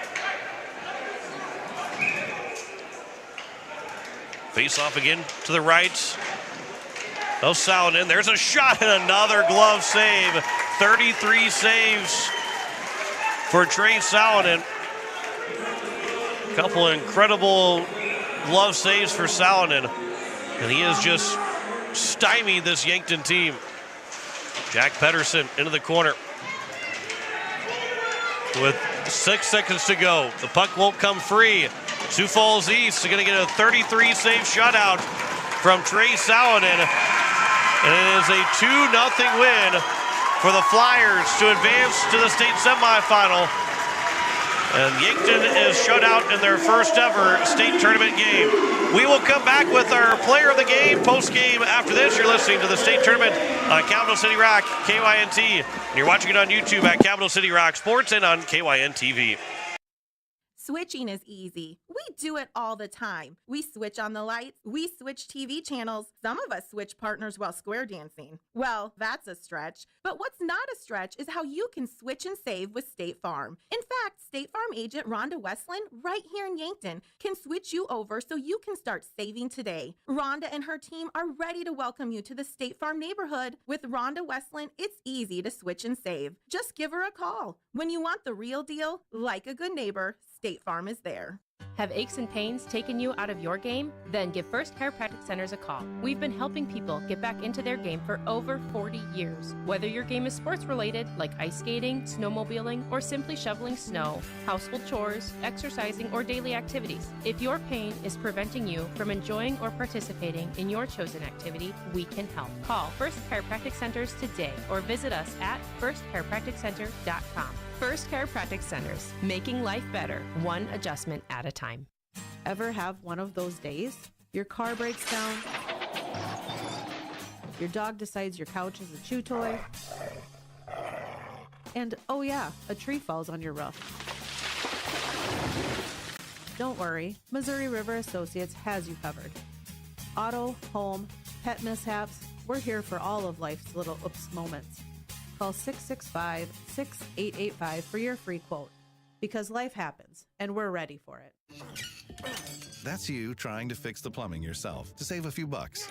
Face-off again to the right. Oh, Salonen. There's a shot and another glove save. 33 saves for Trey Salonen. A couple incredible glove saves for Salonen, and he has just stymied this Yankton team. Jack Pedersen into the corner with 6 seconds to go. The puck won't come free. Sioux Falls East are going to get a 33 save shutout from Trey Salonen, and it is a 2-0 win for the Flyers to advance to the state semifinal. And Yankton is shut out in their first ever state tournament game. We will come back with our player of the game, post-game after this. You're listening to the state tournament on Capital City Rock, KYNT. And you're watching it on YouTube at Capital City Rock Sports and on KYN TV.
Switching is easy. We do it all the time. We switch on the lights. We switch TV channels. Some of us switch partners while square dancing. Well, that's a stretch. But what's not a stretch is how you can switch and save with State Farm. In fact, State Farm agent Rhonda Westland, right here in Yankton, can switch you over so you can start saving today. Rhonda and her team are ready to welcome you to the State Farm neighborhood. With Rhonda Westland, it's easy to switch and save. Just give her a call. When you want the real deal, like a good neighbor, State Farm is there.
Have aches and pains taken you out of your game? Then give First Chiropractic Centers a call. We've been helping people get back into their game for over 40 years. Whether your game is sports related, like ice skating, snowmobiling, or simply shoveling snow, household chores, exercising, or daily activities, if your pain is preventing you from enjoying or participating in your chosen activity, we can help. Call First Chiropractic Centers today or visit us at firstchiropracticcenter.com. First Chiropractic Centers, making life better, one adjustment at a time.
Ever have one of those days? Your car breaks down, your dog decides your couch is a chew toy, and oh yeah, a tree falls on your roof. Don't worry, Missouri River Associates has you covered. Auto, home, pet mishaps, we're here for all of life's little oops moments. Call 665-6885 for your free quote. Because life happens, and we're ready for it.
That's you trying to fix the plumbing yourself to save a few bucks.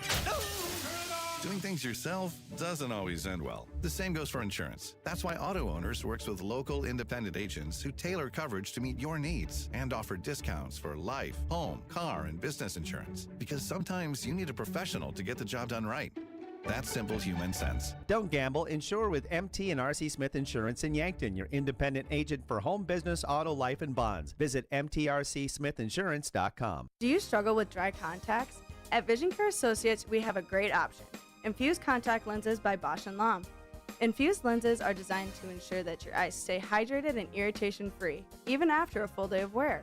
Doing things yourself doesn't always end well. The same goes for insurance. That's why Auto Owners works with local independent agents who tailor coverage to meet your needs and offer discounts for life, home, car, and business insurance. Because sometimes you need a professional to get the job done right. That's simple human sense.
Don't gamble. Insure with MT and RC Smith Insurance in Yankton, your independent agent for home, business, auto, life, and bonds. Visit mtrcsmithinsurance.com.
Do you struggle with dry contacts? At Vision Care Associates, we have a great option. Infused contact lenses by Bosch & Lomb. Infused lenses are designed to ensure that your eyes stay hydrated and irritation-free, even after a full day of wear.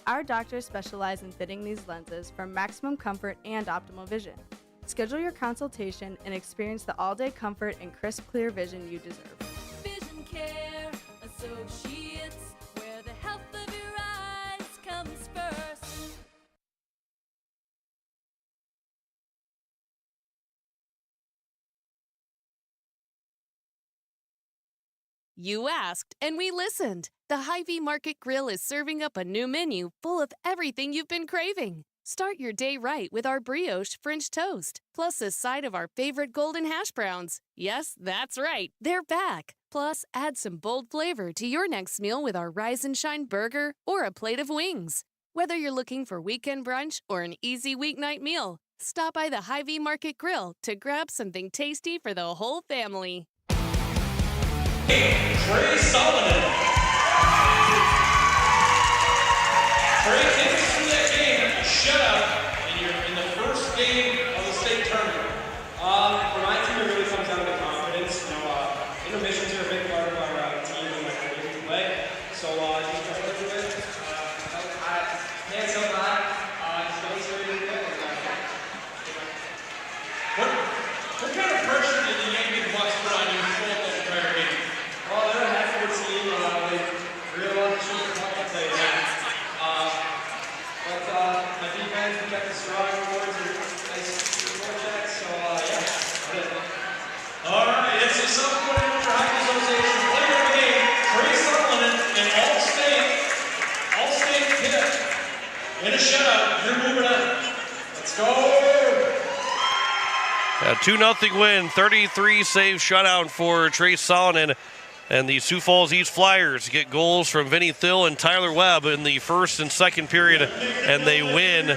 Our doctors specialize in fitting these lenses for maximum comfort and optimal vision. Schedule your consultation and experience the all-day comfort and crisp, clear vision you deserve.
Vision Care Associates, where the health of your eyes comes first.
You asked, and we listened. The Hy-Vee Market Grill is serving up a new menu full of everything you've been craving. Start your day right with our brioche French toast, plus a side of our favorite golden hash browns. Yes, that's right, they're back. Plus, add some bold flavor to your next meal with our Rise and Shine burger or a plate of wings. Whether you're looking for weekend brunch or an easy weeknight meal, stop by the Hy-Vee Market Grill to grab something tasty for the whole family.
Trey Sullivan. Trey takes us through that game, a shutout, and you're in the first game of the state tournament.
For my team, it really comes down to confidence. Intermissions are a big part of our team and like the way we play. So just try to do it. Hands held high. Just don't say anything.
What kind of pressure did the Yankton Bucks put on you throughout that entire game?
Well, they're a heck of a team. They really want to shoot the puck, I'll tell you that. But my defense, we kept the strong boards and nice forechecks, so yeah.
All right, it's the South Dakota Amateur Hockey Association player of the game, Trey Sullivan, an all-state hit in a shutout. You're moving on. Let's go.
A 2-0 win, 33 save shutout for Trey Sullivan. And the Sioux Falls East Flyers get goals from Vinny Thill and Tyler Webb in the first and second period, and they win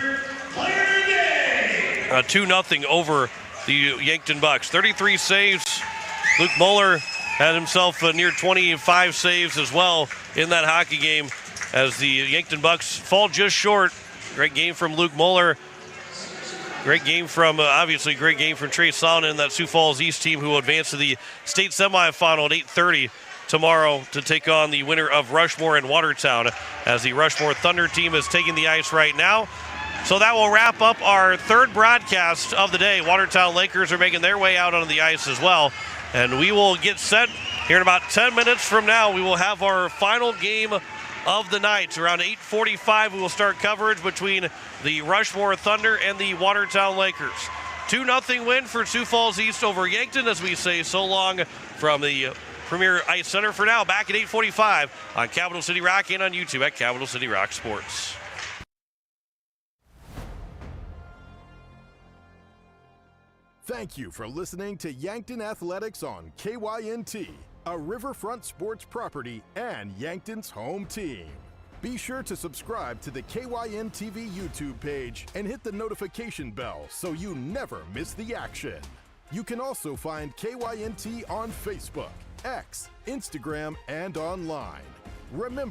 2-0 over the Yankton Bucks. 33 saves. Luke Moeller had himself near 25 saves as well in that hockey game as the Yankton Bucks fall just short. Great game from Luke Moeller. Great game from, obviously, great game from Trey Sullivan and that Sioux Falls East team who will advance to the state semifinal at 8:30 tomorrow to take on the winner of Rushmore and Watertown as the Rushmore Thunder team is taking the ice right now. So that will wrap up our third broadcast of the day. Watertown Lakers are making their way out on the ice as well. And we will get set here in about 10 minutes from now. We will have our final game of the night. Around 8:45, we will start coverage between the Rushmore Thunder and the Watertown Lakers. 2-0 win for Sioux Falls East over Yankton as we say so long from the Premier Ice Center. For now, back at 8:45 on Capital City Rock and on YouTube at Capital City Rock Sports.
Thank you for listening to Yankton Athletics on KYNT, a Riverfront sports property and Yankton's home team. Be sure to subscribe to the KYN-TV YouTube page and hit the notification bell so you never miss the action. You can also find KYNT on Facebook, X, Instagram, and online. Remember,